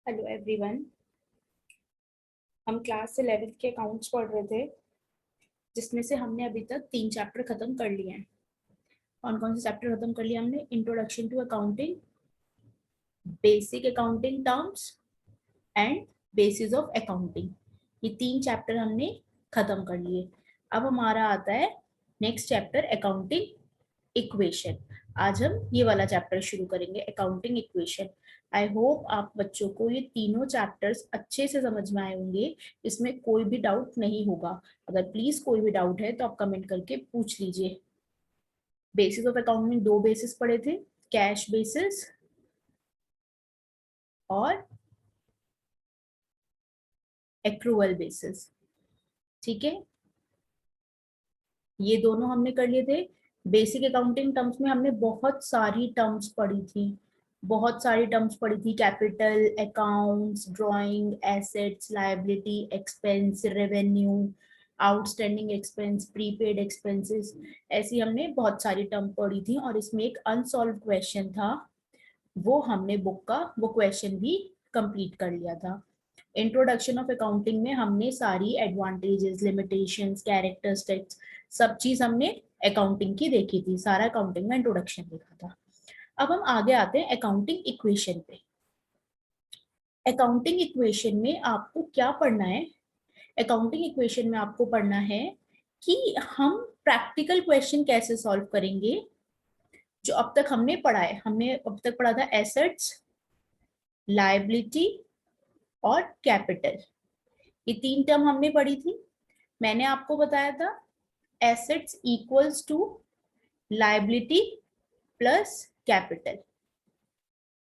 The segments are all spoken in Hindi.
Hello everyone. हम क्लास 11th के अकाउंट्स पढ़ रहे थे, जिसमें से हमने अभी तक 3 चैप्टर खत्म कर लिए हैं। कौन कौन से चैप्टर खत्म कर लिए हमने? Introduction to accounting, basic accounting terms and basis of accounting. ये 3 चैप्टर हमने खत्म कर लिए। अब हमारा आता है नेक्स्ट चैप्टर, अकाउंटिंग इक्वेशन। आज हम ये वाला चैप्टर शुरू करेंगे, अकाउंटिंग इक्वेशन। आई होप आप बच्चों को ये तीनों चैप्टर्स अच्छे से समझ में आए होंगे, इसमें कोई भी डाउट नहीं होगा। अगर प्लीज कोई भी डाउट है तो आप कमेंट करके पूछ लीजिए। बेसिस ऑफ अकाउंटिंग में 2 बेसिस पढ़े थे, कैश बेसिस और एक्रूअल बेसिस। ठीक है, ये दोनों हमने कर लिए थे। बेसिक अकाउंटिंग टर्म्स में हमने बहुत सारी टर्म्स पढ़ी थी, capital, accounts, drawing, assets, liability, expense, revenue, outstanding expense, prepaid expenses. ऐसी हमने बहुत सारी टर्म पढ़ी थी और इसमें एक अनसॉल्व क्वेश्चन था, वो हमने बुक का वो क्वेश्चन भी कंप्लीट कर लिया था। इंट्रोडक्शन ऑफ अकाउंटिंग में हमने सारी एडवांटेजेस, लिमिटेशंस, कैरेक्टरिस्टिक्स, सब चीज हमने अकाउंटिंग की देखी थी। सारा अकाउंटिंग में इंट्रोडक्शन देखा था। अब हम आगे आते हैं अकाउंटिंग इक्वेशन पे। अकाउंटिंग इक्वेशन में आपको क्या पढ़ना है? अकाउंटिंग इक्वेशन में आपको पढ़ना है कि हम प्रैक्टिकल क्वेश्चन कैसे सॉल्व करेंगे। जो अब तक हमने पढ़ा है, हमने अब तक पढ़ा था एसेट्स, लायबिलिटी और कैपिटल। ये 3 टर्म हमने पढ़ी थी। मैंने आपको बताया था assets equals to liability plus capital.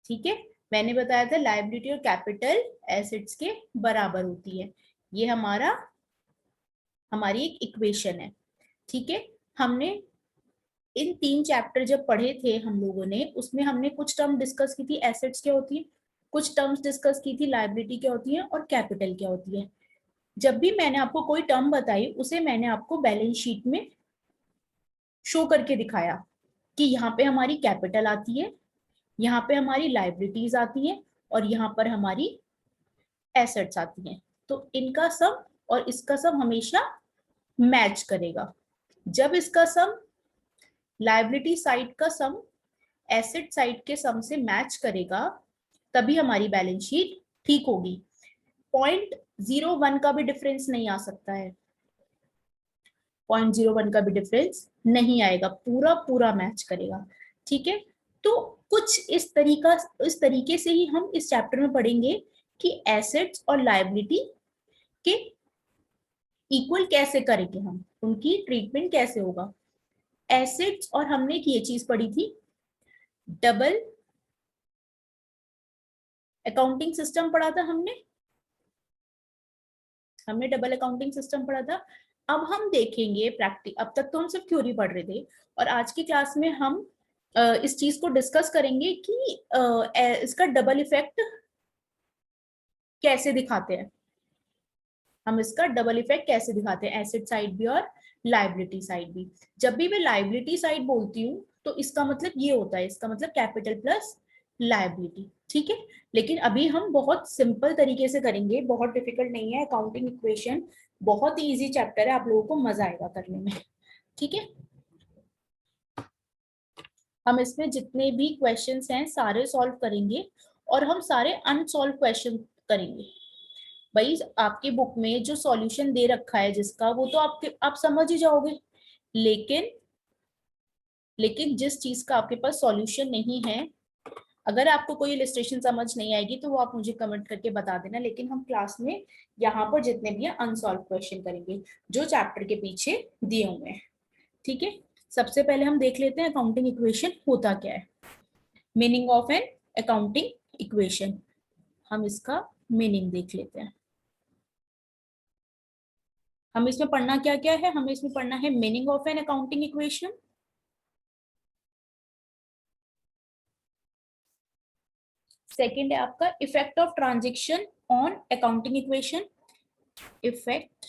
ठीक है, मैंने बताया था लायबिलिटी और कैपिटल एसेट्स के बराबर होती है। ये हमारी एक इक्वेशन है। ठीक है, हमने इन 3 चैप्टर जब पढ़े थे हम लोगों ने, उसमें हमने कुछ टर्म डिस्कस की थी, एसेट्स क्या होती है, कुछ टर्म्स डिस्कस की थी, लायबिलिटी क्या होती है और कैपिटल क्या होती है। जब भी मैंने आपको कोई टर्म बताई, उसे मैंने आपको बैलेंस शीट में शो करके दिखाया कि यहाँ पे हमारी कैपिटल आती है, यहाँ पे हमारी लाइबिलिटीज आती है और यहाँ पर हमारी एसेट्स आती हैं। तो इनका सम और इसका सम हमेशा मैच करेगा। जब इसका सम, लाइबिलिटी साइड का सम एसेट साइड के सम से मैच करेगा, तभी हमारी बैलेंस शीट ठीक होगी। 0.01 का भी डिफरेंस नहीं आ सकता है, 0.01 का भी डिफरेंस नहीं आएगा, पूरा पूरा मैच करेगा। ठीक है, तो कुछ इस तरीके से ही हम इस चैप्टर में पढ़ेंगे कि एसेट्स और लायबिलिटी के इक्वल कैसे करेंगे, हम उनकी ट्रीटमेंट कैसे होगा। एसेट्स और हमने ये चीज पढ़ी थी, डबल अकाउंटिंग सिस्टम पढ़ा था हमने डबल अकाउंटिंग सिस्टम पढ़ा था। अब हम देखेंगे प्रैक्टिस। अब तक तो हम सिर्फ थ्योरी पढ़ रहे थे और आज की क्लास में हम इस चीज को डिस्कस करेंगे कि इसका डबल इफेक्ट कैसे दिखाते हैं। हम इसका डबल इफेक्ट कैसे दिखाते हैं, एसेट साइड भी और लाइबिलिटी साइड भी। जब भी मैं लाइबिलिटी साइड बोलती हूँ तो इसका मतलब ये होता है, इसका मतलब कैपिटल प्लस लाइबिलिटी। ठीक है, लेकिन अभी हम बहुत सिंपल तरीके से करेंगे, बहुत डिफिकल्ट नहीं है। अकाउंटिंग इक्वेशन बहुत ही इजी चैप्टर है, आप लोगों को मजा आएगा करने में। ठीक है, हम इसमें जितने भी क्वेश्चंस हैं सारे सॉल्व करेंगे और हम सारे अनसॉल्व क्वेश्चन करेंगे। भाई आपकी बुक में जो सॉल्यूशन दे रखा है जिसका, वो तो आप समझ ही जाओगे। लेकिन लेकिन जिस चीज का आपके पास सॉल्यूशन नहीं है, अगर आपको कोई इलस्ट्रेशन समझ नहीं आएगी तो वो आप मुझे कमेंट करके बता देना। लेकिन हम क्लास में यहाँ पर जितने भी अनसॉल्व क्वेश्चन करेंगे जो चैप्टर के पीछे दिए हुए हैं। ठीक है, सबसे पहले हम देख लेते हैं अकाउंटिंग इक्वेशन होता क्या है। Meaning of an accounting equation, हम इसका मीनिंग देख लेते हैं। हमें इसमें पढ़ना क्या क्या है? हमें इसमें पढ़ना है meaning of an accounting equation, second है आपका effect of transaction on accounting equation, effect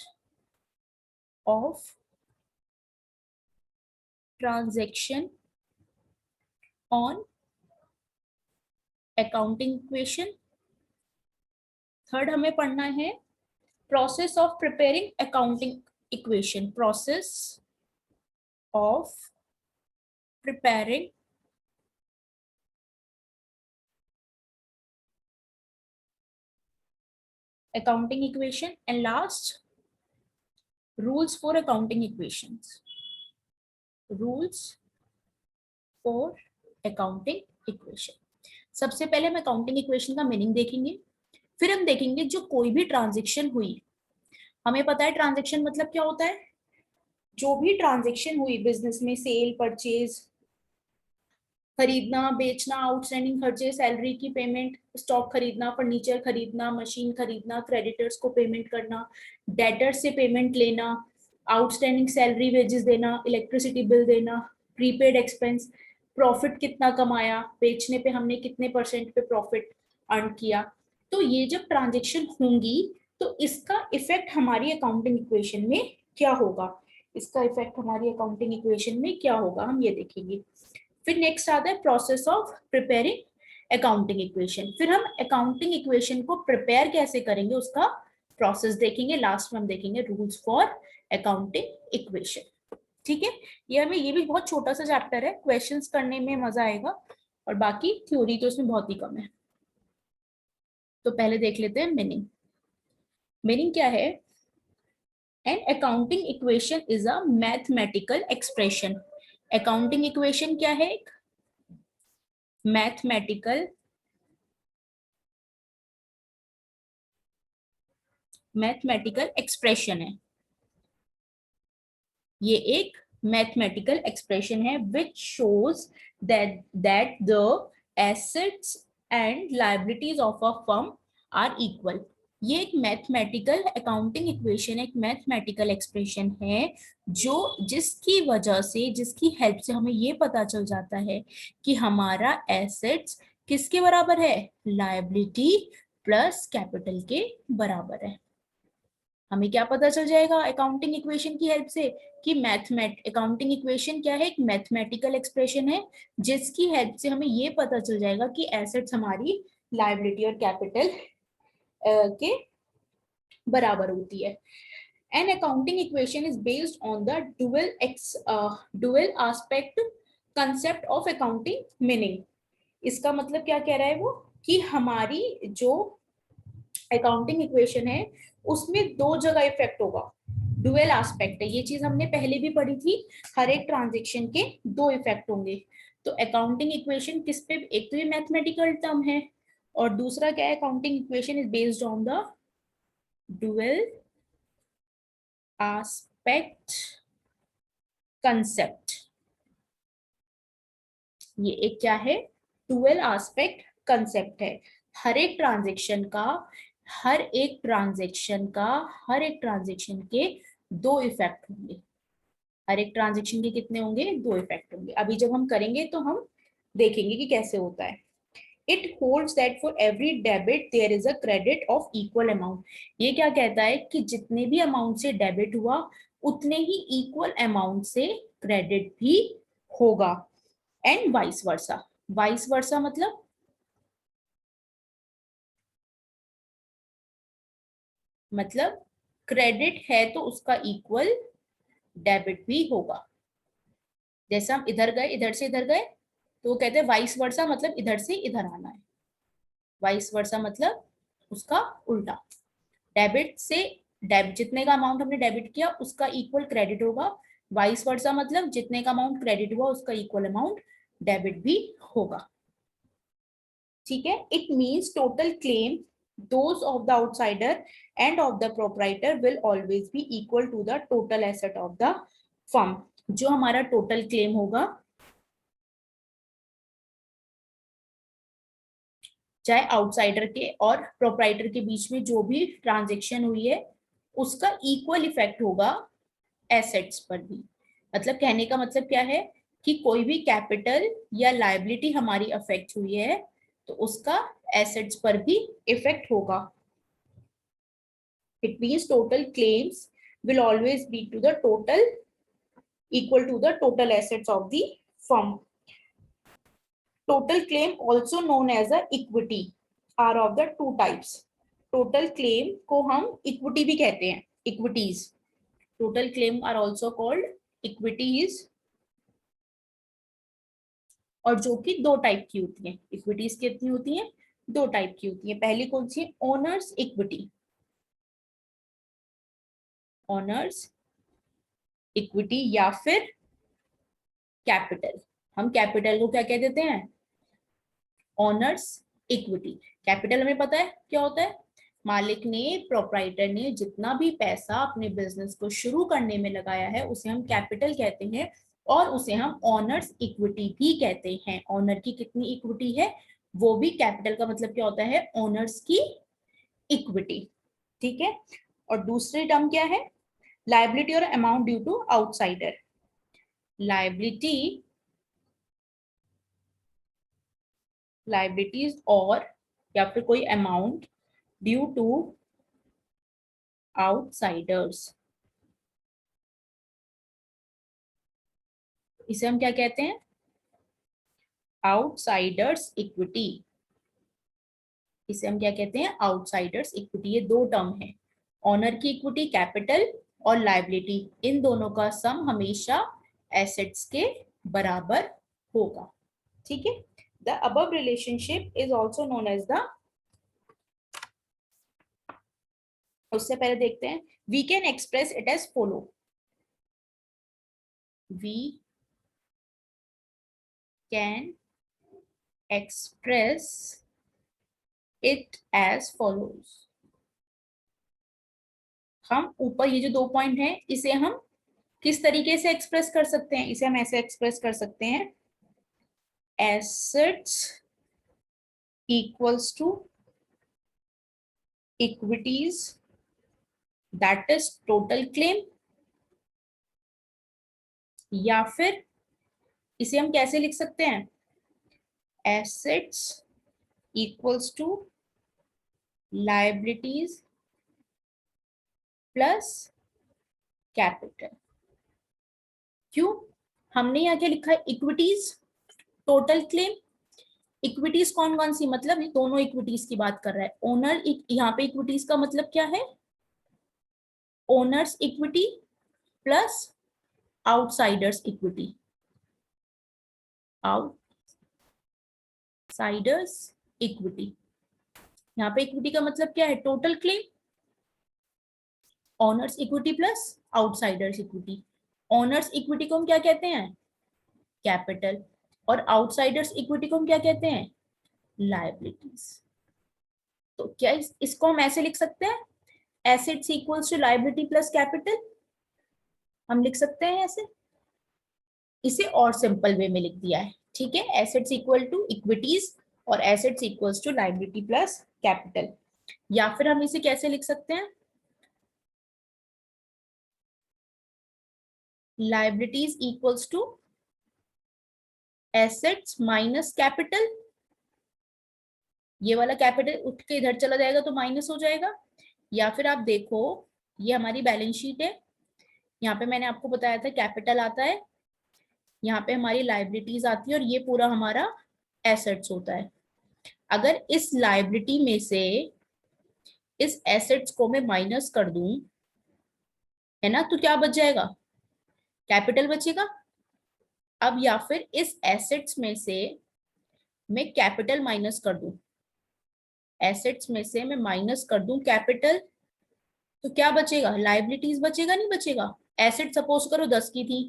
of transaction on accounting equation. Third हमें पढ़ना है process of preparing accounting equation, process of preparing accounting equation, and last rules for accounting equations, rules for accounting equation। सबसे पहले हम अकाउंटिंग इक्वेशन का मीनिंग देखेंगे, फिर हम देखेंगे जो कोई भी ट्रांजैक्शन हुई, हमें पता है ट्रांजैक्शन मतलब क्या होता है, जो भी ट्रांजैक्शन हुई बिजनेस में, सेल परचेज, खरीदना बेचना, आउटस्टैंडिंग खर्चे, सैलरी की पेमेंट, स्टॉक खरीदना, फर्नीचर खरीदना, मशीन खरीदना, क्रेडिटर्स को पेमेंट करना, डेटर्स से पेमेंट लेना, आउटस्टैंडिंग सैलरी वेजेस देना, इलेक्ट्रिसिटी बिल देना, प्रीपेड एक्सपेंस, प्रॉफिट कितना कमाया, बेचने पे हमने कितने परसेंट पे प्रॉफिट अर्न किया। तो ये जब ट्रांजेक्शन होंगी तो इसका इफेक्ट हमारी अकाउंटिंग इक्वेशन में क्या होगा, इसका इफेक्ट हमारी अकाउंटिंग इक्वेशन में क्या होगा, हम ये देखेंगे। फिर नेक्स्ट आता है process of preparing accounting equation, फिर हम अकाउंटिंग इक्वेशन को प्रिपेयर कैसे करेंगे उसका प्रोसेस देखेंगे। लास्ट में हम देखेंगे रूल्स फॉर अकाउंटिंग इक्वेशन। ठीक है, ये हमें, ये भी बहुत छोटा सा चैप्टर है, क्वेश्चंस करने में मजा आएगा, और बाकी थ्योरी तो इसमें बहुत ही कम है। तो पहले देख लेते हैं मीनिंग। मीनिंग क्या है, an accounting equation is a mathematical expression. Accounting equation क्या है, एक मैथमेटिकल एक्सप्रेशन है, ये एक मैथमेटिकल एक्सप्रेशन है which shows that the assets and liabilities of a firm are equal. ये एक मैथमेटिकल अकाउंटिंग इक्वेशन, एक मैथमेटिकल एक्सप्रेशन है जो जिसकी वजह से, जिसकी हेल्प से हमें ये पता चल जाता है कि हमारा एसेट्स किसके बराबर है, लायबिलिटी प्लस कैपिटल के बराबर है। हमें क्या पता चल जाएगा अकाउंटिंग इक्वेशन की हेल्प से कि अकाउंटिंग इक्वेशन क्या है, एक मैथमेटिकल एक्सप्रेशन है जिसकी हेल्प से हमें ये पता चल जाएगा कि एसेट्स हमारी लायबिलिटी और कैपिटल के बराबर होती है। An accounting equation is based on the dual aspect concept of accounting meaning। इसका मतलब क्या कह रहा है वो, कि हमारी जो अकाउंटिंग इक्वेशन है उसमें दो जगह इफेक्ट होगा, डुअल एस्पेक्ट है, ये चीज हमने पहले भी पढ़ी थी, हर एक ट्रांजैक्शन के दो इफेक्ट होंगे। तो अकाउंटिंग इक्वेशन किस पे, एक तो ये मैथमेटिकल टर्म है, और दूसरा क्या है, accounting equation is based on the dual aspect concept. ये एक क्या है, डुअल एस्पेक्ट कंसेप्ट है। हर एक ट्रांजैक्शन का, हर एक ट्रांजैक्शन के दो इफेक्ट होंगे, हर एक ट्रांजैक्शन के कितने होंगे, दो इफेक्ट होंगे। अभी जब हम करेंगे तो हम देखेंगे कि कैसे होता है। It holds that for every debit there is a credit of equal amount. ये क्या कहता है कि जितने भी अमाउंट से डेबिट हुआ उतने ही इक्वल अमाउंट से क्रेडिट भी होगा, and vice versa. Vice versa मतलब क्रेडिट है तो उसका इक्वल डेबिट भी होगा। जैसे हम इधर गए, इधर से इधर गए, तो वो कहते हैं वाइस वर्सा, मतलब इधर से इधर आना है। वाइस वर्सा मतलब उसका उल्टा, डेबिट से जितने का अमाउंट हमने डेबिट किया उसका इक्वल क्रेडिट होगा। वाइस वर्सा मतलब जितने का अमाउंट क्रेडिट हुआ उसका इक्वल अमाउंट डेबिट भी होगा। ठीक है, it means total claim those of the outsider and of the proprietor will always be equal to the total asset of the firm। जो हमारा टोटल क्लेम होगा, चाहे आउटसाइडर के और प्रोप्राइटर के बीच में जो भी ट्रांजेक्शन हुई है उसका इक्वल इफेक्ट होगा एसेट्स पर भी। मतलब कहने का मतलब क्या है कि कोई भी कैपिटल या लायबिलिटी हमारी अफेक्ट हुई है तो उसका एसेट्स पर भी इफेक्ट होगा। It means total claims will always be to the total equal to the total assets of the firm। Total claim also known as a equity are of the two types। Total claim को हम इक्विटी भी कहते हैं, equities. Total claim are also called equities, और जो कि दो टाइप की होती है। इक्विटीज कितनी होती है? दो टाइप की होती है। पहली कौन सी है? Owners equity. ओनर्स इक्विटी या फिर कैपिटल। हम कैपिटल को क्या कह देते हैं? Owners equity. कैपिटल हमें पता है क्या होता है? मालिक ने, प्रोप्राइटर ने जितना भी पैसा अपने बिजनेस को शुरू करने में लगाया है उसे हम कैपिटल कहते हैं, और उसे हम ओनर्स इक्विटी भी कहते हैं। ओनर की कितनी इक्विटी है वो भी कैपिटल का मतलब क्या होता है? ओनर्स की इक्विटी। ठीक है। और दूसरी टर्म क्या है? लायबिलिटी और amount due to outsider. Liability, liabilities और या फिर कोई अमाउंट ड्यू टू आउटसाइडर्स, इसे हम क्या कहते हैं? Outsiders equity. इसे हम क्या कहते हैं? Outsiders equity. ये दो टर्म है, ऑनर की इक्विटी कैपिटल और लायबिलिटी, इन दोनों का सम हमेशा एसेट्स के बराबर होगा। ठीक है। The above relationship is also known as the, उससे पहले देखते हैं, we can express it as follow. We can express it as follows. हम ऊपर ये जो दो पॉइंट है इसे हम किस तरीके से एक्सप्रेस कर सकते हैं? इसे हम ऐसे एक्सप्रेस कर सकते हैं, assets equals to equities that is total claim, या फिर इसे हम कैसे लिख सकते हैं? Assets equals to liabilities plus capital. क्यों? हमने यहाँ क्या लिखा है? Equities total claim. इक्विटीज कौन कौन सी? मतलब ये दोनों इक्विटीज की बात कर रहा है। ओनर, यहाँ पे इक्विटीज का मतलब क्या है? Owners equity plus outsiders equity. Outsiders equity, यहाँ पे इक्विटी का मतलब क्या है? Total claim. Owners equity plus outsiders equity. Owners equity को हम क्या कहते हैं? कैपिटल। और आउटसाइडर्स इक्विटी को हम क्या कहते हैं? लायबिलिटीज। तो क्या इसको हम ऐसे लिख सकते हैं, assets equals to liability plus capital? हम लिख सकते हैं ऐसे। इसे और सिंपल वे में लिख दिया है। ठीक है, एसेट्स इक्वल टू इक्विटीज और assets equals to liability plus capital. या फिर हम इसे कैसे लिख सकते हैं? Liabilities equals to assets minus capital. ये वाला कैपिटल उठ के इधर चला जाएगा तो माइनस हो जाएगा। या फिर आप देखो, ये हमारी बैलेंस शीट है, यहाँ पे मैंने आपको बताया था कैपिटल आता है, यहाँ पे हमारी लायबिलिटीज आती है, और ये पूरा हमारा एसेट्स होता है। अगर इस लायबिलिटी में से इस एसेट्स को मैं माइनस कर दूं, है ना, तो क्या बच जाएगा? कैपिटल बचेगा। अब या फिर इस एसेट्स में से मैं कैपिटल माइनस कर दूं, एसेट्स में से मैं माइनस कर दूं कैपिटल, तो क्या बचेगा? लायबिलिटीज बचेगा, नहीं बचेगा? एसेट सपोज करो 10 की थी,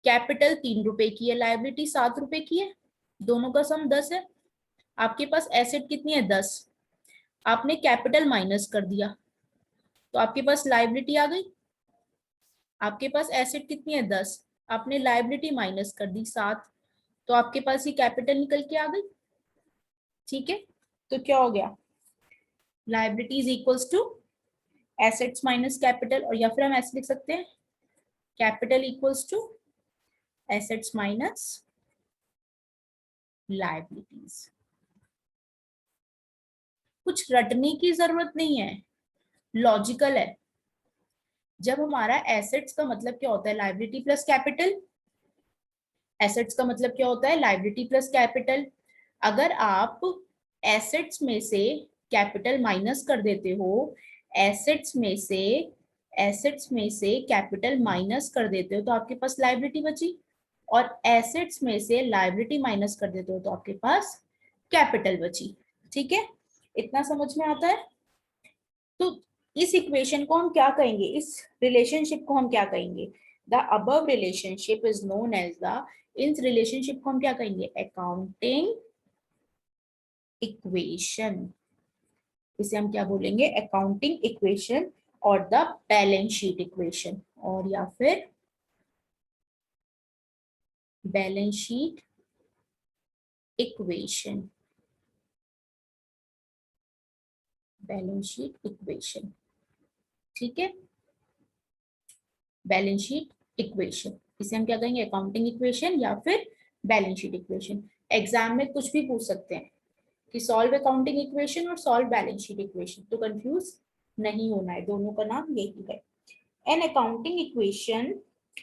कैपिटल 3 रुपए की है, लायबिलिटी 7 रुपए की है, दोनों का सम 10 है। आपके पास एसेट कितनी है? 10। आपने कैपिटल माइनस कर दिया तो आपके पास लायबिलिटी आ गई। आपके पास एसेट कितनी है? 10। आपने लायबिलिटी माइनस कर दी 7, तो आपके पास ये कैपिटल निकल के आ गई। ठीक है, तो क्या हो गया? Liabilities equals to assets minus capital, और या फिर हम ऐसे लिख सकते हैं, capital equals to assets minus liabilities. कुछ रटने की जरूरत नहीं है, लॉजिकल है। जब हमारा एसेट्स का मतलब क्या होता है? Liability plus capital. एसेट्स का मतलब क्या होता है? Liability plus capital. अगर आप एसेट्स में से कैपिटल माइनस कर देते हो, एसेट्स में से कैपिटल माइनस कर देते हो तो आपके पास लायबिलिटी बची, और एसेट्स में से लायबिलिटी माइनस कर देते हो तो आपके पास कैपिटल बची। ठीक है, इतना समझ में आता है? तो इस इक्वेशन को हम क्या कहेंगे, इस रिलेशनशिप को हम क्या कहेंगे? The above relationship is known as the, इस रिलेशनशिप को हम क्या कहेंगे? Accounting equation. इसे हम क्या बोलेंगे? अकाउंटिंग इक्वेशन और द बैलेंस शीट इक्वेशन, और या फिर balance sheet equation, balance sheet equation. ठीक है, बैलेंस शीट इक्वेशन, इसे हम क्या कहेंगे? अकाउंटिंग इक्वेशन या फिर बैलेंस शीट इक्वेशन। एग्जाम में कुछ भी पूछ सकते हैं कि सॉल्व अकाउंटिंग इक्वेशन और सॉल्व बैलेंस शीट इक्वेशन, तो कंफ्यूज नहीं होना है, दोनों का नाम यही है। An accounting equation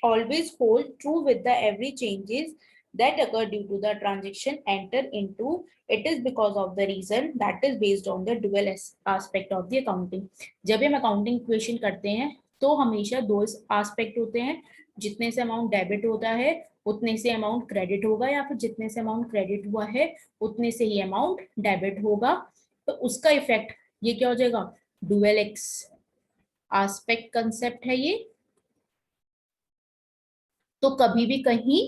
always hold true with the every changes that occur due to the transaction enter into it is because of the reason that is based on the dual aspect of the accounting। जब हम अकाउंटिंग इक्वेशन करते हैं तो हमेशा दो एस्पेक्ट होते हैं, जितने से अमाउंट डेबिट होता है उतने से अमाउंट क्रेडिट होगा, या फिर जितने से अमाउंट क्रेडिट हुआ है उतने से ही अमाउंट डेबिट होगा। तो उसका इफेक्ट ये क्या हो जाएगा? डुअल एक्स एस्पेक्ट कंसेप्ट है ये। तो कभी भी कहीं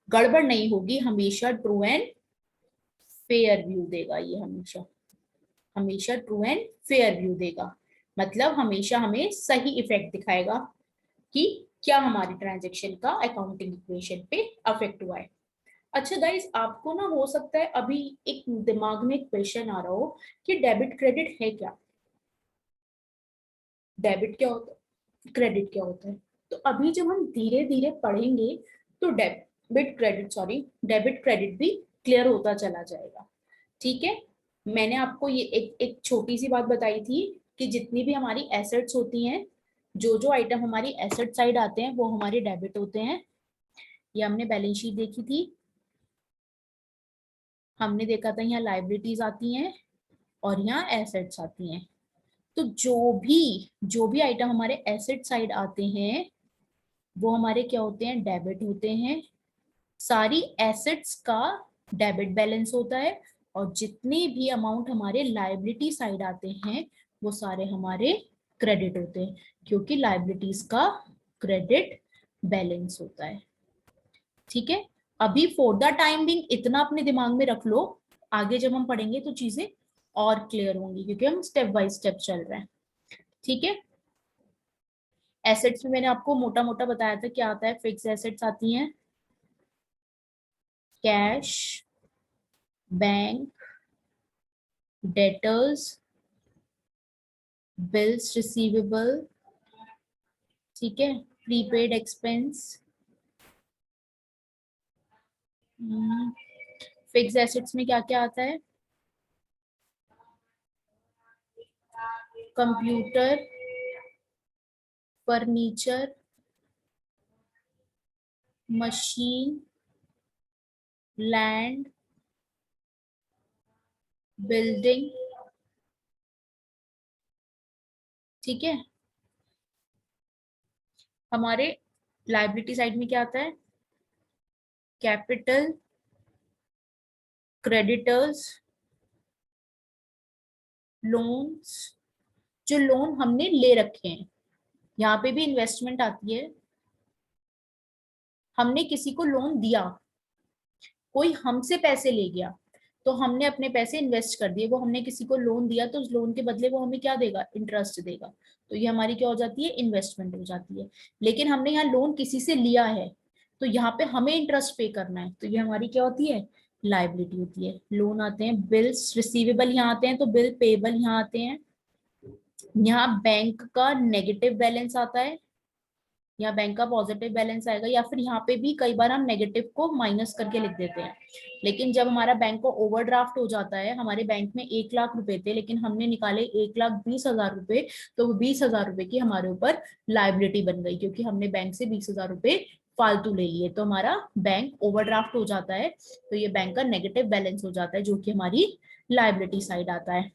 गड़बड़ नहीं होगी, हमेशा ट्रू एंड फेयर व्यू देगा ये, हमेशा हमेशा ट्रू एंड फेयर व्यू देगा, मतलब हमेशा हमें सही इफेक्ट दिखाएगा कि क्या हमारी ट्रांजैक्शन का अकाउंटिंग इक्वेशन पे अफेक्ट हुआ है। अच्छा गाइस, आपको ना हो सकता है अभी एक दिमाग में क्वेश्चन आ रहा हो कि डेबिट क्रेडिट है क्या, डेबिट क्या होता है, क्रेडिट क्या होता है। तो अभी जब हम धीरे धीरे पढ़ेंगे तो डेबिट क्रेडिट भी क्लियर होता चला जाएगा। ठीक है, मैंने आपको ये एक छोटी सी बात बताई थी कि जितनी भी हमारी एसेट्स होती हैं, जो जो आइटम हमारी एसेट साइड आते हैं वो हमारे डेबिट होते हैं। ये हमने बैलेंस शीट देखी थी, हमने देखा था यहाँ लाइबिलिटीज आती हैं और यहाँ एसेट्स आती हैं। तो जो भी आइटम हमारे एसेट साइड आते हैं वो हमारे क्या होते हैं? डेबिट होते हैं। सारी एसेट्स का डेबिट बैलेंस होता है, और जितने भी अमाउंट हमारे लायबिलिटी साइड आते हैं वो सारे हमारे क्रेडिट होते हैं, क्योंकि लायबिलिटीज का क्रेडिट बैलेंस होता है। ठीक है, अभी फॉर द टाइम बिंग इतना अपने दिमाग में रख लो, आगे जब हम पढ़ेंगे तो चीजें और क्लियर होंगी, क्योंकि हम स्टेप बाय स्टेप चल रहे हैं। ठीक है, एसेट्स में मैंने आपको मोटा मोटा बताया था क्या आता है। फिक्स एसेट्स आती हैं, cash, bank, debtors, bills receivable, ठीक है, प्रीपेड एक्सपेंस। फिक्स एसेट्स में क्या क्या आता है? Computer, furniture, machine, land, building. ठीक है, हमारे लायबिलिटी साइड में क्या आता है? कैपिटल, क्रेडिटर्स, लोन्स, जो लोन हमने ले रखे हैं, यहाँ पे भी इन्वेस्टमेंट आती है। हमने किसी को लोन दिया, कोई हमसे पैसे ले गया तो हमने अपने पैसे इन्वेस्ट कर दिए, वो हमने किसी को लोन दिया तो उस लोन के बदले वो हमें क्या देगा? इंटरेस्ट देगा। तो ये हमारी क्या हो जाती है? इन्वेस्टमेंट हो जाती है। लेकिन हमने यहाँ लोन किसी से लिया है तो यहाँ पे हमें इंटरेस्ट पे करना है, तो ये हमारी क्या होती है? लाइबिलिटी होती है। लोन आते हैं, बिल्स रिसीवेबल यहाँ आते हैं, तो बिल पेबल यहाँ आते हैं। यहाँ बैंक का नेगेटिव बैलेंस आता है, या बैंक का पॉजिटिव बैलेंस आएगा, या फिर यहाँ पे भी कई बार हम नेगेटिव को माइनस करके लिख देते हैं। लेकिन जब हमारा बैंक को ओवरड्राफ्ट हो जाता है, हमारे बैंक में 1 लाख रुपए थे लेकिन हमने निकाले 1,20,000 रुपए, तो वो 20,000 रुपए की हमारे ऊपर लाइबिलिटी बन गई, क्योंकि हमने बैंक से 20,000 रुपए फालतू ले लिए, तो हमारा बैंक ओवरड्राफ्ट हो जाता है। तो ये बैंक का नेगेटिव बैलेंस हो जाता है, जो कि हमारी लाइबिलिटी साइड आता है।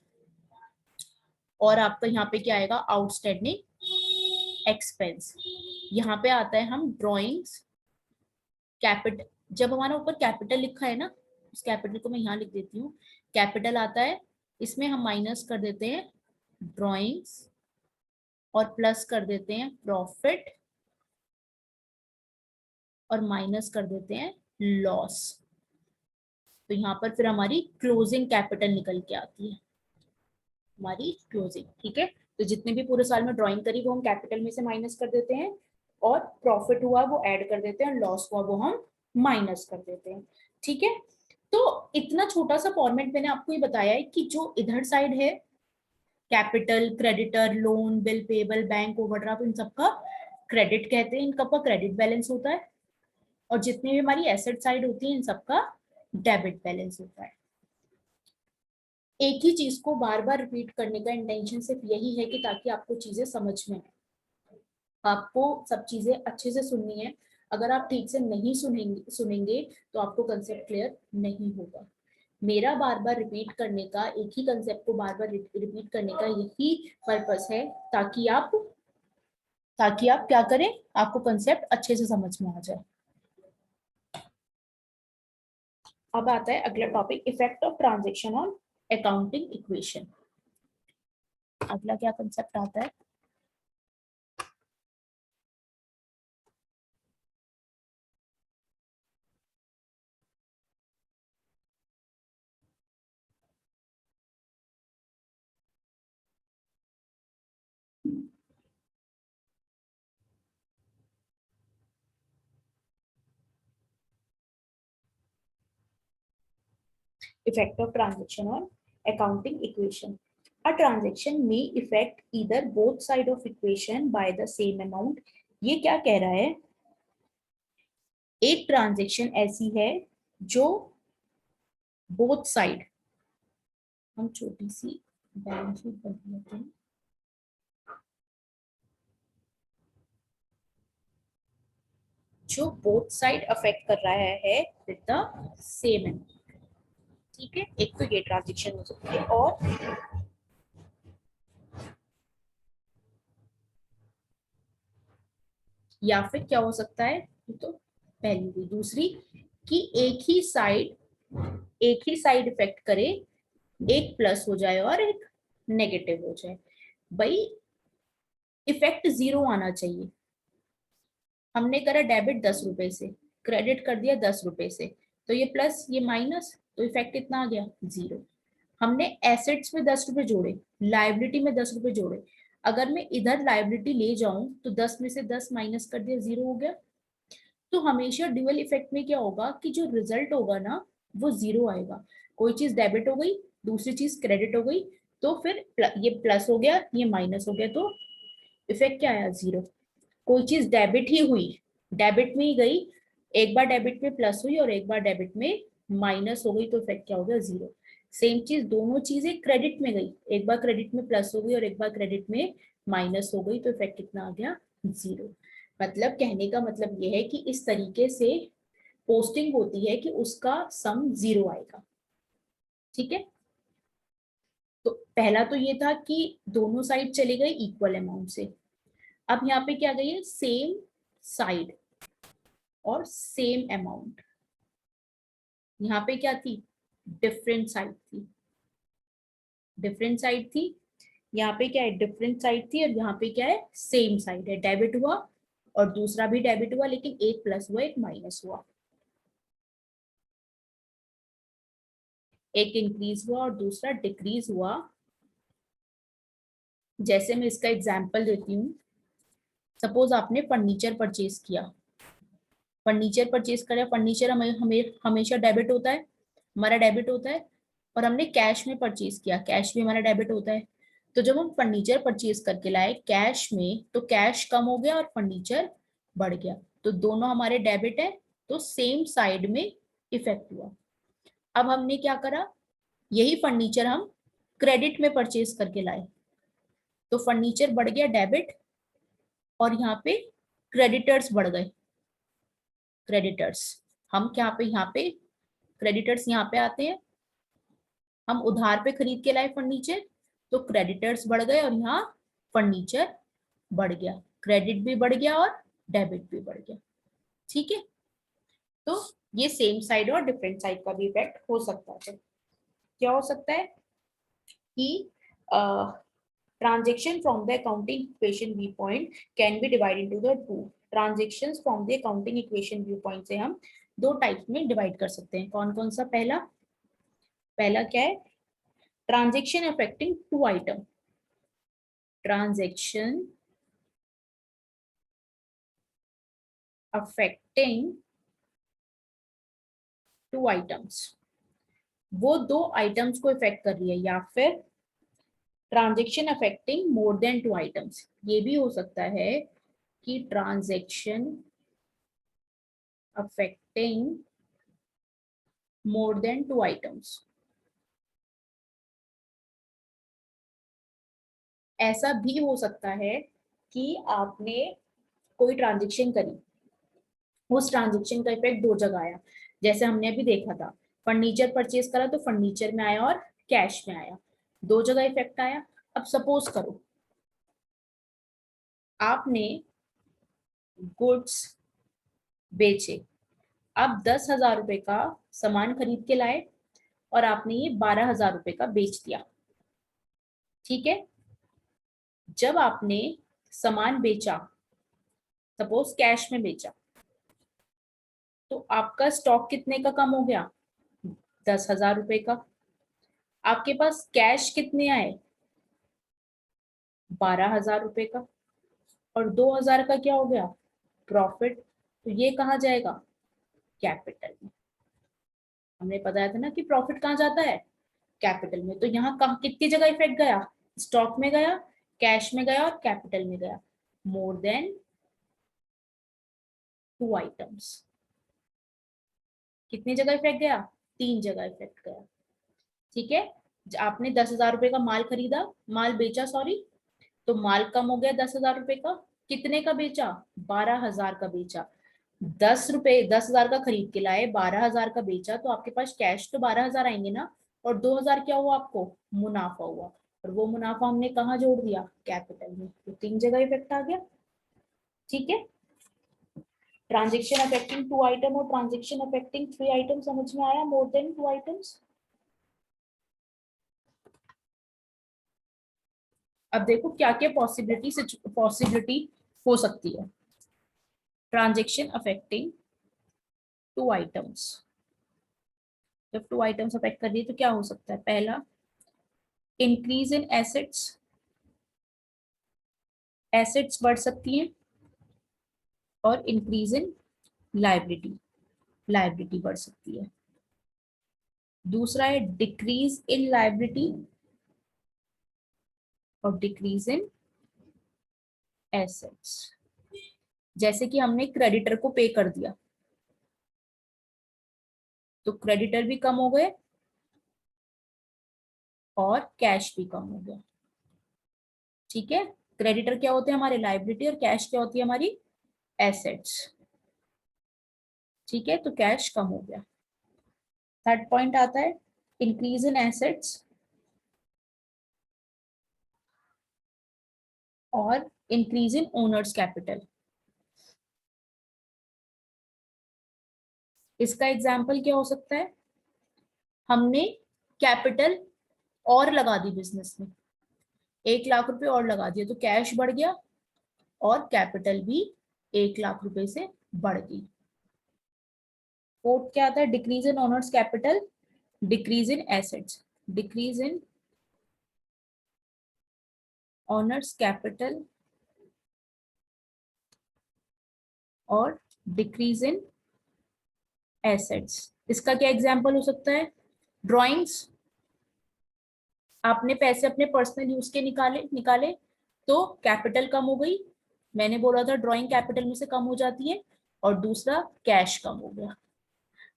और आपका यहाँ पे क्या आएगा, आउटस्टैंडिंग एक्सपेंस। यहाँ पे आता है हम ड्रॉइंग्स कैपिटल, जब हमारा ऊपर कैपिटल लिखा है ना, उस कैपिटल को मैं यहाँ लिख देती हूँ, कैपिटल आता है, इसमें हम माइनस कर देते हैं ड्रॉइंग्स और प्लस कर देते हैं प्रॉफिट और माइनस कर देते हैं लॉस। तो यहाँ पर फिर हमारी क्लोजिंग कैपिटल निकल के आती है, हमारी क्लोजिंग। ठीक है, तो जितने भी पूरे साल में ड्राइंग करी वो हम कैपिटल में से माइनस कर देते हैं, और प्रॉफिट हुआ वो ऐड कर देते हैं, लॉस हुआ वो हम माइनस कर देते हैं। ठीक है, तो इतना छोटा सा फॉर्मेट मैंने आपको ये बताया है कि जो इधर साइड है capital, creditor, loan, bill payable, bank overdraft, इन सबका क्रेडिट कहते हैं, इनका क्रेडिट बैलेंस होता है, और जितनी भी हमारी एसेट साइड होती है इन सबका डेबिट बैलेंस होता है। एक ही चीज को बार बार रिपीट करने का इंटेंशन सिर्फ यही है कि ताकि आपको चीजें समझ में आए, आपको सब चीजें अच्छे से सुननी है। अगर आप ठीक से नहीं सुनेंगे तो आपको कंसेप्ट क्लियर नहीं होगा। मेरा बार बार रिपीट करने का, एक ही कंसेप्ट को बार बार रिपीट करने का यही पर्पस है, ताकि आप क्या करें, आपको कंसेप्ट अच्छे से समझ में आ जाए। अब आता है अगला topic, effect of transaction on accounting equation. अगला क्या कंसेप्ट आता है, effect of transaction on accounting equation. A transaction may affect either both side of equation by the same amount. ये क्या कह रहा है, एक ट्रांजेक्शन ऐसी है जो बोथ साइड, हम छोटी सी बैलेंस शीट बना लेते हैं, जो बोथ साइड अफेक्ट कर रहा है विद द सेम अमाउंट। ठीक है, एक तो ये ट्रांजेक्शन हो सकती है, और या फिर क्या हो सकता है, तो पहली हुई, दूसरी कि एक ही साइड इफेक्ट करे, एक प्लस हो जाए और एक नेगेटिव हो जाए। भाई इफेक्ट जीरो आना चाहिए। हमने करा डेबिट 10 रुपए से, क्रेडिट कर दिया 10 रुपए से, तो ये प्लस ये माइनस, तो इफेक्ट कितना आ गया, जीरो। हमने एसेट्स में 10 रुपए जोड़े, लाइबिलिटी में 10 रुपए जोड़े, अगर मैं इधर लाइबिलिटी ले जाऊं तो 10 में से 10 माइनस कर दिया, जीरो हो गया। तो हमेशा ड्यूअल इफेक्ट में क्या होगा कि जो रिजल्ट होगा ना वो जीरो आएगा। कोई चीज डेबिट हो गई, दूसरी चीज क्रेडिट हो गई, तो फिर ये प्लस हो गया, ये माइनस हो गया, तो इफेक्ट क्या आया, जीरो। कोई चीज डेबिट ही हुई, डेबिट में ही गई, एक बार डेबिट में प्लस हुई और एक बार डेबिट में माइनस हो गई, तो इफेक्ट क्या हो गया, जीरो। सेम चीज दोनों चीजें क्रेडिट में गई, एक बार क्रेडिट में प्लस हो गई और एक बार क्रेडिट में माइनस हो गई, तो इफेक्ट कितना आ गया, जीरो। मतलब कहने का मतलब यह है कि इस तरीके से पोस्टिंग होती है कि उसका सम जीरो आएगा। ठीक है, तो पहला तो ये था कि दोनों साइड चले गए इक्वल अमाउंट से। अब यहाँ पे क्या गई है, सेम साइड और सेम अमाउंट। यहाँ पे क्या थी, डिफरेंट साइड थी, डिफरेंट साइड थी। यहाँ पे क्या है, डिफरेंट साइड थी, और यहाँ पे क्या है, सेम साइड है। डेबिट हुआ और दूसरा भी डेबिट हुआ, लेकिन एक प्लस हुआ एक माइनस हुआ, एक इंक्रीज हुआ और दूसरा डिक्रीज हुआ। जैसे मैं इसका एग्जांपल देती हूँ, सपोज आपने फर्नीचर परचेज किया, फर्नीचर परचेज करा, फर्नीचर हमें हमें हमेशा डेबिट होता है, हमारा डेबिट होता है, और हमने कैश में परचेज किया, कैश भी हमारा डेबिट होता है। तो जब हम फर्नीचर परचेज करके लाए कैश में, तो कैश कम हो गया और फर्नीचर बढ़ गया, तो दोनों हमारे डेबिट है, तो सेम साइड में इफेक्ट हुआ। अब हमने क्या करा, यही फर्नीचर हम क्रेडिट में परचेज करके लाए, तो फर्नीचर बढ़ गया डेबिट, और यहाँ पे क्रेडिटर्स बढ़ गए, क्रेडिटर्स। हम क्या पे, यहाँ पे क्रेडिटर्स यहाँ पे आते हैं, हम उधार पे खरीद के लाए फर्नीचर, तो क्रेडिटर्स बढ़ गए और यहाँ फर्नीचर बढ़ गया, क्रेडिट भी बढ़ गया और डेबिट भी बढ़ गया। ठीक है, तो ये सेम साइड और डिफरेंट साइड का भी इफेक्ट हो सकता है। क्या हो सकता है कि transaction from the accounting equation viewpoint can be divided into the two transactions from the accounting equation viewpoint से हम दो टाइप्स में डिवाइड कर सकते हैं। कौन कौन सा? पहला क्या है? Transaction affecting two item, transaction affecting two items, वो दो आइटम्स को इफेक्ट कर रही है, या फिर transaction affecting more than two items. ये भी हो सकता है कि transaction affecting more than two items. ऐसा भी हो सकता है कि आपने कोई ट्रांजेक्शन करी, उस ट्रांजेक्शन का इफेक्ट दो जगह आया। जैसे हमने अभी देखा था, फर्नीचर परचेज करा तो फर्नीचर में आया और कैश में आया, दो जगह इफेक्ट आया। अब सपोज करो आपने गुड्स बेचे, आप 10,000 रुपए का सामान खरीद के लाए और आपने ये 12,000 रुपए का बेच दिया। ठीक है, जब आपने सामान बेचा, सपोज कैश में बेचा, तो आपका स्टॉक कितने का कम हो गया? 10,000 रुपए का। आपके पास कैश कितने आए? 12,000 रुपए का। और 2,000 का क्या हो गया? प्रॉफिट। तो ये कहाँ जाएगा? कैपिटल में। हमने बताया था ना कि प्रॉफिट कहाँ जाता है? कैपिटल में। तो यहाँ कहाँ कितनी जगह इफेक्ट गया? स्टॉक में गया, कैश में गया और कैपिटल में गया। More than two items. कितनी जगह इफेक्ट गया? तीन जगह इफेक्ट गया। ठीक है, आपने 10,000 रुपए का माल खरीदा, माल बेचा सॉरी, तो माल कम हो गया 10,000 रुपए का। कितने का बेचा? 12,000 का बेचा। 10,000 का खरीद के लाए, 12,000 का बेचा, तो आपके पास कैश तो 12,000 आएंगे ना, और 2,000 क्या हुआ आपको? मुनाफा हुआ। और वो मुनाफा हमने कहाँ जोड़ दिया? कैपिटल में। तो तीन जगह इफेक्ट आ गया। ठीक है, ट्रांजेक्शन अफेक्टिंग टू आइटम और ट्रांजेक्शन अफेक्टिंग थ्री आइटम समझ में आया? More than two items. अब देखो क्या क्या पॉसिबिलिटी हो सकती है ट्रांजेक्शन अफेक्टिंग टू आइटम्स। जब टू आइटम्स अफेक्ट कर रही है तो क्या हो सकता है? पहला, इंक्रीज इन एसेट्स, एसेट्स बढ़ सकती हैं, और इंक्रीज इन लाइबिलिटी, लाइबिलिटी बढ़ सकती है। दूसरा है डिक्रीज इन लाइबिलिटी और डिक्रीज इन एसेट्स। जैसे कि हमने क्रेडिटर को पे कर दिया, तो क्रेडिटर भी कम हो गए और कैश भी कम हो गया। ठीक है, क्रेडिटर क्या होते हैं? हमारे लाइबिलिटी, और कैश क्या होती है? हमारी एसेट्स। ठीक है, तो कैश कम हो गया। थर्ड पॉइंट आता है इंक्रीज इन एसेट्स और इंक्रीज इन ओनर्स कैपिटल। इसका एग्जाम्पल क्या हो सकता है? हमने कैपिटल और लगा दी बिजनेस में, 1 लाख रुपए और लगा दिया, तो कैश बढ़ गया और कैपिटल भी 1 लाख रुपए से बढ़ गई। फोर्थ क्या आता है? Decrease in owners capital, decrease in assets, decrease in owners capital और डिक्रीज इन एसेट्स। इसका क्या एग्जाम्पल हो सकता है? ड्राइंग्स, आपने पैसे अपने पर्सनल यूज के निकाले निकाले तो कैपिटल कम हो गई, मैंने बोला था ड्राइंग कैपिटल में से कम हो जाती है। और दूसरा, कैश कम हो गया।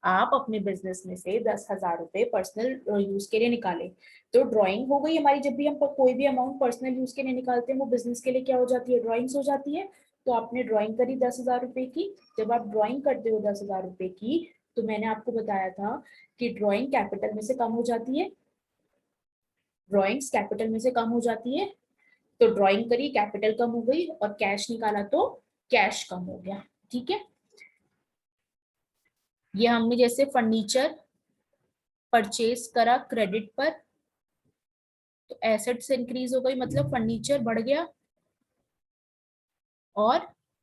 आप अपने बिजनेस में से 10,000 रुपए पर्सनल यूज के लिए निकाले, तो ड्राइंग हो गई हमारी। जब भी हम कोई भी अमाउंट पर्सनल यूज के लिए निकालते हैं वो बिजनेस के लिए क्या हो जाती है? ड्राइंग्स हो जाती है। तो आपने ड्राइंग करी 10,000 रुपए की। जब आप ड्राइंग करते हो 10,000 रुपए की, तो मैंने आपको बताया था कि ड्राइंग कैपिटल में से कम हो जाती है, ड्रॉइंग्स कैपिटल में से कम हो जाती है, तो ड्रॉइंग करी कैपिटल कम हो गई, और कैश निकाला तो कैश कम हो गया। ठीक है, ये हमने जैसे फर्नीचर परचेज करा क्रेडिट पर, तो एसेट्स इंक्रीज हो गई, मतलब फर्नीचर बढ़ गया और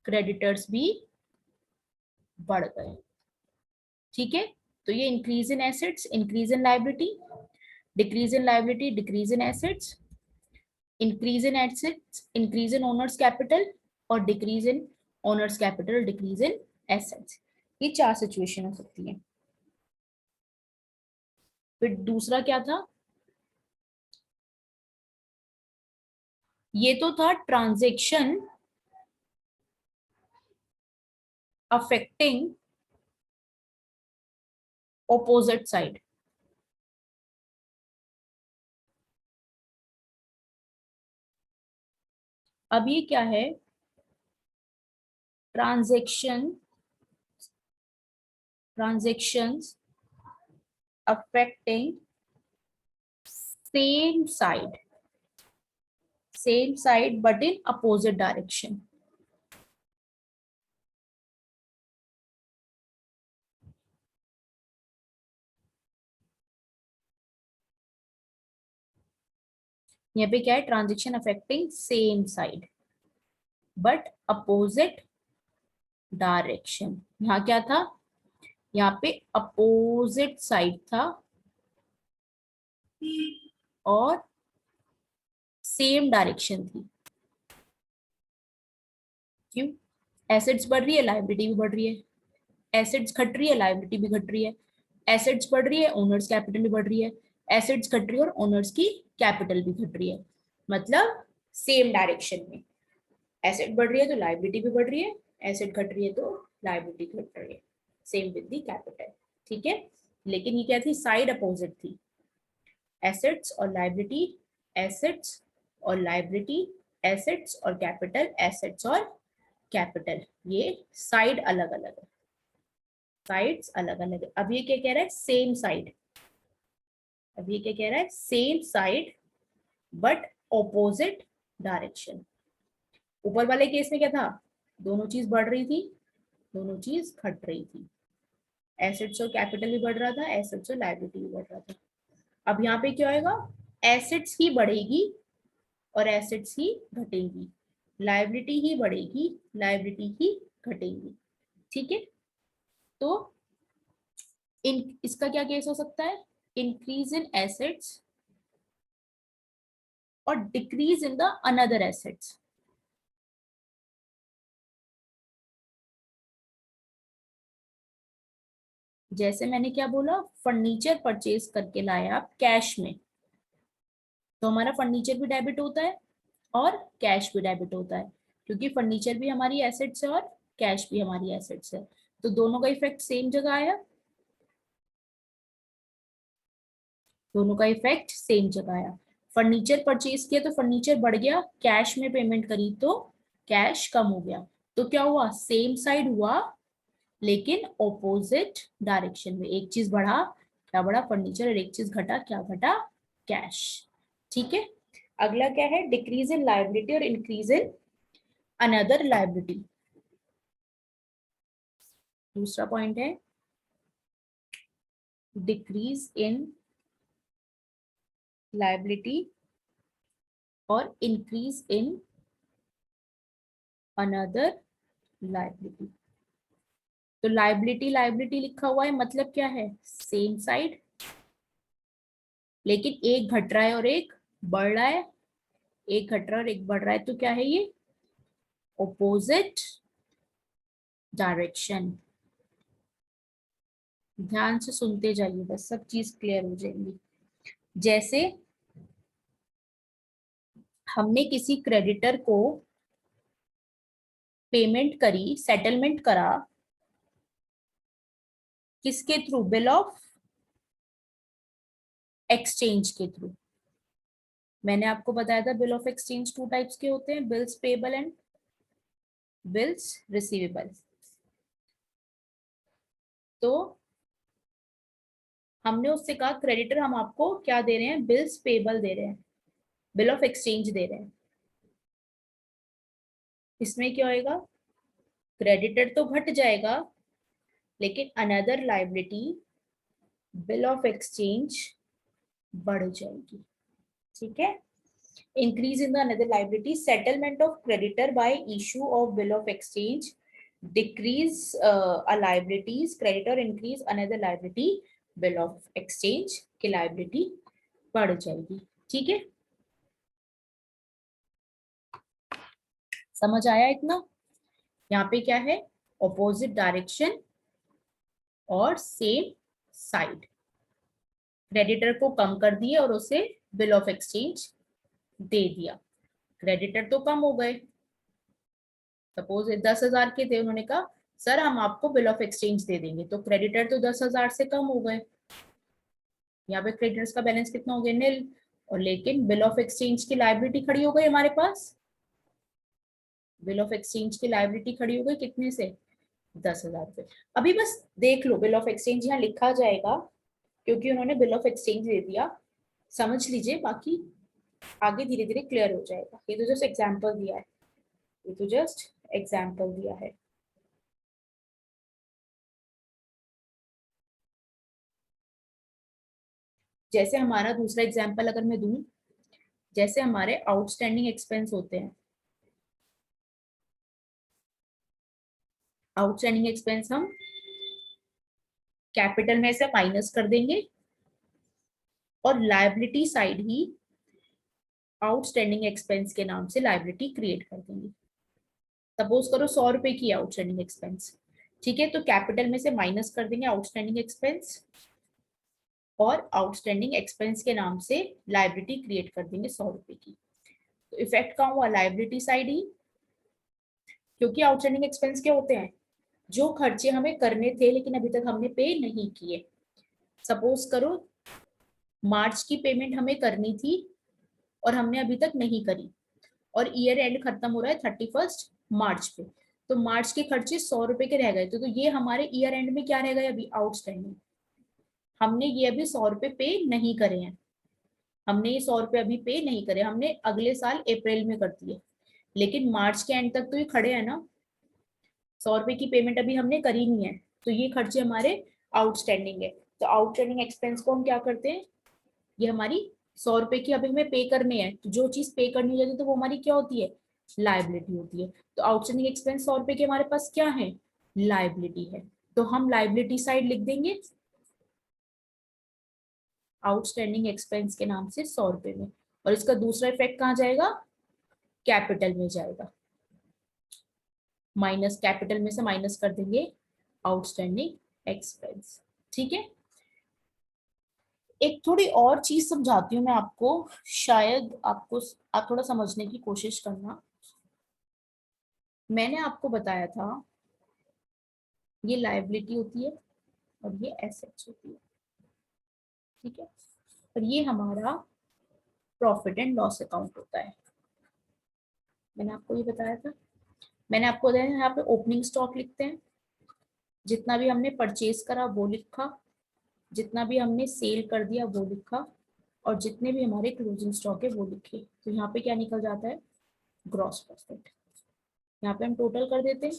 क्रेडिटर्स भी बढ़ गए। ठीक है, तो ये increase in assets, increase in liability, decrease in liability, decrease in assets, increase in assets, increase in owners capital, और decrease in owners capital, decrease in assets. ये 4 सिचुएशन हो सकती है। फिर दूसरा क्या था, ये तो था ट्रांजैक्शन अफेक्टिंग ऑपोजिट साइड। अब ये क्या है, transactions affecting same side but in opposite direction। यहाँ पे क्या है, transaction affecting same side but opposite direction. यहाँ क्या था, यहाँ पे अपोजिट साइड था और सेम डायरेक्शन थी। क्यों, एसेट्स बढ़ रही है, लायबिलिटी भी बढ़ रही है, एसेट्स घट रही है, लायबिलिटी भी घट रही है, एसेट्स बढ़ रही है, ओनर्स कैपिटल भी बढ़ रही है, एसेट्स घट रही है और ओनर्स की कैपिटल भी घट रही है, मतलब सेम डायरेक्शन में। एसेट बढ़ रही है तो लायबिलिटी भी बढ़ रही है, एसेट घट रही है तो लायबिलिटी घट रही है, सेम विद द कैपिटल। ठीक है, लेकिन ये क्या थी, साइड अपोजिट थी, एसेट्स और लायबिलिटी, एसेट्स और लायबिलिटी, एसेट्स और कैपिटल, एसेट्स और कैपिटल, ये साइड अलग अलग है, साइड्स अलग अलग है। अब ये क्या कह रहा है, सेम साइड, अब ये क्या कह रहा है, same side but opposite direction. ऊपर वाले केस में क्या था, दोनों चीज बढ़ रही थी, दोनों चीज घट रही थी, एसेट्स और कैपिटल भी बढ़ रहा था, एसेट्स और लायबिलिटी भी बढ़ रहा था। अब यहाँ पे क्या होगा, एसेट्स ही बढ़ेगी और एसेट्स ही घटेगी, लायबिलिटी ही बढ़ेगी, लायबिलिटी ही घटेगी। ठीक है, तो इसका क्या केस हो सकता है, इंक्रीज इन एसेट्स और decrease in the another assets. जैसे मैंने क्या बोला, फर्नीचर परचेज करके लाए आप कैश में, तो हमारा फर्नीचर भी डेबिट होता है और कैश भी डेबिट होता है, क्योंकि फर्नीचर भी हमारी एसेट्स है और कैश भी हमारी एसेट्स है, तो दोनों का इफेक्ट सेम जगह आया, दोनों का इफेक्ट सेम जगह आया। फर्नीचर परचेज किया तो फर्नीचर बढ़ गया, कैश में पेमेंट करी तो कैश कम हो गया, तो क्या हुआ, सेम साइड हुआ लेकिन ऑपोजिट डायरेक्शन में, एक चीज बढ़ा, क्या बढ़ा, फर्नीचर, और एक चीज घटा, क्या घटा, कैश। ठीक है, अगला क्या है, डिक्रीज इन लायबिलिटी और इंक्रीज इन अनदर लायबिलिटी। दूसरा पॉइंट है डिक्रीज इन लायबिलिटी और इंक्रीज इन अनदर लायबिलिटी। तो लायबिलिटी लायबिलिटी लिखा हुआ है, मतलब क्या है, सेम साइड, लेकिन एक घट रहा है और एक बढ़ रहा है, एक घट रहा है और एक बढ़ रहा है, तो क्या है ये, ऑपोजिट डायरेक्शन। ध्यान से सुनते जाइए, बस सब चीज क्लियर हो जाएंगी। जैसे हमने किसी क्रेडिटर को पेमेंट करी, सेटलमेंट करा, किसके थ्रू, बिल ऑफ एक्सचेंज के थ्रू। मैंने आपको बताया था बिल ऑफ एक्सचेंज 2 टाइप्स के होते हैं, bills payable and bills receivable. तो हमने उससे कहा क्रेडिटर हम आपको क्या दे रहे हैं, बिल्स पेबल दे रहे हैं, बिल ऑफ एक्सचेंज दे रहे हैं। इसमें क्या होएगा, क्रेडिटर तो घट जाएगा लेकिन another liability bill of exchange बढ़ जाएगी। ठीक है, increase in the another liability, settlement of creditor by issue of bill of exchange, decrease a liabilities, creditor increase another liability, bill of exchange की liability बढ़ जाएगी। ठीक है, समझ आया इतना? यहाँ पे क्या है, ऑपोजिट डायरेक्शन और सेम साइड, क्रेडिटर को कम कर दिए और उसे बिल ऑफ एक्सचेंज दे दिया। क्रेडिटर तो कम हो गए, सपोज 10,000 के थे, उन्होंने कहा सर हम आपको बिल ऑफ एक्सचेंज दे देंगे, तो क्रेडिटर तो 10,000 से कम हो गए, यहाँ पे क्रेडिटर्स का बैलेंस कितना हो गया, नील। और लेकिन बिल ऑफ एक्सचेंज की लायबिलिटी खड़ी हो गई हमारे पास, बिल ऑफ एक्सचेंज की लायबिलिटी खड़ी हो गई कितने से, 10,000 पे। अभी बस देख लो, बिल ऑफ एक्सचेंज यहाँ लिखा जाएगा क्योंकि उन्होंने बिल ऑफ एक्सचेंज दे दिया, समझ लीजिए, बाकी आगे धीरे धीरे क्लियर हो जाएगा। ये तो जस्ट एग्जाम्पल दिया है, ये तो जस्ट एग्जाम्पल दिया है। जैसे हमारा दूसरा एग्जाम्पल अगर मैं दूं, जैसे हमारे आउटस्टैंडिंग एक्सपेंस होते हैं, आउटस्टैंडिंग एक्सपेंस हम कैपिटल में से माइनस कर देंगे और लायबिलिटी साइड ही आउटस्टैंडिंग एक्सपेंस के नाम से लायबिलिटी क्रिएट कर देंगे। सपोज करो 100 रुपए की आउटस्टैंडिंग एक्सपेंस, ठीक है, तो कैपिटल में से माइनस कर देंगे आउटस्टैंडिंग एक्सपेंस और आउटस्टैंडिंग एक्सपेंस के नाम से लायबिलिटी क्रिएट कर देंगे 100 रुपए की। तो इफेक्ट कहाँ हुआ, लायबिलिटी साइड ही, क्योंकि आउटस्टैंडिंग एक्सपेंस क्या होते हैं, जो खर्चे हमें करने थे लेकिन अभी तक हमने पे नहीं किए। सपोज करो मार्च की पेमेंट हमें करनी थी और हमने अभी तक नहीं करी, और ईयर एंड खत्म हो रहा है 31 मार्च पे, तो मार्च के खर्चे 100 रुपए के रह गए, तो ये हमारे ईयर एंड में क्या रह गए, अभी आउटस्टैंडिंग। हमने ये अभी 100 रुपए पे नहीं करे हैं, हमने ये 100 रुपए अभी पे नहीं करे, हमने अगले साल अप्रैल में कर दिए, लेकिन मार्च के एंड तक तो ये खड़े हैं ना, 100 रुपए की पेमेंट अभी हमने करी नहीं है, तो ये खर्चे हमारे आउटस्टैंडिंग है। तो आउटस्टैंडिंग एक्सपेंस को हम क्या करते हैं, ये हमारी 100 रुपए की अभी हमें पे करने हैं, तो जो चीज पे करनी हो जाती है तो वो हमारी क्या होती है, लाइबिलिटी होती है। तो आउटस्टैंडिंग एक्सपेंस 100 रुपए के हमारे पास क्या है, लाइबिलिटी है, तो हम लाइबिलिटी साइड लिख देंगे आउटस्टैंडिंग एक्सपेंस के नाम से 100 रुपए में, और इसका दूसरा इफेक्ट कहाँ जाएगा, कैपिटल में जाएगा, माइनस कैपिटल में से माइनस कर देंगे आउटस्टैंडिंग एक्सपेंस। ठीक है, एक थोड़ी और चीज समझाती हूँ मैं आपको, शायद आपको, आप थोड़ा समझने की कोशिश करना। मैंने आपको बताया था ये लायबिलिटी होती है और ये एसेट्स होती है, ठीक है, और ये हमारा प्रॉफिट एंड लॉस अकाउंट होता है। मैंने आपको ये बताया था, मैंने आपको बताया यहाँ पे ओपनिंग स्टॉक लिखते हैं, जितना भी हमने परचेज करा वो लिखा, जितना भी हमने सेल कर दिया वो लिखा, और जितने भी हमारे क्लोजिंग स्टॉक है वो लिखे। तो यहाँ पे क्या निकल जाता है, ग्रॉस प्रॉफिट। यहाँ पे हम टोटल कर देते हैं,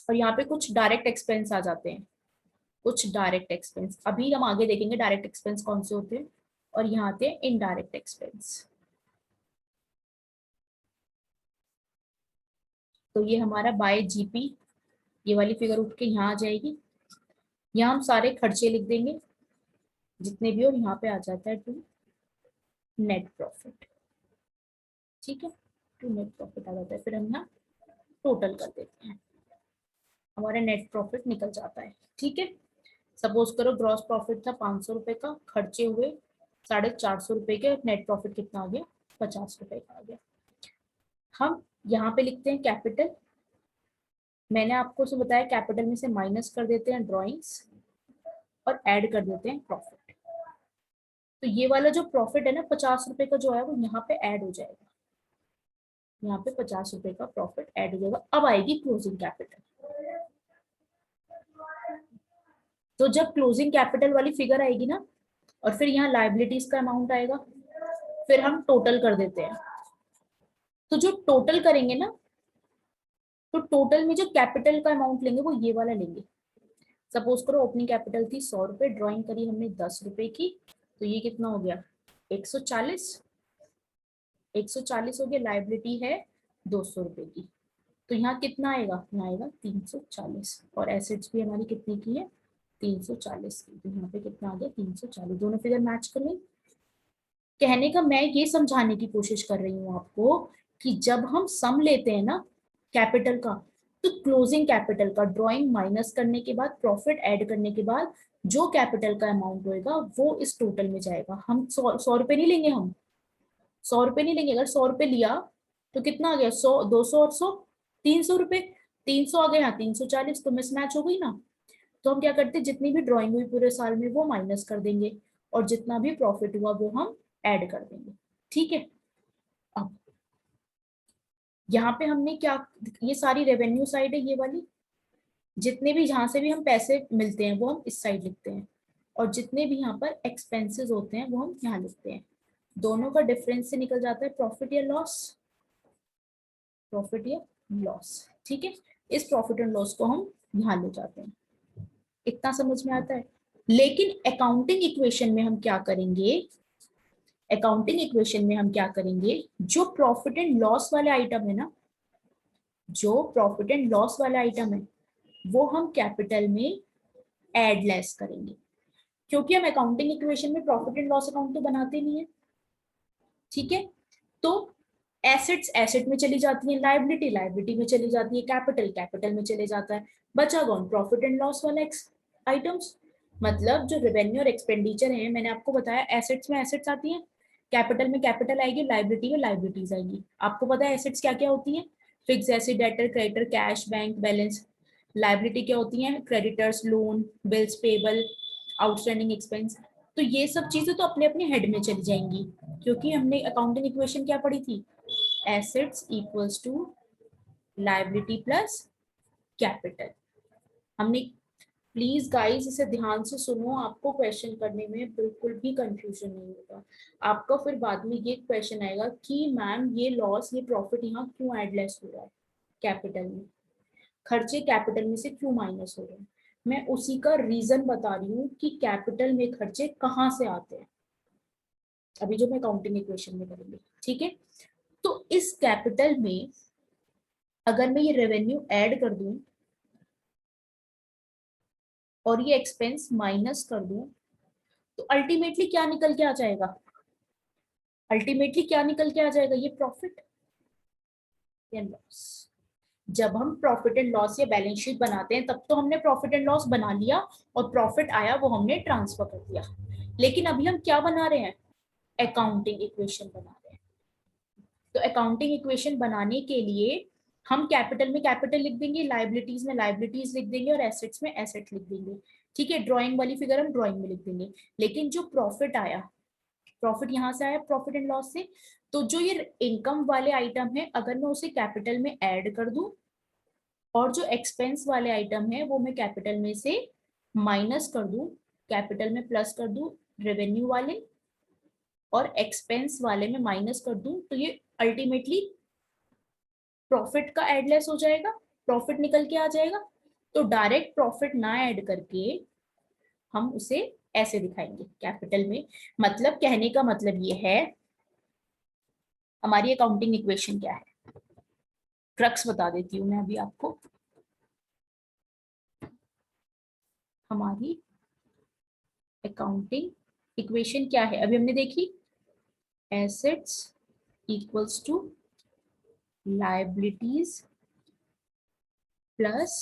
और यहाँ पे कुछ डायरेक्ट एक्सपेंस आ जाते हैं, कुछ डायरेक्ट एक्सपेंस, अभी हम आगे देखेंगे डायरेक्ट एक्सपेंस कौन से होते हैं, और यहाँ आते हैं इनडायरेक्ट एक्सपेंस। तो ये हमारा बाय जीपी, ये वाली फिगर उठ के यहाँ आ जाएगी, यहाँ हम सारे खर्चे लिख देंगे जितने भी, और यहाँ पे आ जाता है टू नेट प्रॉफिट। ठीक है, टू नेट प्रॉफिट आ जाता है, फिर हम यहाँ टोटल कर देते हैं, हमारा नेट प्रॉफिट निकल जाता है। ठीक है, सपोज करो ग्रॉस प्रॉफिट था 500 रुपए का, खर्चे हुए 450 रुपए के, नेट प्रॉफिट कितना आ गया, 50 रुपए का आ गया। हम यहाँ पे लिखते हैं कैपिटल, मैंने आपको से बताया कैपिटल में से माइनस कर देते हैं ड्रॉइंग्स और ऐड कर देते हैं प्रॉफिट। तो ये वाला जो प्रॉफिट है ना 50 रुपए का जो है वो यहाँ पे ऐड हो जाएगा, यहाँ पे 50 रुपए का प्रॉफिट ऐड हो जाएगा। अब आएगी क्लोजिंग कैपिटल, तो जब क्लोजिंग कैपिटल वाली फिगर आएगी ना, और फिर यहाँ लाइबिलिटीज का अमाउंट आएगा, फिर हम टोटल कर देते हैं। तो जो टोटल करेंगे ना, तो टोटल में जो कैपिटल का अमाउंट लेंगे वो ये वाला लेंगे। सपोज करो ओपनिंग कैपिटल थी 100 रुपए, ड्रॉइंग करी हमने 10 रुपए की, तो ये कितना हो गया 140। 140 हो गया, लाइबिलिटी है 200 रुपए की, तो यहाँ कितना आएगा, यहाँ आएगा 340। और एसेट्स भी हमारी कितनी की है 340 की, तो यहाँ पे कितना आ गया 340। दोनों फिगर मैच कर लें। कहने का मैं ये समझाने की कोशिश कर रही हूँ आपको कि जब हम सम लेते हैं ना कैपिटल का, तो क्लोजिंग कैपिटल का ड्राइंग माइनस करने के बाद, प्रॉफिट ऐड करने के बाद जो कैपिटल का अमाउंट होएगा वो इस टोटल में जाएगा। हम 100 रुपए नहीं लेंगे, हम 100 रुपए नहीं लेंगे। अगर 100 रुपए लिया तो कितना आ गया 100, 200 और 100 300 रुपए, 300 आ गया यहाँ 340, तो मिसमैच हो गई ना। तो हम क्या करते हैं, जितनी भी ड्राइंग हुई पूरे साल में वो माइनस कर देंगे, और जितना भी प्रॉफिट हुआ वो हम ऐड कर देंगे। ठीक है, अब यहाँ पे हमने क्या, ये सारी रेवेन्यू साइड है ये वाली, जितने भी जहां से भी हम पैसे मिलते हैं वो हम इस साइड लिखते हैं, और जितने भी यहाँ पर एक्सपेंसेस होते हैं वो हम यहाँ लिखते हैं। दोनों का डिफरेंस से निकल जाता है प्रॉफिट या लॉस, प्रॉफिट या लॉस। ठीक है, इस प्रॉफिट एंड लॉस को हम यहाँ ले जाते हैं। इतना समझ में आता है। लेकिन अकाउंटिंग इक्वेशन में हम क्या करेंगे, अकाउंटिंग इक्वेशन में हम क्या करेंगे, जो प्रॉफिट एंड लॉस वाले आइटम है ना, जो प्रॉफिट एंड लॉस वाला आइटम है वो हम कैपिटल में एड लेस करेंगे, क्योंकि हम अकाउंटिंग इक्वेशन में प्रॉफिट एंड लॉस अकाउंट तो बनाते नहीं है। ठीक है, तो एसेट्स एसेट में चली जाती है, लाइबिलिटी लाइबिलिटी में चली जाती है, कैपिटल कैपिटल में चले जाता है। बचा कौन, प्रॉफिट एंड लॉस वाला आइटम्स। मतलब जो रेवेन्यू और एक्सपेंडिचर है, मैंने आपको बताया एसेट्स में एसेट्स आती हैं, कैपिटल में कैपिटल आएगी, लाइबिलिटी में लाइबिलिटीज आएगी। आपको पता है एसेट्स क्या क्या होती है, fix asset, debtor, creditor, cash, bank balance. Liability क्या होती है, creditors, loan, bills payable, outstanding expense. तो ये सब चीजें तो अपने अपने हेड में चली जाएंगी, क्योंकि हमने अकाउंटिंग इक्वेशन क्या पढ़ी थी, assets equals to liability plus capital. हमने, प्लीज गाइस इसे ध्यान से सुनो, आपको क्वेश्चन करने में बिल्कुल भी कंफ्यूजन नहीं होगा। आपका फिर बाद में ये क्वेश्चन आएगा कि मैम ये लॉस ये प्रॉफिट यहाँ क्यों एड लेस हो रहा है कैपिटल में, खर्चे कैपिटल में से क्यों माइनस हो रहे हैं। मैं उसी का रीजन बता रही हूँ कि कैपिटल में खर्चे कहाँ से आते हैं, अभी जो मैं अकाउंटिंग इक्वेशन में करूंगी। ठीक है, तो इस कैपिटल में अगर मैं ये रेवेन्यू ऐड कर दूं और ये एक्सपेंस माइनस कर दूं, तो अल्टीमेटली क्या निकल के आ जाएगा, अल्टीमेटली क्या निकल के आ जाएगा, ये प्रॉफिट या लॉस। जब हम प्रॉफिट एंड लॉस या बैलेंस शीट बनाते हैं तब तो हमने प्रॉफिट एंड लॉस बना लिया और प्रॉफिट आया वो हमने ट्रांसफर कर दिया। लेकिन अभी हम क्या बना रहे हैं, अकाउंटिंग इक्वेशन बना रहे हैं। तो अकाउंटिंग इक्वेशन बनाने के लिए हम कैपिटल में कैपिटल लिख देंगे, लाइबिलिटीज में लाइबिलिटीज लिख देंगे, और एसेट्स में एसेट लिख देंगे। ठीक है, ड्राइंग वाली फिगर हम ड्राइंग में लिख देंगे। लेकिन जो प्रॉफिट आया, प्रॉफिट यहाँ से आया प्रॉफिट एंड लॉस से, तो जो ये इनकम वाले आइटम है अगर मैं उसे कैपिटल में ऐड कर दूं, और जो एक्सपेंस वाले आइटम है वो मैं कैपिटल में से माइनस कर दूं, कैपिटल में प्लस कर दूं रेवेन्यू वाले, और एक्सपेंस वाले में माइनस कर दूं, तो ये अल्टीमेटली प्रॉफिट का एड लेस हो जाएगा, प्रॉफिट निकल के आ जाएगा। तो डायरेक्ट प्रॉफिट ना ऐड करके हम उसे ऐसे दिखाएंगे कैपिटल में। मतलब कहने का मतलब ये है, हमारी अकाउंटिंग इक्वेशन क्या है, क्रक्स बता देती हूँ मैं अभी आपको। हमारी अकाउंटिंग इक्वेशन क्या है अभी हमने देखी, assets equals to liabilities plus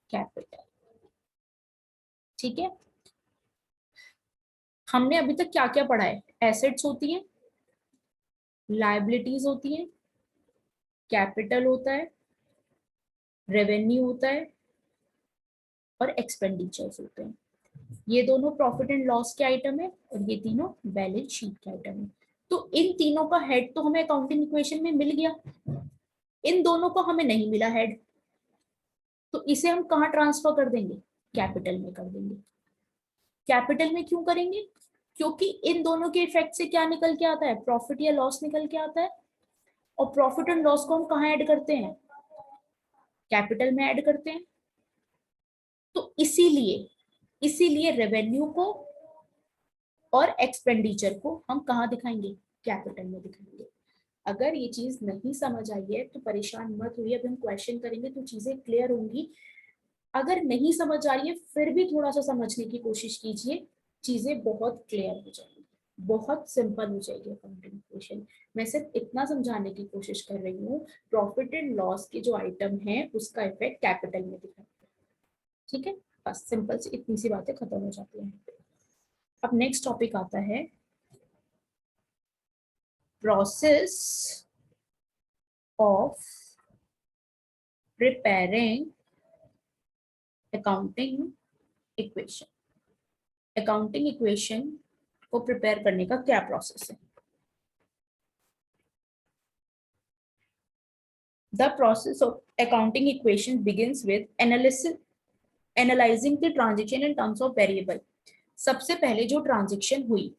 capital. ठीक है, हमने अभी तक क्या क्या पढ़ा है, एसेट्स होती है, लायबिलिटीज होती है, कैपिटल होता है, रेवेन्यू होता है, और एक्सपेंडिचर्स होते हैं। ये दोनों प्रॉफिट एंड लॉस के आइटम है और ये तीनों बैलेंस शीट के आइटम है। तो इन तीनों का हेड तो हमें अकाउंटिंग इक्वेशन में मिल गया, इन दोनों को हमें नहीं मिला हेड, तो इसे हम कहाँ ट्रांसफर कर देंगे, कैपिटल में कर देंगे। कैपिटल में क्यों करेंगे? क्योंकि इन दोनों के इफेक्ट से क्या निकल के आता है? प्रॉफिट या लॉस निकल के आता है। और प्रॉफिट एंड लॉस को हम कहाँ ऐड करते हैं? कैपिटल में ऐड करते हैं। तो इसीलिए रेवेन्यू को और एक्सपेंडिचर को हम कहाँ दिखाएंगे? कैपिटल में दिखाएंगे। अगर ये चीज नहीं समझ आई है तो परेशान मत होइए, अब हम क्वेश्चन करेंगे तो चीजें क्लियर होंगी। अगर नहीं समझ आ रही है फिर भी थोड़ा सा समझने की कोशिश कीजिए, चीजें बहुत क्लियर हो जाएंगी, बहुत सिंपल हो जाएगी अकाउंटिंग इक्वेशन। मैं सिर्फ इतना समझाने की कोशिश कर रही हूँ, प्रॉफिट एंड लॉस के जो आइटम है उसका इफेक्ट कैपिटल में दिखाते हैं। ठीक है, बस सिंपल से इतनी सी बातें खत्म हो जाती हैं। अब नेक्स्ट टॉपिक आता है process of preparing accounting equation. Accounting equation को प्रिपेयर करने का क्या प्रोसेस है? The process of accounting equation begins with analyzing the transaction in terms of variable. सबसे पहले जो ट्रांजेक्शन हुई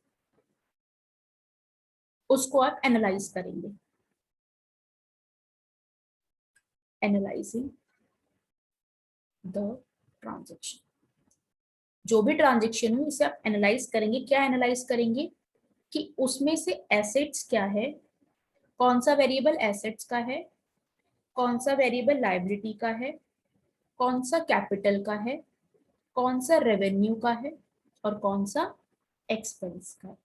उसको आप एनालाइज करेंगे। एनालाइजिंग द ट्रांजेक्शन, जो भी ट्रांजेक्शन हुई उसे आप एनालाइज करेंगे। क्या एनालाइज करेंगे? कि उसमें से एसेट्स क्या है, कौन सा वेरिएबल एसेट्स का है, कौन सा वेरिएबल लायबिलिटी का है, कौन सा कैपिटल का है, कौन सा रेवेन्यू का है और कौन सा एक्सपेंस का है।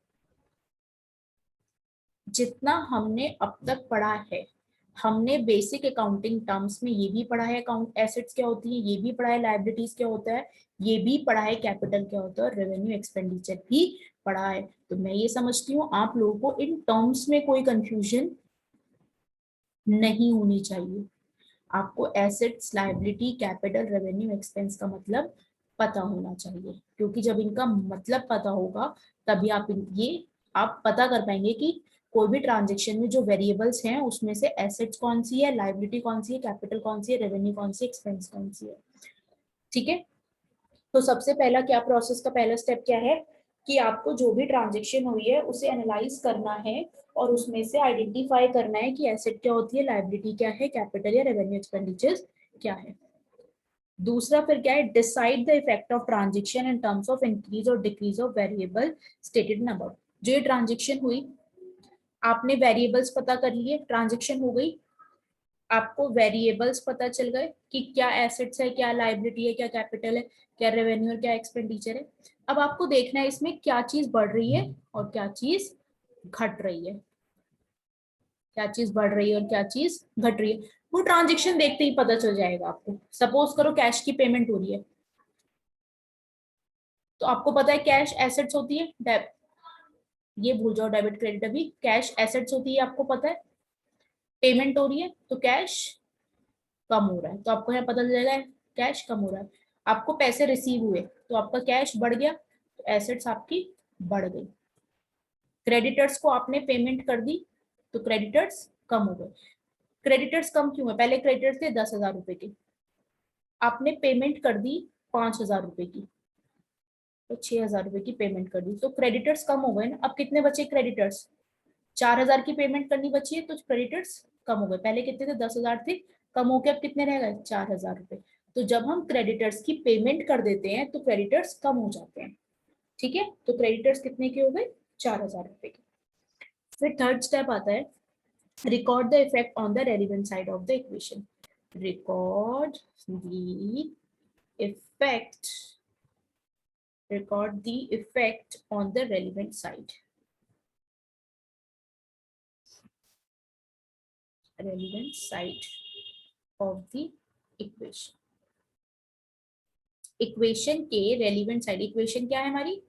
जितना हमने अब तक पढ़ा है, हमने बेसिक अकाउंटिंग टर्म्स में ये भी पढ़ा है अकाउंट एसेट्स क्या होती है, ये भी पढ़ा है लायबिलिटीज क्या होता है, ये भी पढ़ा है कैपिटल क्या होता है और रेवेन्यू एक्सपेंडिचर भी पढ़ा है। तो मैं ये समझती हूँ आप लोगों को इन टर्म्स में कोई कंफ्यूजन नहीं होनी चाहिए। आपको assets, liability, capital, revenue, expense का मतलब पता होना चाहिए, क्योंकि जब इनका मतलब पता होगा तभी ये आप पता कर पाएंगे कि कोई भी ट्रांजेक्शन में जो वेरिएबल्स हैं उसमें से एसेट्स कौन सी है, लायबिलिटी कौन सी है, कैपिटल कौन सी है, रेवेन्यू कौन सी है, एक्सपेंस कौन सी है। ठीक है, तो सबसे पहला क्या प्रोसेस का पहला स्टेप क्या है कि आपको जो भी ट्रांजेक्शन हुई है उसे एनालाइज करना है और उसमें से आइडेंटिफाई करना है कि एसेट क्या होती है, लायबिलिटी क्या है, कैपिटल या रेवेन्यू एक्सपेंडिचर्स क्या है। दूसरा फिर क्या है? Decide the effect of transaction in terms of increase और decrease of variable stated in above. जो ये ट्रांजेक्शन हुई, आपने वेरिएबल्स पता कर लिए, ट्रांजेक्शन हो गई, आपको वेरिएबल्स पता चल गए कि क्या एसेट्स है, क्या लायबिलिटी है, क्या कैपिटल है, क्या रेवेन्यू है, क्या एक्सपेंडिचर है। अब आपको देखना है इसमें क्या चीज बढ़ रही है और क्या चीज घट रही है, क्या चीज बढ़ रही है और क्या चीज घट रही है। वो ट्रांजेक्शन देखते ही पता चल जाएगा आपको। सपोज करो कैश की पेमेंट हो रही है, तो आपको पता है कैश एसेट्स होती है, ये भूल जाओ डेबिट क्रेडिट, अभी कैश एसेट्स होती है आपको पता है। पेमेंट हो रही है तो कैश कम हो रहा है, तो आपको यहाँ पता चल जाएगा कैश कम हो रहा है। आपको पैसे रिसीव हुए तो आपका कैश बढ़ गया, तो एसेट्स आपकी बढ़ गई। क्रेडिटर्स को आपने पेमेंट कर दी तो क्रेडिटर्स कम हो गए। क्रेडिटर्स कम क्यों है? पहले क्रेडिटर्स थे 10,000 रुपए के, आपने पेमेंट कर दी 5,000 रुपए की, तो 6,000 रुपए की पेमेंट कर दी, तो क्रेडिटर्स कम हो गए ना। अब कितने बचे क्रेडिटर्स? 4,000 की पेमेंट करनी बची है तो क्रेडिटर्स कम हो गए। पहले कितने थे? 10,000 थे, कम होके अब कितने रह गए? 4,000 रुपए। तो जब हम क्रेडिटर्स की पेमेंट कर देते हैं तो क्रेडिटर्स कम हो जाते हैं। ठीक है, तो क्रेडिटर्स कितने के हो गए? 4,000 रुपए के। फिर थर्ड स्टेप आता है record the effect on the relevant side of the equation. Record the effect, record the effect on the relevant side, relevant side of the equation। Equation के रेलिवेंट साइड, इक्वेशन क्या है हमारी?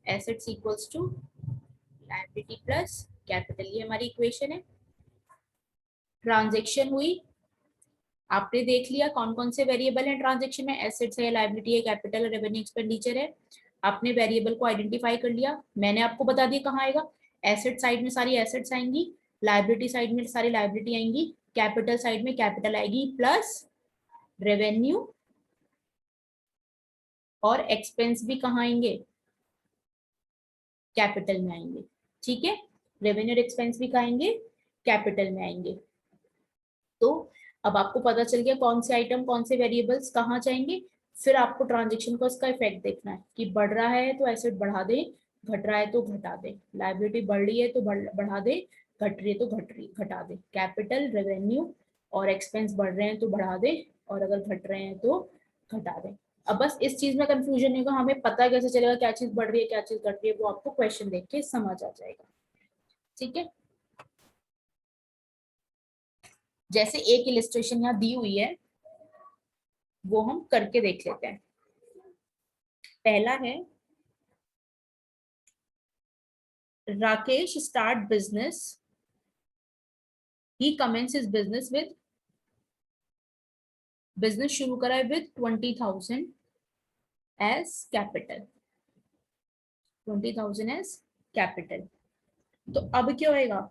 Assets equals to liability plus capital, ये हमारी इक्वेशन है। ट्रांजेक्शन हुई, आपने देख लिया कौन कौन से वेरिएबल हैं ट्रांजेक्शन में, एसेट्स है, लायबिलिटी है, कैपिटल, रेवेन्यू, एक्सपेंडिचर है। आपने वेरिएबल को आइडेंटिफाई कर लिया, मैंने आपको बता दिया कहाँ आएगा। एसेट साइड में सारी एसेट्स आएंगी, लायबिलिटी साइड में सारी लायबिलिटी आएंगी, कैपिटल साइड में कैपिटल आएगी प्लस रेवेन्यू और एक्सपेंस भी कहाँ आएंगे, कैपिटल में आएंगे। ठीक है, रेवेन्यू और एक्सपेंस भी कहाँ आएंगे, कैपिटल में आएंगे। तो अब आपको पता चल गया कौन से आइटम कौन से वेरिएबल्स कहाँ जाएंगे। फिर आपको ट्रांजेक्शन का उसका इफेक्ट देखना है कि बढ़ रहा है तो एसेट बढ़ा दे, घट रहा है तो घटा दे, लायबिलिटी बढ़ रही है तो बढ़ा दे, घट रही है तो घटा दे। कैपिटल, रेवेन्यू और एक्सपेंस बढ़ रहे हैं तो बढ़ा दे, और अगर घट रहे हैं तो घटा दे। अब बस इस चीज में कंफ्यूजन नहीं होगा, हमें पता कैसे चलेगा क्या चीज बढ़ रही है क्या चीज घट रही है, वो आपको क्वेश्चन देख के समझ आ जाएगा। ठीक है, जैसे एक इलिस्ट्रेशन यहाँ दी हुई है वो हम करके देख लेते हैं। पहला है, Rakesh start business, he commence his business with, business शुरू करा है with 20,000 as capital, 20,000 as capital. तो अब क्या होएगा,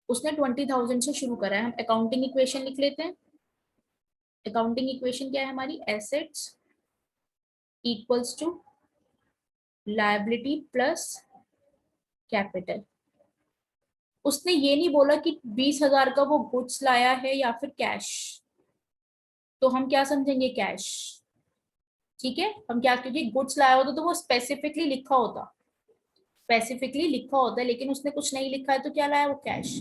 उसने 20,000 से शुरू करा है, हम अकाउंटिंग इक्वेशन लिख लेते हैं। अकाउंटिंग इक्वेशन क्या है हमारी, assets equals to liability plus capital. उसने ये नहीं बोला कि 20,000 का वो गुड्स लाया है या फिर कैश, तो हम क्या समझेंगे, कैश। ठीक है, हम क्या, क्योंकि गुड्स लाया होता तो वो स्पेसिफिकली लिखा होता, स्पेसिफिकली लिखा होता है, लेकिन उसने कुछ नहीं लिखा है तो क्या लाया, वो कैश।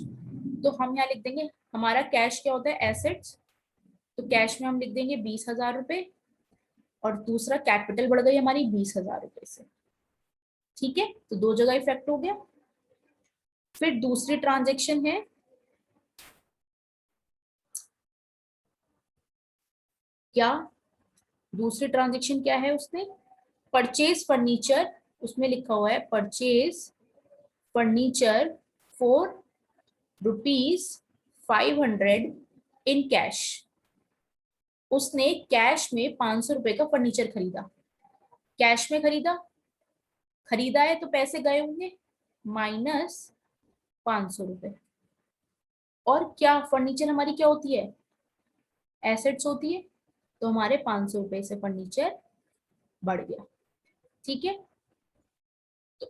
तो हम यहाँ लिख देंगे हमारा कैश क्या होता है, एसेट्स, तो कैश में हम लिख देंगे 20,000 रुपए, और दूसरा कैपिटल बढ़ गई हमारी 20,000 रुपए से। ठीक है, तो दो जगह इफेक्ट हो गया। फिर दूसरी ट्रांजेक्शन है, क्या दूसरी ट्रांजेक्शन क्या है, उसने परचेज फर्नीचर, उसमें लिखा हुआ है purchase furniture for ₹500 in cash. उसने कैश में 500 रुपए का फर्नीचर खरीदा, कैश में खरीदा, खरीदा है तो पैसे गए होंगे माइनस 500 रुपए। और क्या फर्नीचर हमारी क्या होती है, एसेट्स होती है, तो हमारे 500 रुपए से फर्नीचर बढ़ गया। ठीक है, तो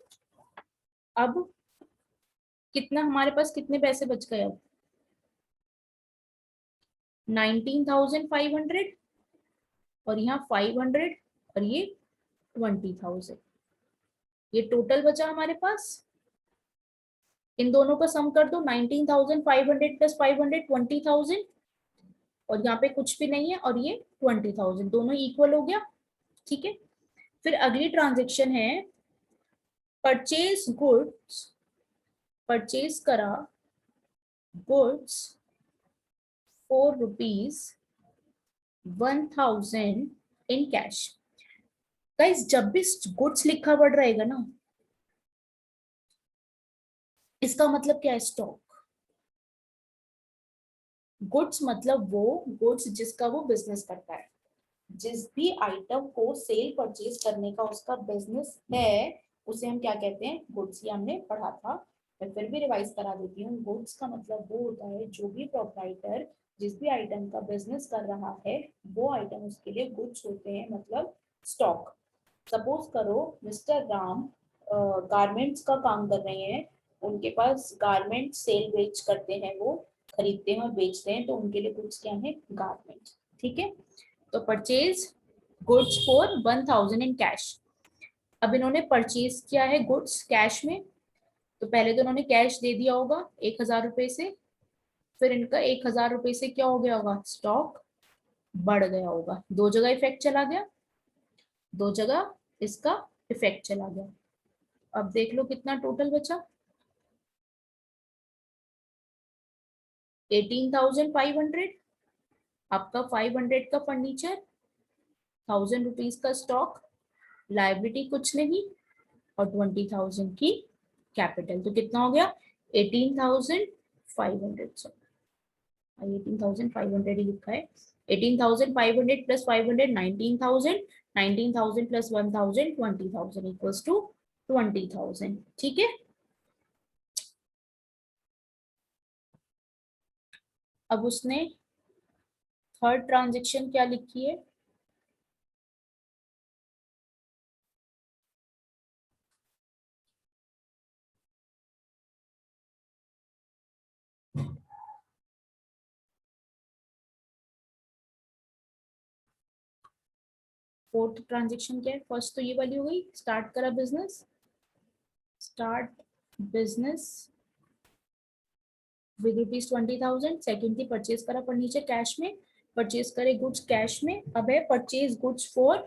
अब कितना हमारे पास, कितने पैसे बच गए अब, 19,500, और यहाँ 500, और ये 20,000, ये टोटल बचा हमारे पास। इन दोनों का सम कर दो, 19,500 प्लस 500 20,000, और यहाँ पे कुछ भी नहीं है, और ये 20,000, दोनों इक्वल हो गया। ठीक है, फिर अगली ट्रांजेक्शन है, परचेज गुड्स, परचेज करा goods for ₹1,000 in cash. Guys जब भी गुड्स लिखा पड़ रहेगा ना, इसका मतलब क्या है, स्टॉक। गुड्स मतलब वो गुड्स जिसका वो बिजनेस करता है, जिस भी आइटम को सेल परचेज करने का उसका बिजनेस है, उसे हम क्या कहते हैं, गुड्स। ये हमने पढ़ा था, मैं फिर भी रिवाइज करा देती हूँ। गुड्स का मतलब वो होता है जो भी प्रोप्राइटर जिस भी आइटम का बिजनेस कर रहा है, वो आइटम उसके लिए गुड्स होते हैं, मतलब स्टॉक। सपोज करो मिस्टर राम गारमेंट्स का काम कर रहे हैं, उनके पास गारमेंट सेल बेच करते हैं, वो खरीदते हैं और बेचते हैं, तो उनके लिए गुड्स क्या है, गारमेंट। ठीक है, तो purchase goods for 1,000 in cash. अब इन्होंने परचेज किया है गुड्स कैश में, तो पहले तो इन्होंने कैश दे दिया होगा 1,000 रुपए से, फिर इनका 1,000 रुपए से क्या हो गया होगा, स्टॉक बढ़ गया होगा, दो जगह इफेक्ट चला गया, दो जगह इसका इफेक्ट चला गया। अब देख लो कितना टोटल बचा, 18,500, आपका 500 का फर्नीचर, 1,000 रुपीज का स्टॉक, लाइबिलिटी कुछ नहीं, और 20,000 की कैपिटल। तो कितना हो गया, 18,500, सॉरी 18,500 ही लिखा है। 18,500 प्लस 500 19,000, 19,000 प्लस 1,000 20,000 इक्वल्स टू 20,000। ठीक है, अब उसने थर्ड ट्रांजेक्शन क्या लिखी है, फोर्थ ट्रांजेक्शन क्या है? फर्स्ट तो ये वाली हो गई, स्टार्ट करा business, start business with ₹20,000। Second थी परचेज करा फर्नीचर कैश में, परचेज करे गुड्स कैश में। अब है purchase goods for,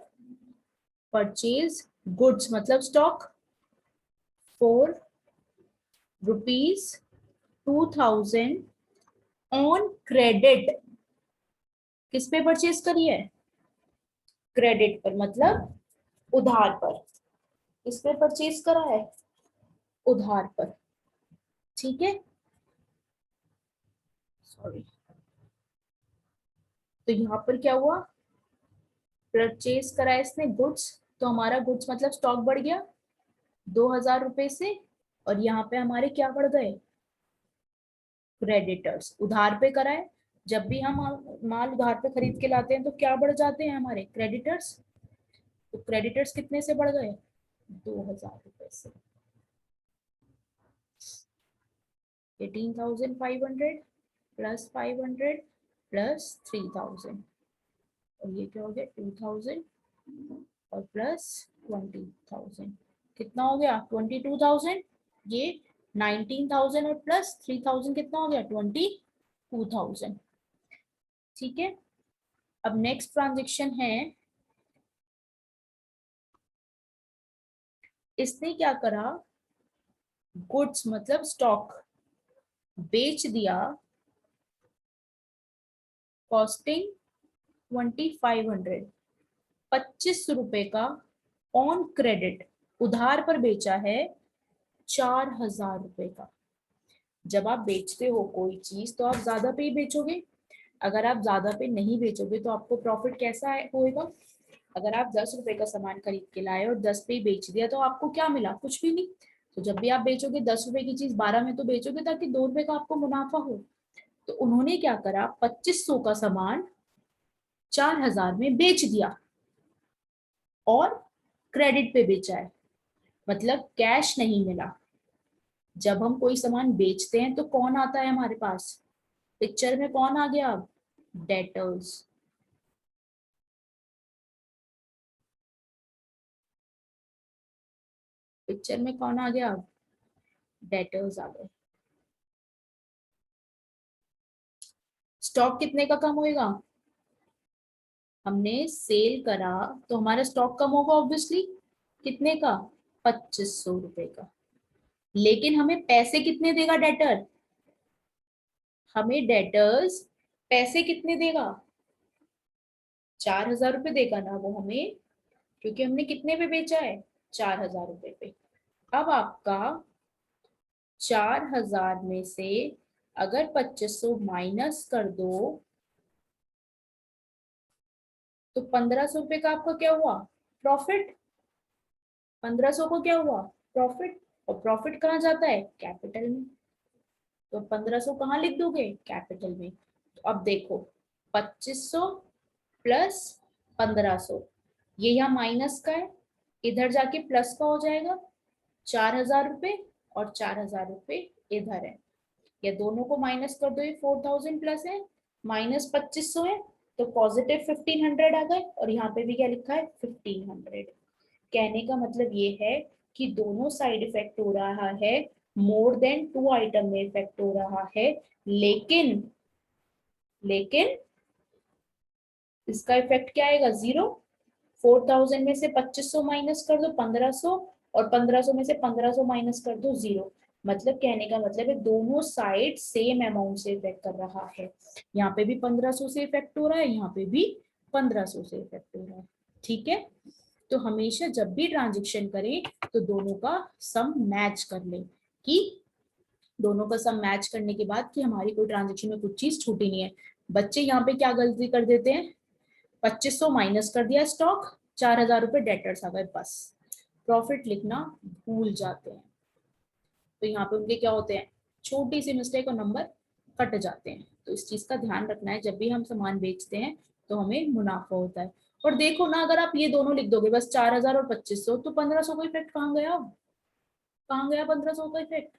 purchase goods मतलब स्टॉक, फॉर ₹2,000 ऑन क्रेडिट। किस पे परचेज करी है? क्रेडिट पर, मतलब उधार पर। किस पे परचेज करा है? उधार पर। ठीक है, सॉरी। तो यहाँ पर क्या हुआ? परचेज करा है इसने गुड्स, तो हमारा गुड्स मतलब स्टॉक बढ़ गया 2,000 रुपए से, और यहाँ पे हमारे क्या बढ़ गए? क्रेडिटर्स। उधार पे करा है, जब भी हम माल उधार पे खरीद के लाते हैं तो क्या बढ़ जाते हैं? हमारे क्रेडिटर्स। तो क्रेडिटर्स कितने से बढ़ गए? 2,000 रुपए से। 18,500 प्लस 500 प्लस 3,000, और ये क्या हो गया? 2,000 और प्लस 20,000, कितना हो गया? 22,000। ये 19,000 और प्लस 3,000 कितना हो गया? 22,000। ठीक है, अब नेक्स्ट ट्रांजेक्शन है, इसने क्या करा? गुड्स मतलब स्टॉक बेच दिया, कॉस्टिंग 2,500, 25 रुपए का, ऑन क्रेडिट उधार पर बेचा है 4,000 रुपए का। जब आप बेचते हो कोई चीज तो आप ज्यादा पे ही बेचोगे। अगर आप ज्यादा पे नहीं बेचोगे तो आपको प्रॉफिट कैसा होएगा? अगर आप 10 रुपए का सामान खरीद के लाए और 10 पे ही बेच दिया तो आपको क्या मिला? कुछ भी नहीं। तो जब भी आप बेचोगे 10 रुपए की चीज 12 में तो बेचोगे, ताकि 2 रुपए का आपको मुनाफा हो। तो उन्होंने क्या करा? 2,500 का सामान 4,000 में बेच दिया, और क्रेडिट पे बेचा है, मतलब कैश नहीं मिला। जब हम कोई सामान बेचते हैं तो कौन आता है हमारे पास? पिक्चर में कौन आ गया अब? डेटर्स। पिक्चर में कौन आ गया अब? डेटर्स आ गए। स्टॉक कितने का कम होएगा? हमने सेल करा तो हमारा स्टॉक कम होगा ऑब्वियसली। कितने का? 2,500 रुपए का। लेकिन हमें पैसे कितने देगा डेटर? हमें डेटर्स पैसे कितने देगा? 4,000 रुपए देगा ना वो हमें, क्योंकि हमने कितने पे बेचा है? 4,000 रुपए पे। अब आपका 4,000 में से अगर 2,500 माइनस कर दो तो 1,500 रुपए का आपका क्या हुआ? प्रॉफिट। 1,500 को क्या हुआ? प्रॉफिट। और प्रॉफिट कहाँ जाता है? कैपिटल में। तो 1,500 कहाँ लिख दोगे? कैपिटल में। तो अब देखो, 2,500 प्लस 1,500, ये यहाँ माइनस का है, इधर जाके प्लस का हो जाएगा। 4,000 रुपए और 4,000 रुपए इधर है, या दोनों को माइनस कर दो, ये 4,000 प्लस है, माइनस 2,500 है, तो पॉजिटिव 1,500 आ गए, और यहाँ पे भी क्या लिखा है? 1,500। कहने का मतलब ये है कि दोनों साइड इफेक्ट हो रहा है, मोर देन 2 आइटम में इफेक्ट हो रहा है, लेकिन लेकिन इसका इफेक्ट क्या आएगा? 0। 4,000 में से 2,500 माइनस कर दो 1,500, और 1,500 में से 1,500 माइनस कर दो 0। मतलब कहने का मतलब है दोनों साइड सेम अमाउंट से इफेक्ट कर रहा है। यहाँ पे भी 1,500 से इफेक्ट हो रहा है, यहाँ पे भी 1,500 से इफेक्ट हो रहा है। ठीक है, तो हमेशा जब भी ट्रांजेक्शन करें तो दोनों का सम मैच कर ले, कि दोनों का सम मैच करने के बाद कि हमारी कोई ट्रांजेक्शन में कुछ चीज छूटी नहीं है। बच्चे यहाँ पे क्या गलती कर देते हैं? 2,500 माइनस कर दिया स्टॉक, 4,000 रुपए डेटर्स आ गए, बस प्रॉफिट लिखना भूल जाते हैं। तो यहाँ पे उनके क्या होते हैं? छोटी सी मिस्टेक और नंबर कट जाते हैं। तो इस चीज का ध्यान रखना है, जब भी हम सामान बेचते हैं तो हमें मुनाफा होता है। और देखो ना, अगर आप ये दोनों लिख दोगे बस 4,000 और 2,500, तो 1,500 का इफेक्ट कहाँ गया? कहाँ गया 1,500 का इफेक्ट?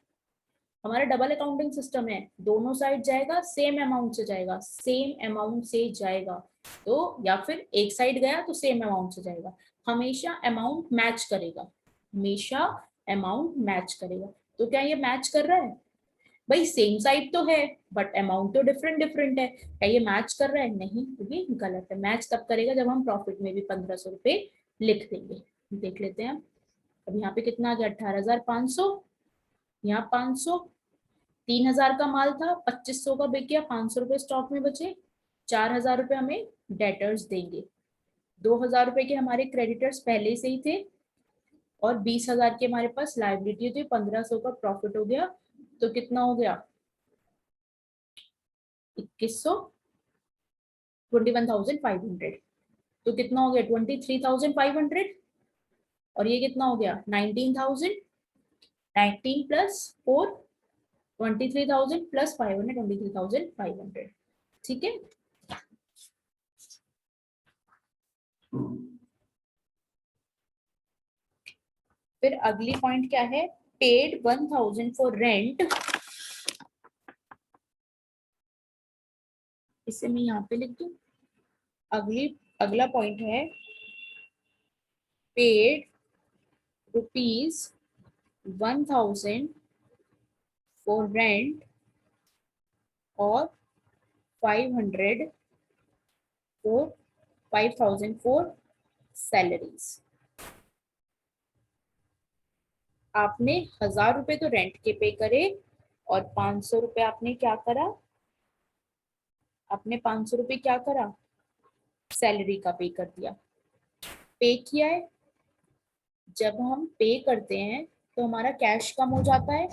हमारा डबल अकाउंटिंग सिस्टम है, दोनों साइड जाएगा सेम अमाउंट से जाएगा, सेम अमाउंट से जाएगा। तो या फिर एक साइड गया तो सेम अमाउंट से जाएगा, हमेशा अमाउंट मैच करेगा, हमेशा अमाउंट मैच करेगा। तो क्या ये मैच कर रहा है? भाई सेम साइड तो है बट अमाउंट तो डिफरेंट डिफरेंट है, क्या ये मैच कर रहा है? नहीं, तो ये गलत है। मैच तब करेगा जब हम प्रॉफिट में भी 1500 रुपए लिख देंगे। देख लेते हैं। अब यहाँ पे कितना आ गया? 18,500, यहाँ 500, 3,000 का माल था, 2500 का बिक गया, 500 रुपए स्टॉक में बचे, 4,000 रुपए हमें डेटर्स देंगे। 2,000 रुपए के हमारे क्रेडिटर्स पहले से ही थे और 20,000 की हमारे पास लाइबिलिटी थी, 1,500 का प्रॉफिट हो गया। तो कितना हो गया? 2,100, 21,500। तो कितना हो गया? 23,500। और ये कितना हो गया? 19,000। 19 प्लस 4, 23,000 प्लस 500, 23,500। ठीक है। फिर अगली पॉइंट क्या है? Paid 1,000 for rent. इसे मैं यहाँ पे लिख दूं। अगला पॉइंट है पेड ₹1,000 फॉर रेंट और 500 फॉर 5,000 फॉर सैलरीज। आपने 1,000 रुपए तो रेंट के पे करे और 500 रुपए आपने क्या करा? आपने 500 रुपए क्या करा? सैलरी का पे कर दिया। पे किया है। जब हम पे करते हैं तो हमारा कैश कम हो जाता है।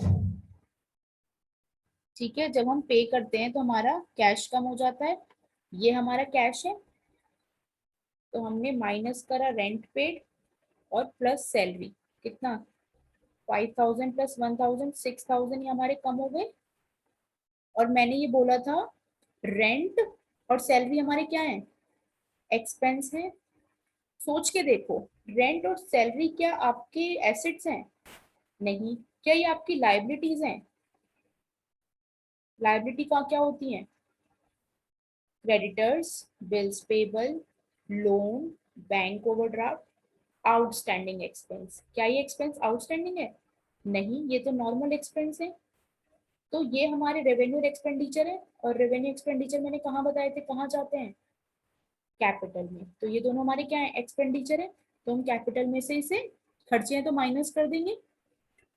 ठीक है, जब हम पे करते हैं तो हमारा कैश कम हो जाता है। ये हमारा कैश है, तो हमने माइनस करा रेंट पेड और प्लस सैलरी। कितना? 5,000 प्लस 1,000, 6,000 ये हमारे कम हो गए। और मैंने ये बोला था रेंट और सैलरी हमारे क्या है? एक्सपेंस है। सोच के देखो, रेंट और सैलरी क्या आपके एसेट्स हैं? नहीं। क्या ये आपकी लाइबिलिटीज हैं? लाइबिलिटी का क्या होती है? Creditors, bills payable, loan, bank overdraft, outstanding expense. क्या ये एक्सपेंस आउटस्टैंडिंग है? नहीं, ये तो नॉर्मल एक्सपेंस है। तो ये हमारे रेवेन्यू एक्सपेंडिचर है, और रेवेन्यू एक्सपेंडिचर मैंने कहाँ बताए थे, कहाँ जाते हैं? कैपिटल में। तो ये दोनों हमारे क्या है? एक्सपेंडिचर है। तो हम कैपिटल में से इसे, खर्चे हैं तो माइनस कर देंगे,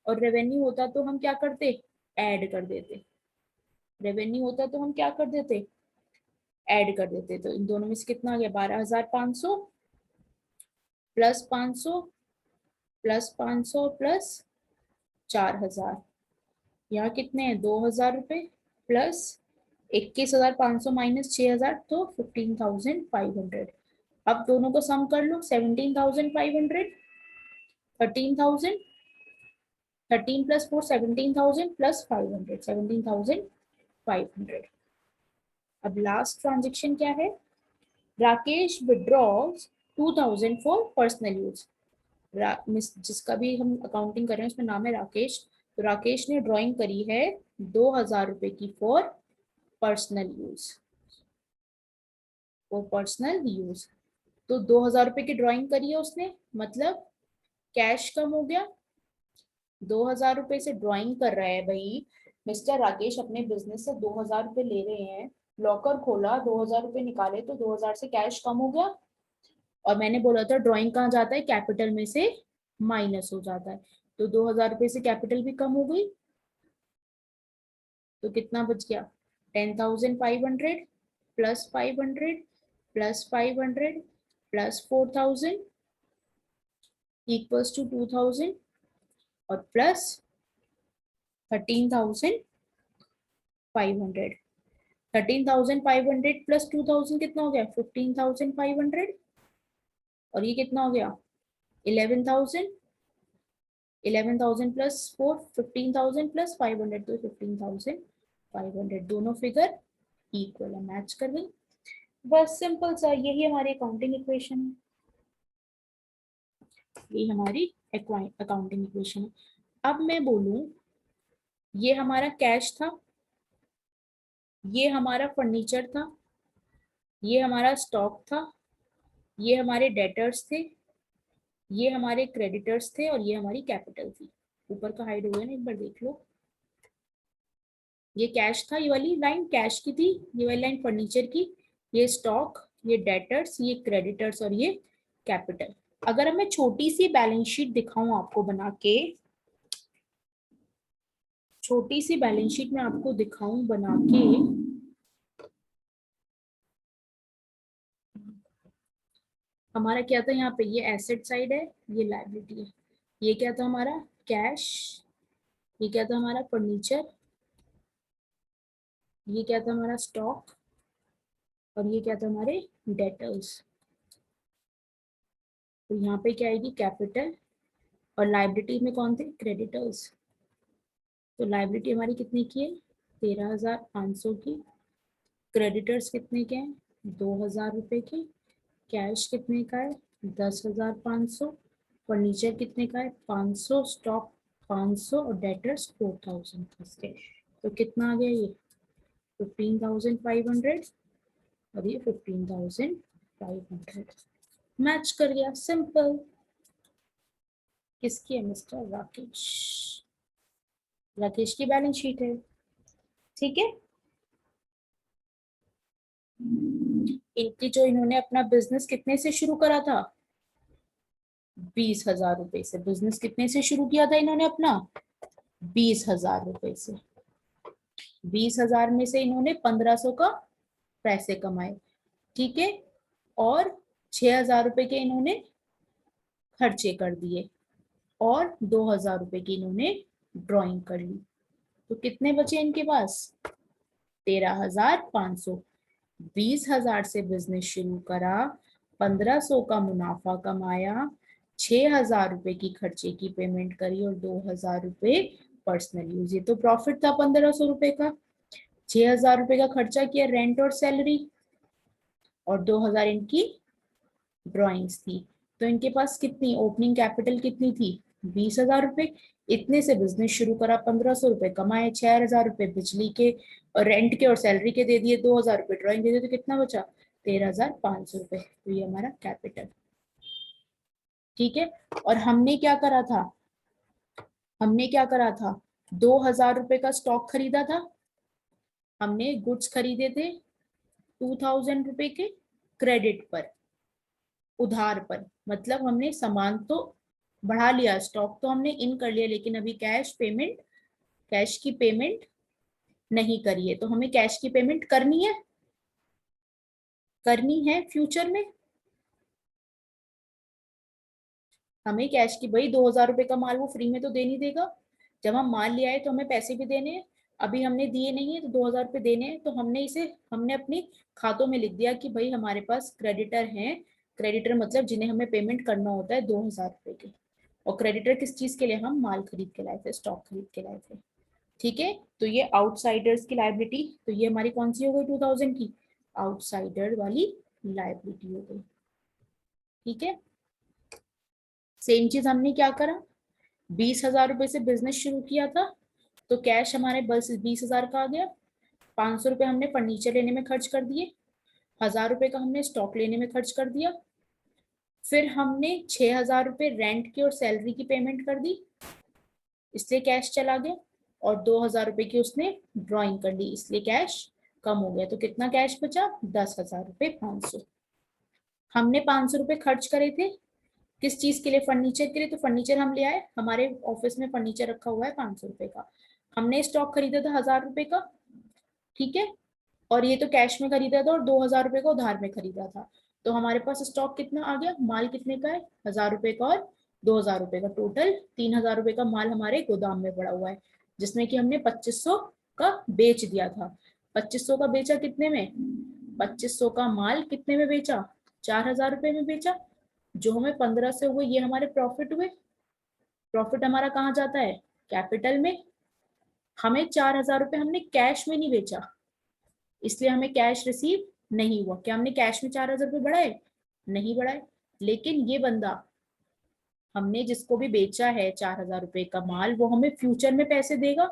और रेवेन्यू होता तो हम क्या करते? ऐड कर देते। रेवेन्यू होता तो हम क्या कर देते? ऐड कर देते। तो इन दोनों में से कितना आ गया? 12,500 प्लस 500 प्लस 500 प्लस 4,000। यहाँ कितने हैं? 2,000 रुपए प्लस 21,500 माइनस 6,000, तो 15,500। अब दोनों को सम कर लो। 17,500, 13,000, 13 प्लस 4, 17,000 प्लस 500, 17,500। अब लास्ट ट्रांजेक्शन क्या है? Rakesh withdraws 2,000 for personal use. जिसका भी हम अकाउंटिंग कर रहे हैं उसमें नाम है राकेश। तो राकेश ने ड्राइंग करी है 2,000 रुपए की for personal use, for personal use. तो 2,000 रुपए की ड्राइंग करी है उसने, मतलब कैश कम हो गया। 2,000 रुपए से ड्राइंग कर रहा है भाई मिस्टर राकेश, अपने बिजनेस से 2,000 रुपए ले रहे हैं। लॉकर खोला, 2,000 रुपए निकाले, तो 2,000 से कैश कम हो गया। और मैंने बोला था ड्राइंग कहाँ जाता है? कैपिटल में से माइनस हो जाता है। तो 2,000 रुपए से कैपिटल भी कम हो गई। तो कितना बच गया? 10,500 plus 500 plus 500 plus 4,000 equals to 2,000 और प्लस 13,500। 13,500 प्लस 2,000 कितना हो गया? 15,500। और ये कितना हो गया? 11,000। 11,000 प्लस 4, 15,000 प्लस 500, तो 15,500। दोनों फिगर इक्वल है, मैच कर गई। बस सिंपल सा, यही हमारी अकाउंटिंग इक्वेशन है। यही हमारी अकाउंटिंग इक्वेशन है। अब मैं बोलूं ये हमारा कैश था, ये हमारा फर्नीचर था, ये हमारा स्टॉक था, ये हमारे डेटर्स थे, ये हमारे क्रेडिटर्स थे और ये हमारी कैपिटल थी। ऊपर का हाइड हुआ है ना, एक बार देख लो। ये कैश था, ये वाली लाइन कैश की थी, ये वाली लाइन फर्नीचर की, ये स्टॉक, ये डेटर्स, ये क्रेडिटर्स और ये कैपिटल। अगर मैं छोटी सी बैलेंस शीट दिखाऊं आपको बना के, छोटी सी बैलेंस शीट में आपको दिखाऊं बना के, हमारा क्या था यहाँ पे, ये एसेट साइड है, ये लायबिलिटी है। ये क्या था हमारा कैश, ये क्या था हमारा फर्नीचर, ये क्या था हमारा स्टॉक और ये क्या था हमारे डेटर्स। तो यहाँ पे क्या आएगी कैपिटल, और लायबिलिटी में कौन थे क्रेडिटर्स। तो लायबिलिटी हमारी कितने की है 13,500 की, क्रेडिटर्स कितने के हैं 2,000 रुपए के, कैश कितने का है 10,500, फर्नीचर कितने का है 500, स्टॉक 500 और डेटर्स 4,000। तो कितना आ गया ये 15,500 और ये 15,500। मैच कर गया, सिंपल। किसकी है मिस्टर राकेश, राकेश की बैलेंस शीट है, ठीक है। इनकी जो इन्होंने अपना बिजनेस कितने से शुरू करा था 20,000 रुपए से। बिजनेस कितने से शुरू किया था इन्होंने अपना 20,000 रुपए से। 20,000 में से इन्होंने 1,500 का पैसे कमाए, ठीक है, और 6,000 रुपए के इन्होंने खर्चे कर दिए और 2,000 रुपए की इन्होंने ड्राइंग कर ली। तो कितने बचे इनके पास 13,500। 20,000 से बिजनेस शुरू करा, 1,500 का मुनाफा कमाया, 6,000 रुपए की खर्चे की पेमेंट करी और 2,000 रुपए पर्सनल यूज। ये तो प्रॉफिट था 1,500 रुपए का। 6,000 रुपए का खर्चा किया रेंट और सैलरी, और 2,000 इनकी ड्रॉइंग्स थी। तो इनके पास कितनी ओपनिंग कैपिटल कितनी थी 20,000 रुपए। इतने से बिजनेस शुरू करा, 1,500 रुपए कमाए, 6,000 रुपए बिजली के और रेंट के और सैलरी के दे दिए, 2,000 रुपए ड्रॉइंग दे दिए, तो कितना बचा 13,500 रुपए। तो ये हमारा कैपिटल, ठीक है। और हमने क्या करा था, हमने क्या करा था 2,000 रुपए का स्टॉक खरीदा था, हमने गुड्स खरीदे थे 2,000 रुपए के क्रेडिट पर, उधार पर। मतलब हमने सामान तो बढ़ा लिया, स्टॉक तो हमने इन कर लिया, लेकिन अभी कैश पेमेंट, कैश की पेमेंट नहीं करी है। तो हमें कैश की पेमेंट करनी है, करनी है फ्यूचर में। हमें कैश की, भाई 2,000 रुपए का माल वो फ्री में तो दे नहीं देगा। जब हम माल ले आए तो हमें पैसे भी देने हैं, अभी हमने दिए नहीं है तो 2,000 रुपए देने हैं। तो हमने इसे, हमने अपनी खातों में लिख दिया कि भाई हमारे पास क्रेडिटर हैं। क्रेडिटर मतलब जिन्हें हमें पेमेंट करना होता है 2,000 रुपए के। और क्रेडिटर किस चीज के लिए, हम माल खरीद के लाए थे, स्टॉक खरीद के लाए थे, ठीक है। तो ये आउटसाइडर्स की लायबिलिटी, तो ये हमारी कौन सी हो गई 2,000 की, आउटसाइडर वाली लायबिलिटी हो गई, ठीक है। सेम चीज हमने क्या करा, 20,000 रुपए से बिजनेस शुरू किया था, तो कैश हमारे बस 20,000 का आ गया। 500 रुपए हमने फर्नीचर लेने में खर्च कर दिए, 1,000 रुपए का हमने स्टॉक लेने में खर्च कर दिया, फिर हमने 6,000 रुपए रेंट की और सैलरी की पेमेंट कर दी, इसलिए कैश चला गया, और 2,000 रुपए की उसने ड्राइंग कर ली, इसलिए कैश कम हो गया। तो कितना कैश बचा 10,000 रुपए 500। हमने 500 रुपए खर्च करे थे किस चीज के लिए, फर्नीचर के लिए। तो फर्नीचर हम ले आए, हमारे ऑफिस में फर्नीचर रखा हुआ है 500 रुपए का। हमने स्टॉक खरीदा था 1,000 रुपए का, ठीक है, और ये तो कैश में खरीदा था और 2,000 रुपए का उधार में खरीदा था। तो हमारे पास स्टॉक कितना आ गया, माल कितने का है 1,000 रुपए का और 2,000 रुपए का, टोटल 3,000 रुपए का माल हमारे गोदाम में पड़ा हुआ है, जिसमें कि हमने 2,500 का बेच दिया था। 2,500 का बेचा कितने में, 2,500 का माल कितने में बेचा 4,000 रुपए में बेचा। जो हमें 15 से हुए ये हमारे प्रॉफिट हुए। प्रॉफिट हमारा कहाँ जाता है कैपिटल में। हमें 4,000 रुपए हमने कैश में नहीं बेचा, इसलिए हमें कैश रिसीव नहीं हुआ। क्या हमने कैश में 4,000 रुपए बढ़ाए, नहीं बढ़ाए। लेकिन ये बंदा, हमने जिसको भी बेचा है 4,000 रुपए का माल, वो हमें फ्यूचर में पैसे देगा,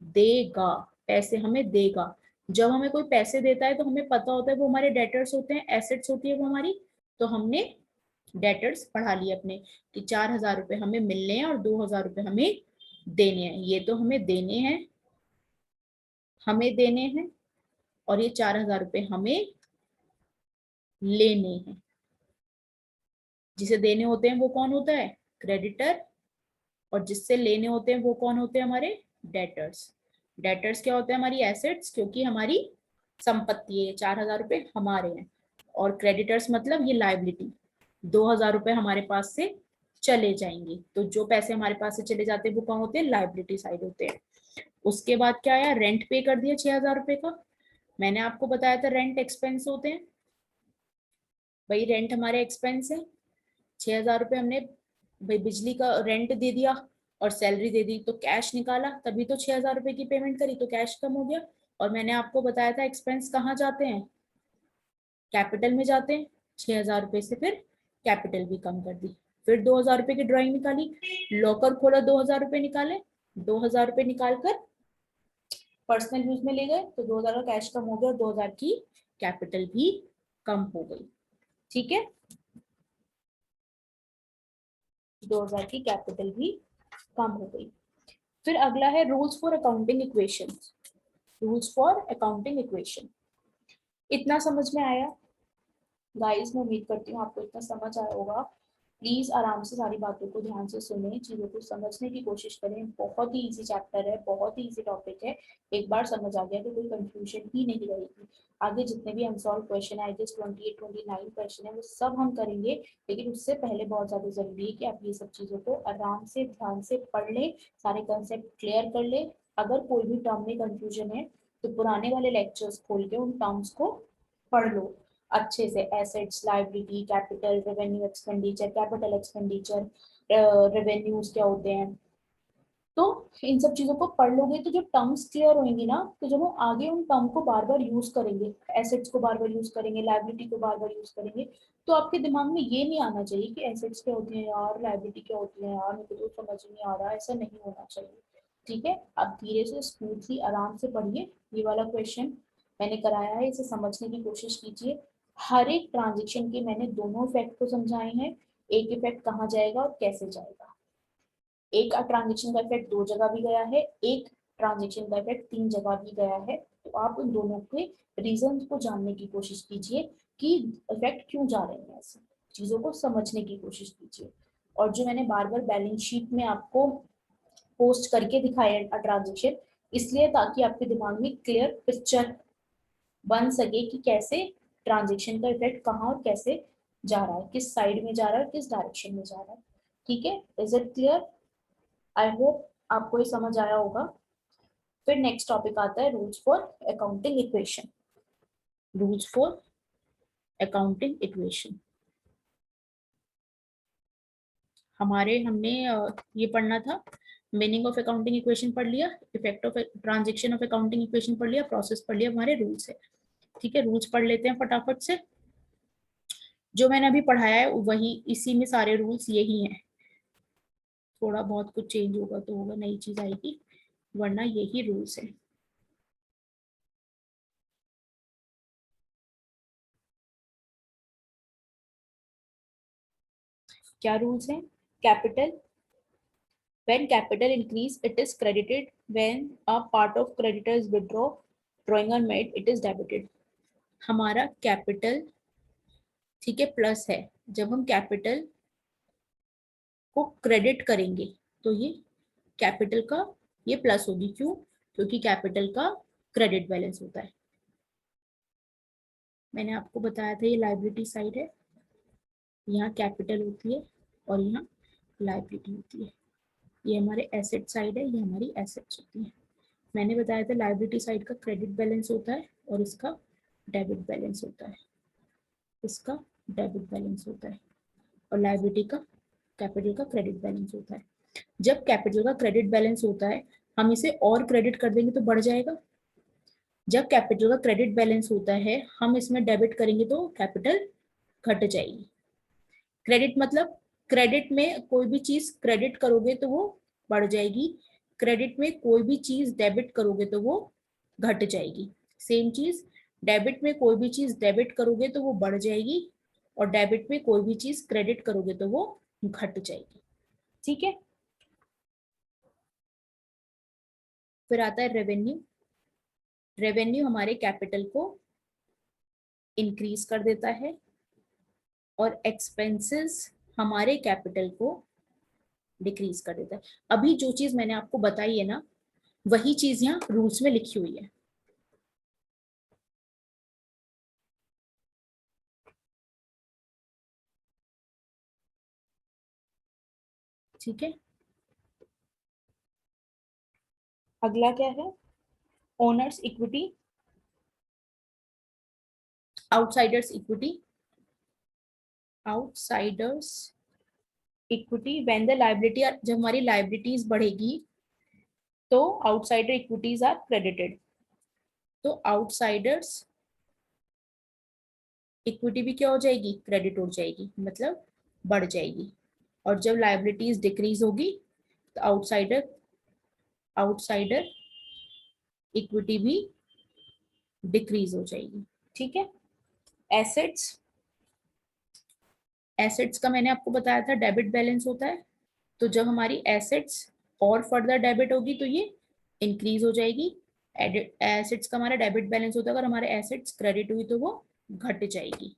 देगा, पैसे हमें देगा। जब हमें कोई पैसे देता है तो हमें पता होता है वो हमारे डेटर्स होते हैं, एसेट्स होती है वो हमारी। तो हमने डेटर्स पढ़ा लिए अपने कि 4,000 रुपए हमें मिलने हैं और 2,000 रुपए हमें देने हैं। ये तो हमें देने हैं, हमें देने हैं, और ये 4,000 रुपए हमें लेने हैं। जिसे देने होते हैं वो कौन होता है? क्रेडिटर। और जिससे लेने होते हैं वो कौन होते हैं? हमारे डेटर्स। डेटर्स क्या होते हैं? हमारी एसेट्स, क्योंकि हमारी संपत्ति है, 4,000 रुपए हमारे हैं। और क्रेडिटर्स मतलब ये लाइबिलिटी, 2,000 रुपए हमारे पास से चले जाएंगे। तो जो पैसे हमारे पास से चले जाते हैं वो कौन होते हैं? लाइबिलिटी साइड होते हैं। उसके बाद क्या आया? रेंट पे कर दिया 6,000 रुपए का। मैंने आपको बताया था रेंट एक्सपेंस होते हैं, भाई रेंट हमारे एक्सपेंस है। 6,000 रुपए हमने भाई बिजली का रेंट दे दिया और सैलरी दे दी, तो कैश निकाला, तभी तो 6,000 रुपए की पेमेंट करी, तो कैश कम हो गया। और मैंने आपको बताया था एक्सपेंस कहाँ जाते हैं? कैपिटल में जाते हैं। 6,000 रुपए से फिर कैपिटल भी कम कर दी। फिर 2,000 रुपए की ड्राइंग निकाली, लॉकर खोला, 2,000 रुपए निकाले, 2,000 रुपए निकाल कर पर्सनल यूज में ले गए, तो 2,000 का कैश कम हो गया और 2,000 की कैपिटल भी कम हो गई। ठीक है, 2,000 की कैपिटल भी कम हो गई। फिर अगला है rules for accounting equation. Rules for accounting equation, इतना समझ में आया गाइस? मैं उम्मीद करती हूँ आपको इतना समझ आया होगा। प्लीज आराम से सारी बातों को ध्यान से सुने, चीजों को समझने की कोशिश करें। बहुत ही इजी चैप्टर है, बहुत ही इजी टॉपिक है। एक बार समझ आ गया तो कोई कंफ्यूजन ही नहीं रहेगी। आगे जितने भी अनसॉल्व क्वेश्चन है, जिस 28 29 क्वेश्चन है, वो सब हम करेंगे। लेकिन उससे पहले बहुत ज्यादा जरूरी है कि आप ये सब चीजों को आराम से ध्यान से पढ़ लें, सारे कंसेप्ट क्लियर कर ले। अगर कोई भी टर्म में कंफ्यूजन है तो पुराने वाले लेक्चर्स खोल के उन टर्म्स को पढ़ लो अच्छे से। Assets, liability, capital, revenue expenditure, capital expenditure, revenues क्या होते हैं, तो इन सब चीजों को पढ़ लोगे तो जो टर्म्स क्लियर होंगी ना, तो जब हम आगे उन टर्म को बार बार यूज करेंगे, एसेट्स को बार बार यूज करेंगे, लायबिलिटी को बार बार यूज करेंगे, तो आपके दिमाग में ये नहीं आना चाहिए कि एसेट्स क्या होती है यार, लायबिलिटी क्या होती है यार, मुझे तो समझ नहीं आ रहा। ऐसा नहीं होना चाहिए। ठीक है, अब धीरे से स्मूथली आराम से पढ़िए। ये वाला क्वेश्चन मैंने कराया है, इसे समझने की कोशिश कीजिए। हर एक ट्रांजेक्शन के मैंने दोनों इफेक्ट को समझाए हैं, एक इफेक्ट कहाँ जाएगा और कैसे जाएगा। एक ट्रांजेक्शन का इफेक्ट 2 जगह भी गया है, एक ट्रांजेक्शन का इफेक्ट 3 जगह भी गया है। तो आप उन दोनों के रीजन को जानने की कोशिश कीजिए कि इफेक्ट क्यों जा रहे हैं, ऐसे चीजों को समझने की कोशिश कीजिए। और जो मैंने बार बार बैलेंस शीट में आपको पोस्ट करके दिखाया ट्रांजेक्शन, इसलिए ताकि आपके दिमाग में क्लियर पिक्चर बन सके कि कैसे ट्रांजेक्शन का इफेक्ट कहाँ और कैसे जा रहा है, किस साइड में जा रहा है, किस डायरेक्शन में जा रहा है। ठीक है, is it clear? I hope आपको ये समझ आया होगा। फिर नेक्स्ट टॉपिक आता है rules for accounting equation. Rules for accounting equation हमने ये पढ़ना था। मीनिंग ऑफ अकाउंटिंग इक्वेशन पढ़ लिया, effect of transaction of accounting equation पढ़ लिया, प्रोसेस पढ़ लिया, हमारे रूल्स है। ठीक है, रूल्स पढ़ लेते हैं फटाफट से। जो मैंने अभी पढ़ाया है वही, इसी में सारे रूल्स यही हैं। थोड़ा बहुत कुछ चेंज होगा तो होगा, नई चीज आएगी, वरना यही रूल्स है। क्या रूल्स हैं? Capital, when capital increase it is credited, when a part of creditors withdraw drawing are made it is debited। हमारा कैपिटल, ठीक है, प्लस है। जब हम कैपिटल को क्रेडिट करेंगे तो ये कैपिटल का ये प्लस होगी। क्यों? क्योंकि कैपिटल का क्रेडिट बैलेंस होता है। मैंने आपको बताया था ये लायबिलिटी साइड है, यहाँ कैपिटल होती है और यहाँ लायबिलिटी होती है। ये हमारे एसेट साइड है, ये हमारी एसेट्स होती है। मैंने बताया था लायबिलिटी साइड का क्रेडिट बैलेंस होता है और इसका डेबिट बैलेंस होता है, इसका डेबिट बैलेंस होता है, और लायबिलिटी का, कैपिटल का क्रेडिट बैलेंस होता है। जब कैपिटल का क्रेडिट बैलेंस होता है, हम इसे और क्रेडिट कर देंगे तो बढ़ जाएगा। जब कैपिटल का क्रेडिट बैलेंस होता है, हम इसमें डेबिट करेंगे तो कैपिटल घट जाएगी। क्रेडिट मतलब क्रेडिट में कोई भी चीज क्रेडिट करोगे तो वो बढ़ जाएगी, क्रेडिट में कोई भी चीज डेबिट करोगे तो वो घट जाएगी, सेम चीज डेबिट में कोई भी चीज डेबिट करोगे तो वो बढ़ जाएगी, और डेबिट में कोई भी चीज क्रेडिट करोगे तो वो घट जाएगी। ठीक है, फिर आता है रेवेन्यू। रेवेन्यू हमारे कैपिटल को इंक्रीज कर देता है, और एक्सपेंसेस हमारे कैपिटल को डिक्रीज कर देता है। अभी जो चीज मैंने आपको बताई है ना, वही चीज यहाँ रूल्स में लिखी हुई है। ठीक है, अगला क्या है, owners equity, outsiders equity. Outsiders equity when the liability, जब हमारी लायबिलिटीज बढ़ेगी तो आउटसाइडर इक्विटीज आर क्रेडिटेड, तो आउटसाइडर्स इक्विटी भी क्या हो जाएगी, क्रेडिट हो जाएगी, मतलब बढ़ जाएगी। और जब लायबिलिटीज डिक्रीज होगी तो आउटसाइडर आउटसाइडर इक्विटी भी डिक्रीज हो जाएगी। ठीक है, एसेट्स, एसेट्स का मैंने आपको बताया था डेबिट बैलेंस होता है, तो जब हमारी एसेट्स और फर्दर डेबिट होगी तो ये इंक्रीज हो जाएगी। एसेट्स का हमारा डेबिट बैलेंस होता है, अगर हमारे एसेट्स क्रेडिट हुई तो वो घट जाएगी।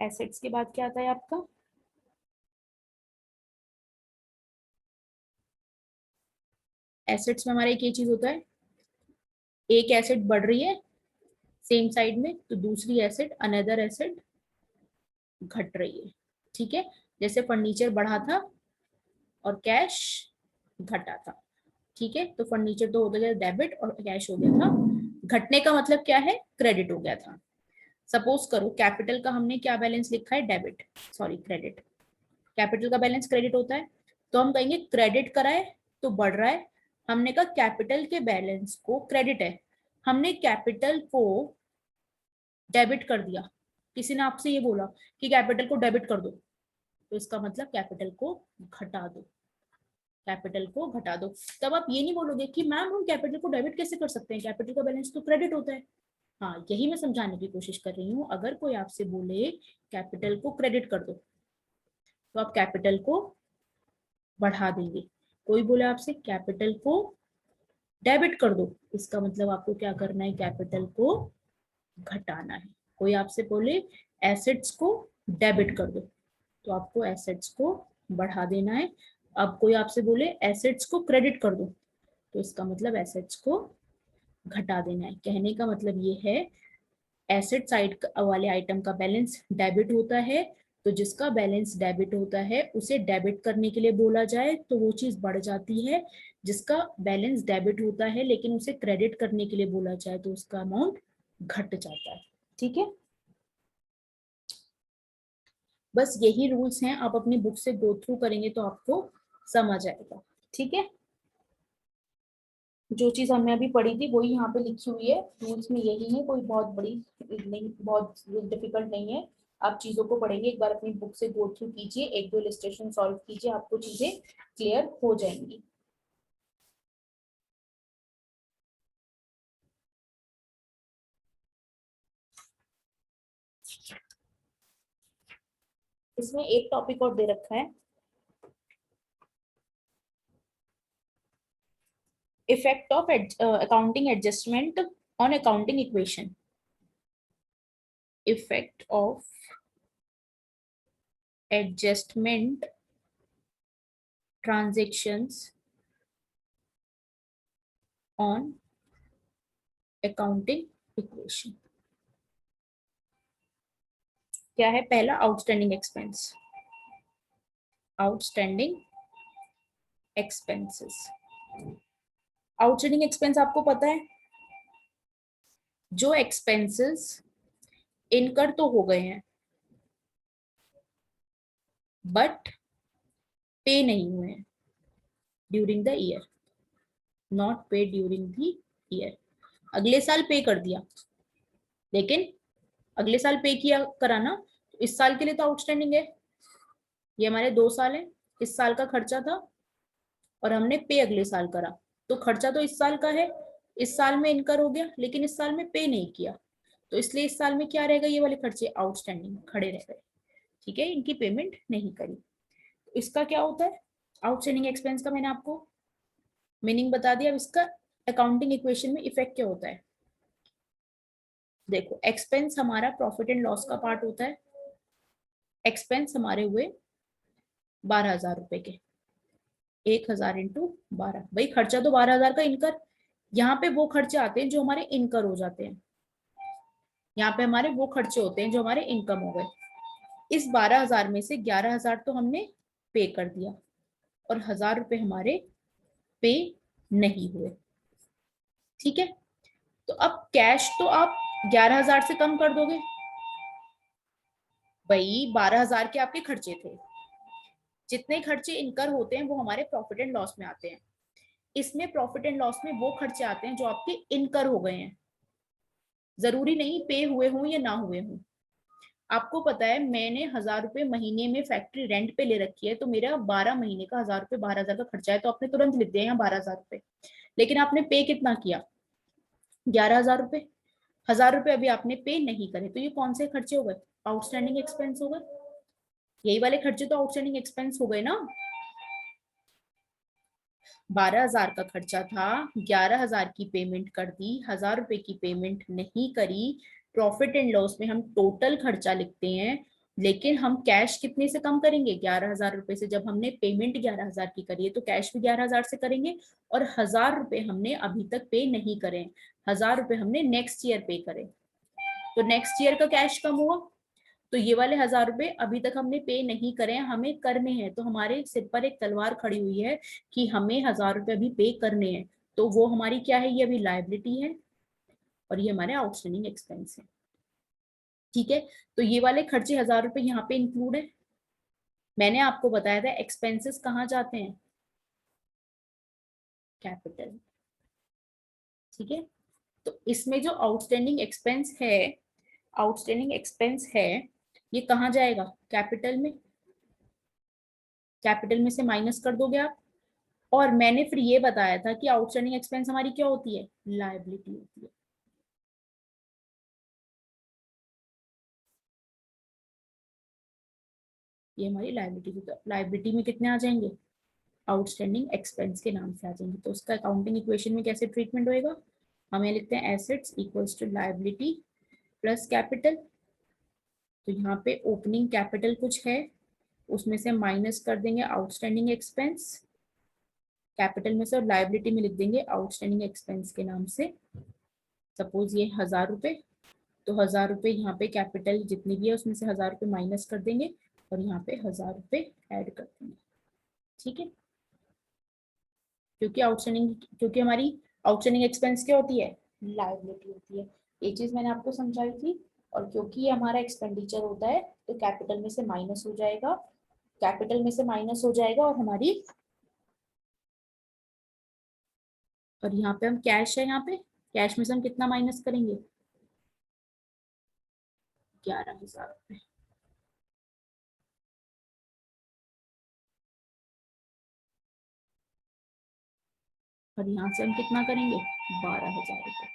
एसेट्स के बाद क्या आता है आपका, एसेट्स में हमारा एक ये चीज होता है, एक एसेट बढ़ रही है सेम साइड में तो दूसरी एसेट अनदर एसेट घट रही है। ठीक है, जैसे फर्नीचर बढ़ा था और कैश घटा था। ठीक है, तो फर्नीचर तो हो गया डेबिट और कैश हो गया था घटने का मतलब क्या है, क्रेडिट हो गया था। सपोज करो कैपिटल का हमने क्या बैलेंस लिखा है, डेबिट, सॉरी क्रेडिट, कैपिटल का बैलेंस क्रेडिट होता है, तो हम कहेंगे क्रेडिट कराए तो बढ़ रहा है। हमने कहा कैपिटल के बैलेंस को, क्रेडिट है, हमने कैपिटल को डेबिट कर दिया, किसी ने आपसे ये बोला कि कैपिटल को डेबिट कर दो, तो इसका मतलब कैपिटल को घटा दो, कैपिटल को घटा दो। तब आप ये नहीं बोलोगे कि मैम हम कैपिटल को डेबिट कैसे कर सकते हैं, कैपिटल का बैलेंस तो क्रेडिट होता है। हाँ, यही मैं समझाने की कोशिश कर रही हूँ। अगर कोई आपसे बोले कैपिटल को क्रेडिट कर दो तो आप कैपिटल को बढ़ा देंगे। कोई बोले आपसे कैपिटल को डेबिट कर दो, इसका मतलब आपको क्या करना है, कैपिटल को घटाना है। कोई आपसे बोले एसेट्स को डेबिट कर दो तो आपको एसेट्स को बढ़ा देना है। अब कोई आपसे बोले एसेट्स को क्रेडिट कर दो तो इसका मतलब एसेट्स को घटा देना है। कहने का मतलब ये है, एसेट साइड वाले आइटम का बैलेंस डेबिट होता है, तो जिसका बैलेंस डेबिट होता है उसे डेबिट करने के लिए बोला जाए तो वो चीज बढ़ जाती है, जिसका बैलेंस डेबिट होता है लेकिन उसे क्रेडिट करने के लिए बोला जाए तो उसका अमाउंट घट जाता है। ठीक है, बस यही रूल्स हैं, आप अपनी बुक से गो थ्रू करेंगे तो आपको समझ आएगा। ठीक है, जो चीज हमने अभी पढ़ी थी वही यहाँ पे लिखी हुई है, रूल्स में यही है, कोई बहुत बड़ी नहीं, बहुत डिफिकल्ट नहीं है। आप चीजों को पढ़ेंगे, एक बार अपनी बुक से गो थ्रू कीजिए, एक दो इलस्ट्रेशन सॉल्व कीजिए, आपको चीजें क्लियर हो जाएंगी। इसमें एक टॉपिक और दे रखा है, effect of accounting adjustment on accounting equation. Effect of adjustment transactions on accounting equation। क्या है, पहला outstanding expense, outstanding expenses. Outstanding expense आपको पता है, जो एक्सपेंसेस इनकर तो हो गए हैं बट पे नहीं हुए हैं ड्यूरिंग द ईयर, नॉट पे ड्यूरिंग द ईयर। अगले साल पे कर दिया, लेकिन अगले साल पे किया कराना, तो इस साल के लिए तो आउटस्टैंडिंग है, ये हमारे 2 साल है, इस साल का खर्चा था, और हमने पे अगले साल करा, तो खर्चा तो इस साल का है, इस साल में इनकर हो गया, लेकिन इस साल में पे नहीं किया, तो इसलिए इस साल में क्या रहेगा, ये वाले खर्चे आउटस्टैंडिंग खड़े रह गए। ठीक है, इनकी पेमेंट नहीं करी। इसका क्या होता है, आउटस्टैंडिंग एक्सपेंस का मैंने आपको मीनिंग बता दिया। अब इसका अकाउंटिंग इक्वेशन में इफेक्ट क्या होता है, देखो एक्सपेंस हमारा प्रॉफिट एंड लॉस का पार्ट होता है। एक्सपेंस हमारे हुए 12,000 रुपए के, 1,000 इंटू 12, भाई खर्चा तो 12,000 का इनकर, यहाँ पे वो खर्चे आते हैं जो हमारे इनकर हो जाते हैं, यहाँ पे हमारे वो खर्चे होते हैं जो हमारे इनकम हो गए। इस 12,000 में से 11,000 तो हमने पे कर दिया और 1,000 रुपए हमारे पे नहीं हुए। ठीक है, तो अब कैश तो आप 11,000 से कम कर दोगे, भाई 12,000 के आपके खर्चे थे, जितने खर्चे इनकर होते हैं वो हमारे प्रॉफिट एंड लॉस में आते हैं। इसमें प्रॉफिट एंड लॉस में वो खर्चे आते हैं जो आपके इनकर हो गए हैं, जरूरी नहीं पे हुए हों या ना हुए हों। आपको पता है मैंने 1,000 रुपए महीने में फैक्ट्री रेंट पे ले रखी है, तो मेरा 12 महीने का 1,000 रुपए 12,000 का खर्चा है, तो आपने तुरंत लिख दिया यहाँ 12,000 रुपए, लेकिन आपने पे कितना किया, 11,000 रुपए। 1,000 रुपए अभी आपने पे नहीं करे, तो ये कौन से खर्चे हो गए, आउटस्टैंडिंग एक्सपेंस हो गए। यही वाले खर्चे तो आउटस्टैंडिंग एक्सपेंस हो गए ना। 12,000 का खर्चा था, 11,000 की पेमेंट कर दी, 1,000 रुपए की पेमेंट नहीं करी। प्रॉफिट एंड लॉस में हम टोटल खर्चा लिखते हैं, लेकिन हम कैश कितने से कम करेंगे, 11,000 रुपए से। जब हमने पेमेंट 11,000 की करी है तो कैश भी 11,000 से करेंगे, और 1,000 रुपए हमने अभी तक पे नहीं करे, 1,000 रुपए हमने नेक्स्ट ईयर पे करे, तो नेक्स्ट ईयर का कैश कम हुआ। तो ये वाले 1,000 रुपए अभी तक हमने पे नहीं करे, हमें करने हैं, तो हमारे सिर पर एक तलवार खड़ी हुई है कि हमें 1,000 रुपए अभी पे करने हैं, तो वो हमारी क्या है, ये अभी लायबिलिटी है और ये हमारे आउटस्टैंडिंग एक्सपेंस है। ठीक है, तो ये वाले खर्चे 1,000 रुपए यहाँ पे इंक्लूड है। मैंने आपको बताया था एक्सपेंसेस कहाँ जाते हैं, कैपिटल। ठीक है, तो इसमें जो आउटस्टैंडिंग एक्सपेंस है, आउटस्टैंडिंग एक्सपेंस है, ये कहाँ जाएगा, कैपिटल में। कैपिटल में से माइनस कर दोगे आप, और मैंने फिर ये बताया था कि आउटस्टैंडिंग एक्सपेंस हमारी क्या होती है, लायबिलिटी होती है। ये हमारी लायबिलिटी, तो लायबिलिटी में कितने आ जाएंगे, आउटस्टैंडिंग एक्सपेंस के नाम से आ जाएंगे। तो उसका अकाउंटिंग इक्वेशन में कैसे ट्रीटमेंट होएगा, हम ये लिखते हैं assets equals to liability plus capital. तो यहाँ पे ओपनिंग कैपिटल कुछ है, उसमें से माइनस कर देंगे आउटस्टैंडिंग एक्सपेंस कैपिटल में से, और लायबिलिटी में लिख देंगे आउटस्टैंडिंग एक्सपेंस के नाम से। सपोज ये 1,000 रुपए, तो 1,000 रुपए यहाँ पे कैपिटल जितनी भी है उसमें से 1,000 रुपए माइनस कर देंगे, और यहाँ पे 1,000 रुपए ऐड कर देंगे। ठीक है, क्योंकि हमारी आउटस्टैंडिंग एक्सपेंस क्या होती है, लायबिलिटी होती है। ये चीज मैंने आपको समझाई थी। और क्योंकि ये हमारा एक्सपेंडिचर होता है, तो कैपिटल में से माइनस हो जाएगा, कैपिटल में से माइनस हो जाएगा, और हमारी, और यहाँ पे हम कैश है, यहाँ पे कैश में से हम कितना माइनस करेंगे, 11,000 रुपए। और यहाँ से हम कितना करेंगे, 12,000 रुपए।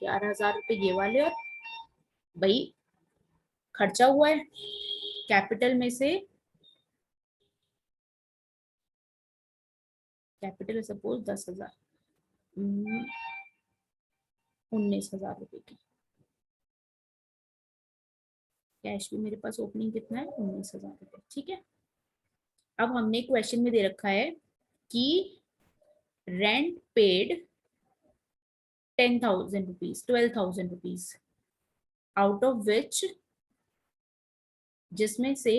11,000 रुपए ये वाले, और भाई खर्चा हुआ है, कैपिटल में से, कैपिटल सपोज 10,000, 19,000 रुपए की कैश भी मेरे पास ओपनिंग कितना है, 19,000 रुपए। ठीक है, अब हमने क्वेश्चन में दे रखा है कि rent paid 10,000 rupees, 12,000 rupees, out of which, जिसमें से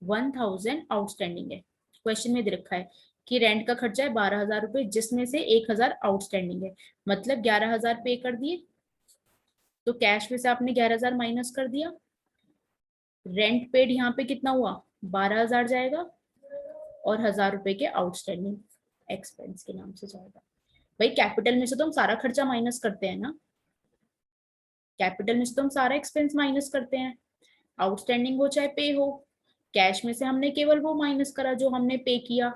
1,000 आउटस्टैंडिंग है। क्वेश्चन में दे रखा है कि रेंट का खर्चा है 12,000 रुपए, जिसमें से 1,000 आउटस्टैंडिंग है, मतलब 11,000 पे कर दिए, तो कैश में से आपने 11,000 माइनस कर दिया। रेंट पेड यहाँ पे कितना हुआ, 12,000 जाएगा, और 1,000 रुपए के आउटस्टैंडिंग एक्सपेंस के नाम से जाएगा। भाई कैपिटल में से तो हम सारा खर्चा माइनस करते हैं ना, कैपिटल में से तो हम सारा एक्सपेंस माइनस करते हैं, आउटस्टैंडिंग हो चाहे पे हो। कैश में से हमने केवल वो माइनस करा जो हमने पे किया,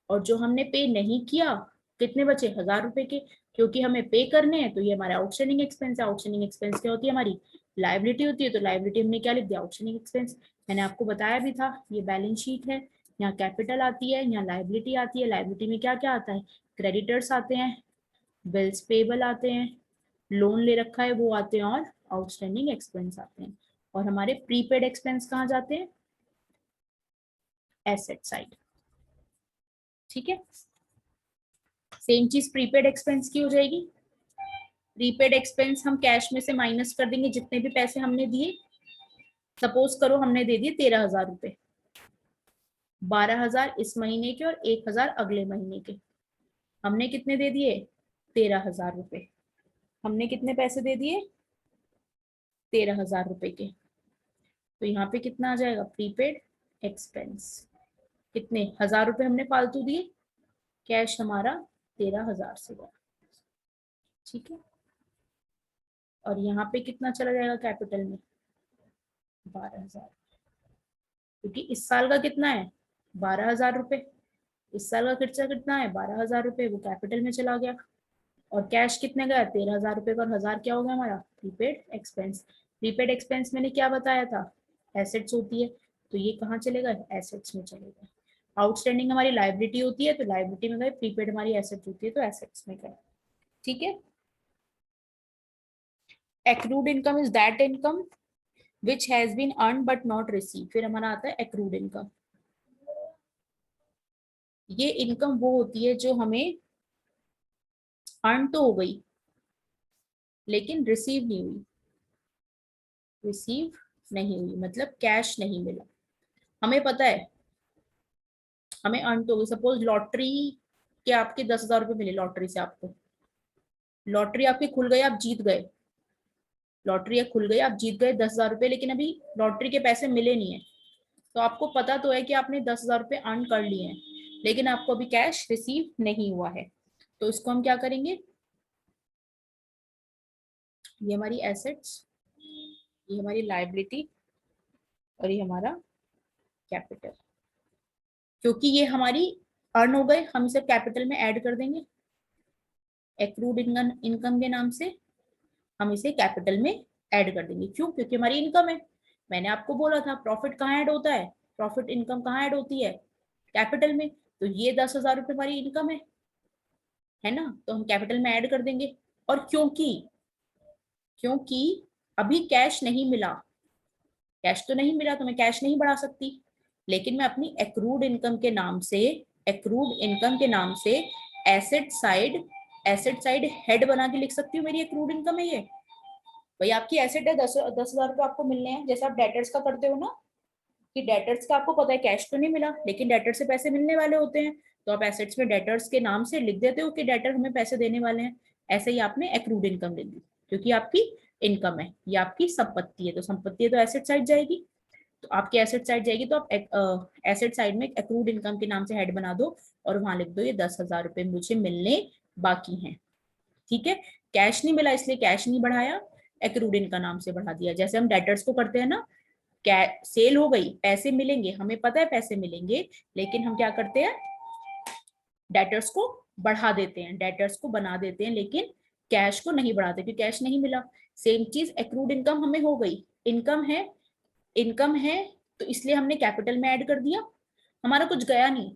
और जो हमने पे नहीं किया कितने बचे, 1000 रुपए के, क्योंकि हमें पे करने हैं तो ये हमारा आउटस्टैंडिंग एक्सपेंस है। आउटस्टैंडिंग एक्सपेंस क्या होती है, हमारी लायबिलिटी होती है। तो लायबिलिटी हमने क्या लिख दिया, आउटस्टैंडिंग एक्सपेंस। मैंने आपको बताया भी था, ये बैलेंस शीट है, यहाँ कैपिटल आती है, यहाँ लायबिलिटी आती है। लायबिलिटी में क्या क्या आता है, क्रेडिटर्स आते हैं, बिल्स पेबल आते हैं, लोन ले रखा है वो आते हैं, और आउटस्टैंडिंग एक्सपेंस आते हैं। और हमारे प्रीपेड एक्सपेंस कहाँ जाते हैं, एसेट साइड। ठीक है, सेम चीज प्रीपेड एक्सपेंस की हो जाएगी। प्रीपेड एक्सपेंस हम कैश में से माइनस कर देंगे जितने भी पैसे हमने दिए। सपोज करो हमने दे दिए 13,000 रुपए, 12,000 इस महीने के और 1,000 अगले महीने के। हमने कितने दे दिए, 13,000 रुपए। हमने कितने पैसे दे दिए, 13,000 रुपए के। तो यहाँ पे कितना आ जाएगा, प्रीपेड एक्सपेंस। कितने, 1,000 रुपए हमने फालतू दिए, कैश हमारा 13,000 से गया। ठीक है, और यहाँ पे कितना चला जाएगा कैपिटल में, 12,000, क्योंकि इस साल का कितना है, 12,000 रुपए। इस साल का खर्चा कितना है, 12,000 रुपए, वो कैपिटल में चला गया। और कैश कितने गया, 13,000 रुपए का, और 1,000 क्या हो गया हमारा, प्रीपेड एक्सपेंस। प्रीपेड एक्सपेंस मैंने क्या बताया था, एसेट्स होती है, तो ये कहाँ चलेगा, एसेट्स में चलेगा। आउटस्टैंडिंग हमारी लाइबिलिटी होती है, तो लाइबिलिटी में गए, प्रीपेड हमारी एसेट होती है, तो एसेट्स में गए। ठीक है, accrued income is that income which has been earn but not receive. फिर हमारा आता है एक्रूड इनकम। ये इनकम वो होती है जो हमें अर्न तो हो गई लेकिन रिसीव नहीं हुई। रिसीव नहीं हुई मतलब कैश नहीं मिला। हमें पता है हमें अर्न तो हो गई, सपोज लॉटरी के आपके 10,000 रुपए मिले, लॉटरी से आपको, लॉटरी आपकी खुल गई, आप जीत गए, लॉटरी खुल गई, आप जीत गए 10,000 रुपए, लेकिन अभी लॉटरी के पैसे मिले नहीं है। तो आपको पता तो है कि आपने 10,000 रुपए अर्न कर लिए हैं, लेकिन आपको अभी कैश रिसीव नहीं हुआ है। तो इसको हम क्या करेंगे, ये हमारी एसेट्स, ये हमारी लायबिलिटी, और ये हमारा कैपिटल। क्योंकि ये हमारी अर्न हो गए, हम इसे कैपिटल में ऐड कर देंगे। एक्रूड इनकम इनकम के नाम से हम इसे कैपिटल में ऐड कर देंगे। क्यों, क्योंकि हमारी इनकम है। मैंने आपको बोला था प्रॉफिट कहाँ ऐड होता है, प्रॉफिट इनकम कहाँ ऐड होती है, कैपिटल में। तो ये 10,000 रुपए हमारी इनकम है ना, तो हम कैपिटल में ऐड कर देंगे। और क्योंकि क्योंकि अभी कैश नहीं मिला, कैश तो नहीं मिला तो मैं कैश नहीं बढ़ा सकती, लेकिन मैं अपनी एक्रूड इनकम के नाम से, एक्रूड इनकम के नाम से asset side, asset side head बना के लिख सकती हूँ, मेरी एक्रूड इनकम है ये। भाई आपकी एसेट है, 10,000 रुपए आपको मिलने हैं, जैसे आप डेटर्स का करते हो ना, कि डेटर्स का आपको पता है कैश तो नहीं मिला लेकिन डेटर से पैसे मिलने वाले होते हैं, तो आप एसेट्स में डेटर्स के नाम से लिख देते हो कि डेटर हमें पैसे देने वाले हैं। ऐसे ही आपने एक्रूड इनकम लिख दी, क्योंकि आपकी इनकम है, ये आपकी संपत्ति है, तो संपत्ति है तो एसेट साइड जाएगी। तो आपकी एसेट साइड जाएगी, तो आप एसेट साइड में एक्रूड इनकम के नाम से हेड बना दो, और वहां लिख दो ये 10,000 रुपए मुझे मिलने बाकी हैं। ठीक है, कैश नहीं मिला इसलिए कैश नहीं बढ़ाया, एक्रूड इनकम नाम से बढ़ा दिया। जैसे हम डेटर्स को करते हैं ना, सेल हो गई, पैसे मिलेंगे, हमें पता है पैसे मिलेंगे, लेकिन हम क्या करते हैं, डेटर्स को बढ़ा देते हैं, डेटर्स को बना देते हैं, लेकिन कैश को नहीं बढ़ाते क्योंकि कैश नहीं मिला। सेम चीज एक्रूड इनकम हमें हो गई, इनकम है, इनकम है, तो इसलिए हमने कैपिटल में ऐड कर दिया, हमारा कुछ गया नहीं।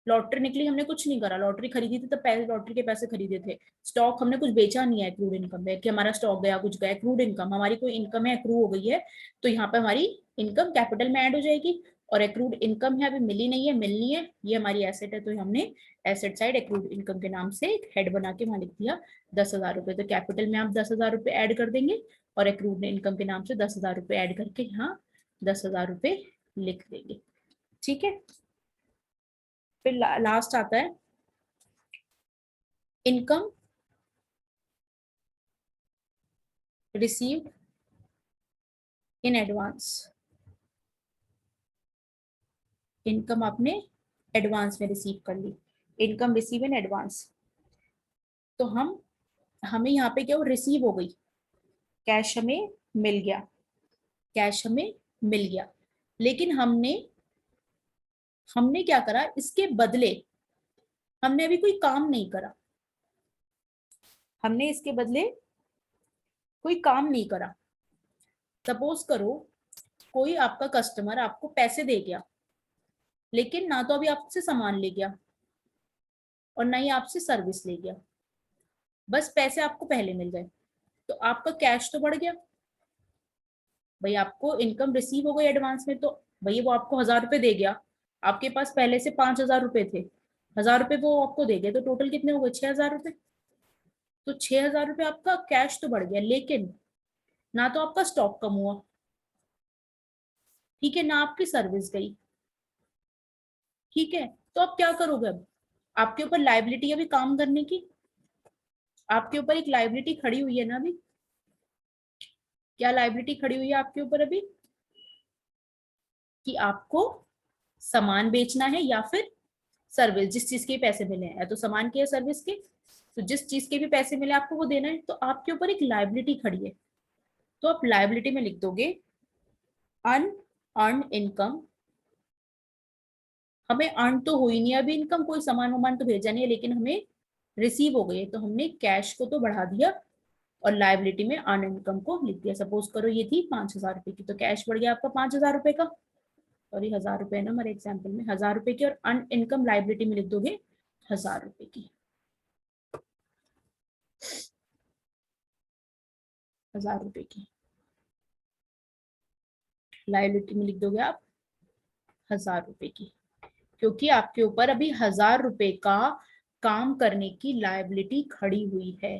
लॉटरी निकली, हमने कुछ नहीं करा, लॉटरी खरीदी थी तब पैसे, लॉटरी के पैसे खरीदे थे। स्टॉक हमने कुछ बेचा नहीं है एक्रूड इनकम में, कि हमारा स्टॉक गया, कुछ गया, एक्रूड इनकम हमारी कोई इनकम है, एक्रू हो गई है, तो यहाँ पे हमारी इनकम कैपिटल में ऐड हो जाएगी। और एक्रूड इनकम है, अभी मिली नहीं है, मिलनी है, ये हमारी एसेट है, तो हमने एसेट साइड एक्रूड इनकम के नाम से एक हेड बना के वहां लिख दिया 10,000 रुपए। तो कैपिटल में आप 10,000 रुपए ऐड कर देंगे, और एक्रूड इनकम के नाम से 10,000 रुपए ऐड करके यहाँ 10,000 रुपए लिख देंगे। ठीक है, फिर लास्ट आता है income received in advance. Income आपने एडवांस में रिसीव कर ली, इनकम रिसीव इन एडवांस। तो हम, हमें यहाँ पे क्या हो, रिसीव हो गई, कैश हमें मिल गया, कैश हमें मिल गया, लेकिन हमने हमने क्या करा, इसके बदले हमने अभी कोई काम नहीं करा, हमने इसके बदले कोई काम नहीं करा। सपोज करो कोई आपका कस्टमर आपको पैसे दे गया, लेकिन ना तो अभी आपसे सामान ले गया और ना ही आपसे सर्विस ले गया, बस पैसे आपको पहले मिल गए, तो आपका कैश तो बढ़ गया। भाई आपको इनकम रिसीव हो गई एडवांस में, तो भैया वो आपको 1000 रुपए दे गया, आपके पास पहले से 5000 रुपए थे, 1000 रुपए वो आपको दे गए, तो टोटल कितने हो गए, 6000 रुपए। तो 6000 रुपए आपका कैश तो बढ़ गया, लेकिन ना तो आपका स्टॉक कम हुआ, ठीक है, ना आपकी सर्विस गई, ठीक है। तो आप क्या करोगे, अब आपके ऊपर लाइबिलिटी अभी काम करने की, आपके ऊपर एक लाइबिलिटी खड़ी हुई है ना अभी, क्या लाइबिलिटी खड़ी हुई है आपके ऊपर अभी, कि आपको सामान बेचना है या फिर सर्विस, जिस चीज के पैसे मिले हैं, या तो सामान के या सर्विस के, तो जिस चीज के भी पैसे मिले आपको वो देना है, तो आपके ऊपर एक लाइबिलिटी खड़ी है। तो आप लाइबिलिटी में लिख दोगे अनअर्न्ड इनकम, हमें अर्न तो हुई नहीं अभी इनकम, कोई सामान वामान तो भेजा नहीं है, लेकिन हमें रिसीव हो गई है, तो हमने कैश को तो बढ़ा दिया और लाइबिलिटी में अर्न इनकम को लिख दिया। सपोज करो ये थी 5000 रुपए की, तो कैश बढ़ गया आपका 5000 रुपए का, और ये 1000 रुपए है ना हमारे एग्जाम्पल में, 1000 रुपए की, और अर्न इनकम लाइबिलिटी में लिख दोगे 1000 रुपए की, 1000 रुपए की लाइबिलिटी में लिख दोगे आप 1000 रुपए की, क्योंकि आपके ऊपर अभी 1000 रुपए का काम करने की लाइबिलिटी खड़ी हुई है,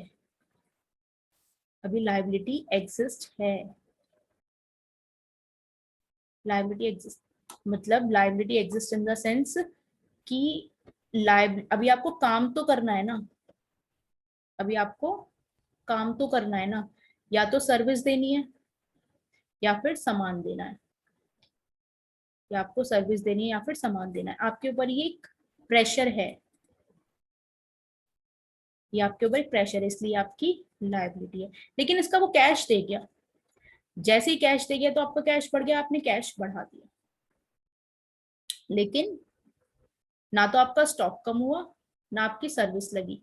अभी लाइबिलिटी एग्जिस्ट है। लाइबिलिटी एग्जिस्ट मतलब liability exist in the sense कि अभी आपको काम तो करना है ना, अभी आपको काम तो करना है ना, या तो सर्विस देनी है या फिर सामान देना है, या आपको सर्विस देनी है या फिर सामान देना है, आपके ऊपर ये एक प्रेशर है, ये आपके ऊपर एक प्रेशर है, इसलिए आपकी लायबिलिटी है। लेकिन इसका वो कैश दे गया, जैसे ही कैश दे गया तो आपका कैश बढ़ गया, आपने कैश बढ़ा दिया, लेकिन ना तो आपका स्टॉक कम हुआ ना आपकी सर्विस लगी,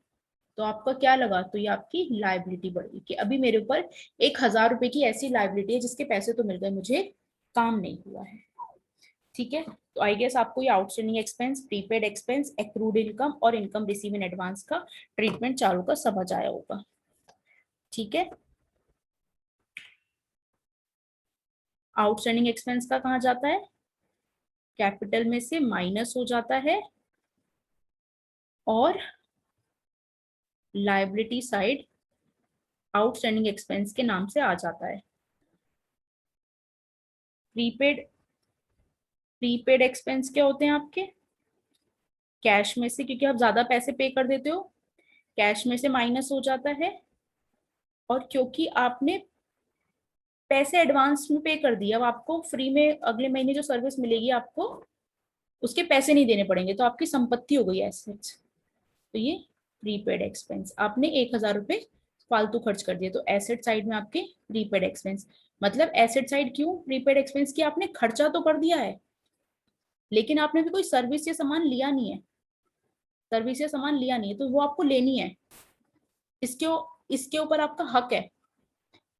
तो आपका क्या लगा, तो ये आपकी लायबिलिटी बढ़ गई कि अभी मेरे ऊपर 1000 रुपए की ऐसी लायबिलिटी है जिसके पैसे तो मिल गए, मुझे काम नहीं हुआ है, ठीक है। तो आई गेस आपको ये outstanding expense, prepaid expense, accrued income और इनकम रिसीव इन एडवांस का ट्रीटमेंट चारों का समझ आया होगा, ठीक है। आउटस्टैंडिंग एक्सपेंस का कहा जाता है, कैपिटल में से माइनस हो जाता है और लायबिलिटी साइड आउटस्टैंडिंग एक्सपेंस के नाम से आ जाता है। प्रीपेड, प्रीपेड एक्सपेंस क्या होते हैं आपके, कैश में से, क्योंकि आप ज्यादा पैसे पे कर देते हो, कैश में से माइनस हो जाता है, और क्योंकि आपने पैसे एडवांस में पे कर दिया, अब आपको फ्री में अगले महीने जो सर्विस मिलेगी आपको उसके पैसे नहीं देने पड़ेंगे, तो आपकी संपत्ति हो गई एसेट्स, तो ये प्रीपेड एक्सपेंस, आपने 1000 रुपए फालतू खर्च कर दिए, तो एसेट साइड में आपके प्रीपेड एक्सपेंस, मतलब एसेट साइड क्यों प्रीपेड एक्सपेंस की, आपने खर्चा तो कर दिया है लेकिन आपने भी कोई सर्विस या सामान लिया नहीं है, सर्विस या सामान लिया नहीं है, तो वो आपको लेनी है, इसके इसके ऊपर आपका हक है,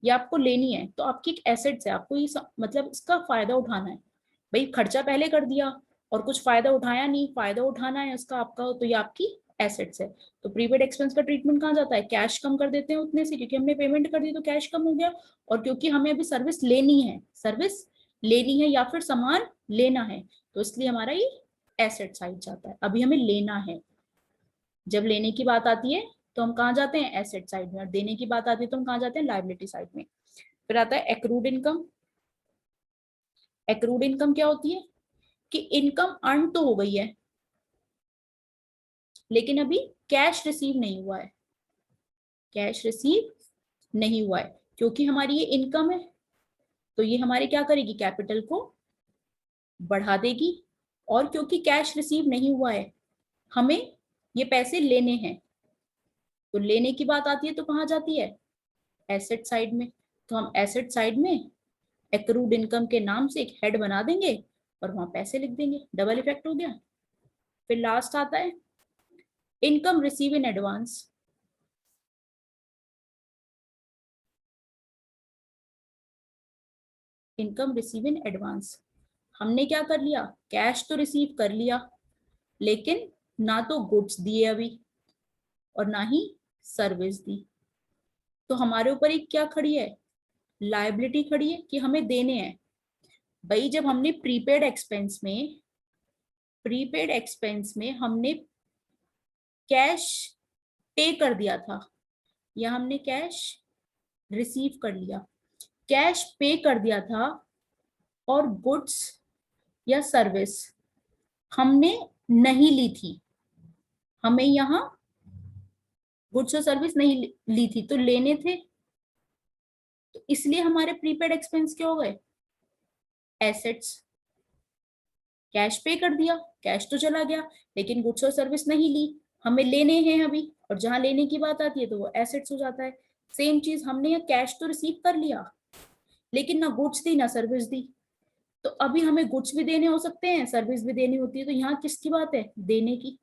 ये आपको लेनी है, तो आपकी एक एसेट्स है, आपको ये मतलब इसका फायदा उठाना है। भाई खर्चा पहले कर दिया और कुछ फायदा उठाया नहीं, फायदा उठाना है उसका आपका, तो ये आपकी एसेट्स है। तो प्रीपेड एक्सपेंस का ट्रीटमेंट कहाँ जाता है, कैश कम कर देते हैं उतने से, क्योंकि हमने पेमेंट कर दी तो कैश कम हो गया, और क्योंकि हमें अभी सर्विस लेनी है, सर्विस लेनी है या फिर सामान लेना है, तो इसलिए हमारा ये एसेट साइड जाता है, अभी हमें लेना है। जब लेने की बात आती है तो हम कहाँ जाते हैं, एसेट साइड में, और देने की बात आती है तो हम कहाँ जाते हैं, लायबिलिटी साइड में। फिर आता है एक्रूड इनकम। एक्रूड इनकम क्या होती है कि इनकम अर्न तो हो गई है लेकिन अभी कैश रिसीव नहीं हुआ है, कैश रिसीव नहीं हुआ है, क्योंकि हमारी ये इनकम है तो ये हमारे क्या करेगी, कैपिटल को बढ़ा देगी, और क्योंकि कैश रिसीव नहीं हुआ है हमें ये पैसे लेने हैं, तो लेने की बात आती है तो कहाँ जाती है, एसेट साइड में। तो हम एसेट साइड में एक्रूड इनकम के नाम से एक हेड बना देंगे और वहां पैसे लिख देंगे, डबल इफेक्ट हो गया। फिर लास्ट आता है income receive in advance. Income receive in advance, हमने क्या कर लिया, कैश तो रिसीव कर लिया, लेकिन ना तो गुड्स दिए अभी और ना ही सर्विस दी। तो हमारे ऊपर एक क्या खड़ी है, लायबिलिटी खड़ी है कि हमें देने हैं। भाई जब हमने प्रीपेड एक्सपेंस में हमने कैश पे कर दिया था या हमने कैश रिसीव कर लिया, कैश पे कर दिया था और गुड्स या सर्विस हमने नहीं ली थी, हमें यहाँ गुड्स और सर्विस नहीं ली थी तो लेने थे, तो इसलिए हमारे प्रीपेड एक्सपेंस क्या हो गए, एसेट्स। कैश पे कर दिया, कैश तो चला गया, लेकिन गुड्स और सर्विस नहीं ली, हमें लेने हैं अभी, और जहां लेने की बात आती है तो वो एसेट्स हो जाता है। सेम चीज हमने यहाँ कैश तो रिसीव कर लिया, लेकिन ना गुड्स दी ना सर्विस दी, तो अभी हमें गुड्स भी देने हो सकते हैं, सर्विस भी देनी होती है, तो यहाँ किसकी बात है, देने की।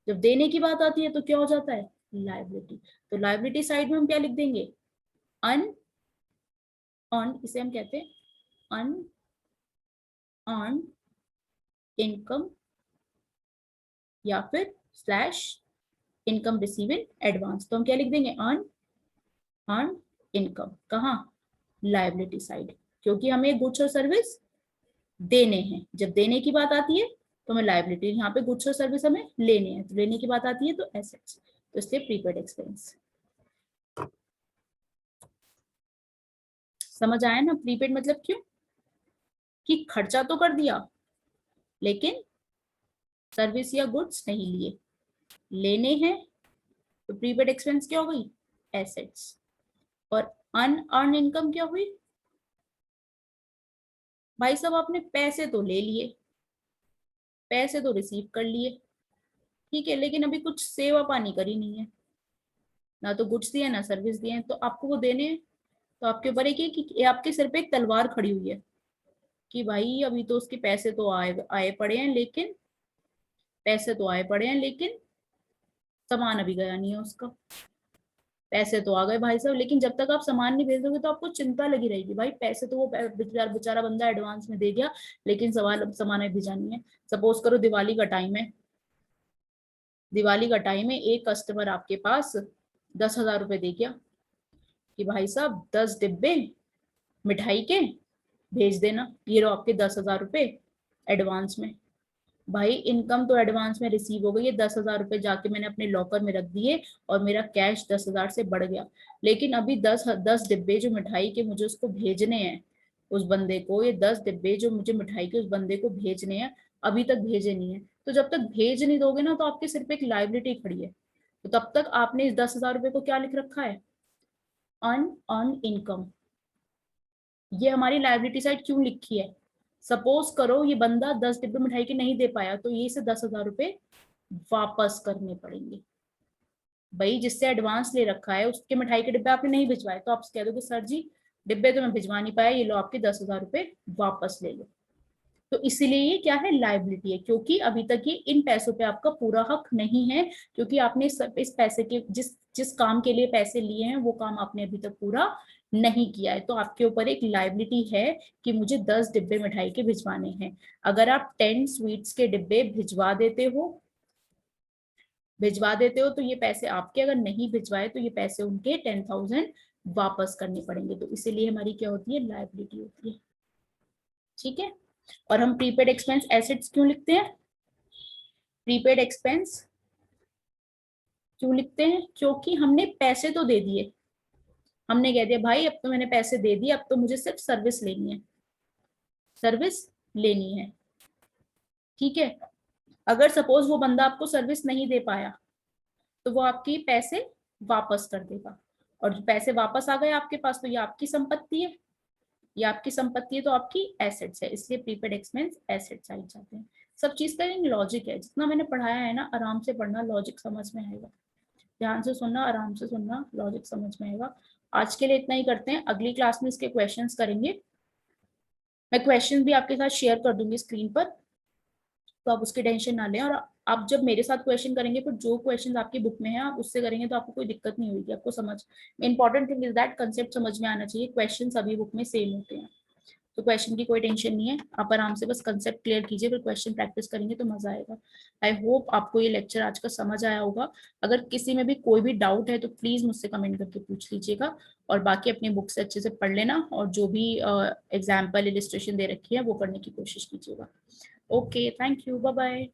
जब देने की बात आती है तो क्या हो जाता है, लायबिलिटी। तो लायबिलिटी साइड में हम क्या लिख देंगे, अन अर्न, इसे हम कहते हैं अन अर्न इनकम या फिर slash income receive in advance. तो हम क्या लिख देंगे, अर्न अर्न इनकम, कहाँ, लायबिलिटी साइड, क्योंकि हमें गुड्स और सर्विस देने हैं। जब देने की बात आती है तो हमें लायबिलिटी, यहाँ पे गुड्स और सर्विस हमें लेने हैं, तो लेने की बात आती है तो एसेट्स, तो इसलिए प्रीपेड एक्सपेंस। समझ आया ना, प्रीपेड मतलब क्यों, कि खर्चा तो कर दिया लेकिन सर्विस या गुड्स नहीं लिए, लेने हैं, तो प्रीपेड एक्सपेंस क्या हो गई, एसेट्स। और अनअर्न इनकम क्या हुई, भाई साहब आपने पैसे तो ले लिए, पैसे तो रिसीव कर लिए, ठीक है, लेकिन अभी कुछ सेवा पानी करी नहीं है, ना तो गुड्स दिए ना सर्विस दिए, तो आपको वो देने हैं। तो आपके ऊपर एक है कि आपके सिर पे एक तलवार खड़ी हुई है कि भाई अभी तो उसके पैसे तो आए आए पड़े हैं, लेकिन पैसे तो आए पड़े हैं लेकिन सामान अभी गया नहीं है उसका। पैसे तो आ गए भाई साहब, लेकिन जब तक आप सामान नहीं भेज दोगे तो आपको चिंता लगी रहेगी, भाई पैसे तो वो बेचारा बंदा एडवांस में दे गया, लेकिन सामान अभी भेजा नहीं है। सपोज करो दिवाली का टाइम है, दिवाली का टाइम है, एक कस्टमर आपके पास 10,000 रुपए दे गया कि भाई साहब 10 डिब्बे मिठाई के भेज देना, ये लो आपके 10,000 रुपए एडवांस में। भाई इनकम तो एडवांस में रिसीव हो गई है, 10,000 रुपए जाके मैंने अपने लॉकर में रख दिए और मेरा कैश 10,000 से बढ़ गया, लेकिन अभी 10 डिब्बे जो मिठाई के मुझे उसको भेजने हैं, उस बंदे को, ये 10 डिब्बे जो मुझे मिठाई के उस बंदे को भेजने हैं अभी तक भेजे नहीं है। तो जब तक भेज नहीं दोगे ना तो आपके सिर पे एक लाइबिलिटी खड़ी है, तो तब तक आपने इस 10,000 रुपए को क्या लिख रखा है, अन इनकम। ये हमारी लाइबिलिटी साइड क्यों लिखी है, सपोज करो ये बंदा 10 डिब्बे मिठाई के नहीं दे पाया तो ये से 10,000 रुपए वापस करने पड़ेंगे। भाई जिससे एडवांस ले रखा है उसके मिठाई के डिब्बे आपने नहीं भिजवाए, तो आप कह दोगे सर जी डिब्बे तो मैं भिजवा नहीं पाया, ये लो आपके 10,000 रुपए वापस ले लो। तो इसीलिए ये क्या है, लाइबिलिटी है, क्योंकि अभी तक ये इन पैसों पे आपका पूरा हक नहीं है, क्योंकि आपने इस पैसे के जिस जिस काम के लिए पैसे लिए हैं वो काम आपने अभी तक पूरा नहीं किया है, तो आपके ऊपर एक लाइबिलिटी है कि मुझे 10 डिब्बे मिठाई के भिजवाने हैं। अगर आप 10 स्वीट्स के डिब्बे भिजवा देते हो तो ये पैसे आपके, अगर नहीं भिजवाए तो ये पैसे उनके 10,000 वापस करने पड़ेंगे, तो इसीलिए हमारी क्या होती है, लाइबिलिटी होती है। ठीक है, और हम प्रीपेड एक्सपेंस एसेट्स क्यों लिखते हैं, प्रीपेड एक्सपेंस क्यों लिखते हैं, क्योंकि हमने पैसे तो दे दिए, हमने कह दिया भाई अब तो मैंने पैसे दे दिए, अब तो मुझे सिर्फ सर्विस लेनी है, सर्विस लेनी है, ठीक है। अगर सपोज वो बंदा आपको सर्विस नहीं दे पाया तो वो आपकी पैसे वापस कर देगा, और जो पैसे वापस आ गए आपके पास तो ये आपकी संपत्ति है, ये आपकी संपत्ति है तो आपकी एसेट्स है, इसलिए प्रीपेड एक्सपेंस एसेट्स आई जाते हैं। सब चीज का एक लॉजिक है, जितना मैंने पढ़ाया है ना आराम से पढ़ना, लॉजिक समझ में आएगा, ध्यान से सुनना, आराम से सुनना, लॉजिक समझ में आएगा। आज के लिए इतना ही करते हैं, अगली क्लास में इसके क्वेश्चंस करेंगे। मैं क्वेश्चन भी आपके साथ शेयर कर दूंगी स्क्रीन पर, तो आप उसकी टेंशन ना लें। और आप जब मेरे साथ क्वेश्चन करेंगे, फिर जो क्वेश्चन आपकी बुक में है आप उससे करेंगे तो आपको कोई दिक्कत नहीं होगी, आपको समझ, important thing is that concept समझ में आना चाहिए। क्वेश्चन सभी बुक में सेम होते हैं, तो क्वेश्चन की कोई टेंशन नहीं है, आप आराम से बस कंसेप्ट क्लियर कीजिए, फिर क्वेश्चन प्रैक्टिस करेंगे तो मजा आएगा। आई होप आपको ये लेक्चर आज का समझ आया होगा। अगर किसी में भी कोई भी डाउट है तो प्लीज मुझसे कमेंट करके पूछ लीजिएगा, और बाकी अपनी बुक से अच्छे से पढ़ लेना, और जो भी एग्जाम्पल इलिस्ट्रेशन दे रखी है वो करने की कोशिश कीजिएगा। Okay, thank you, bye bye.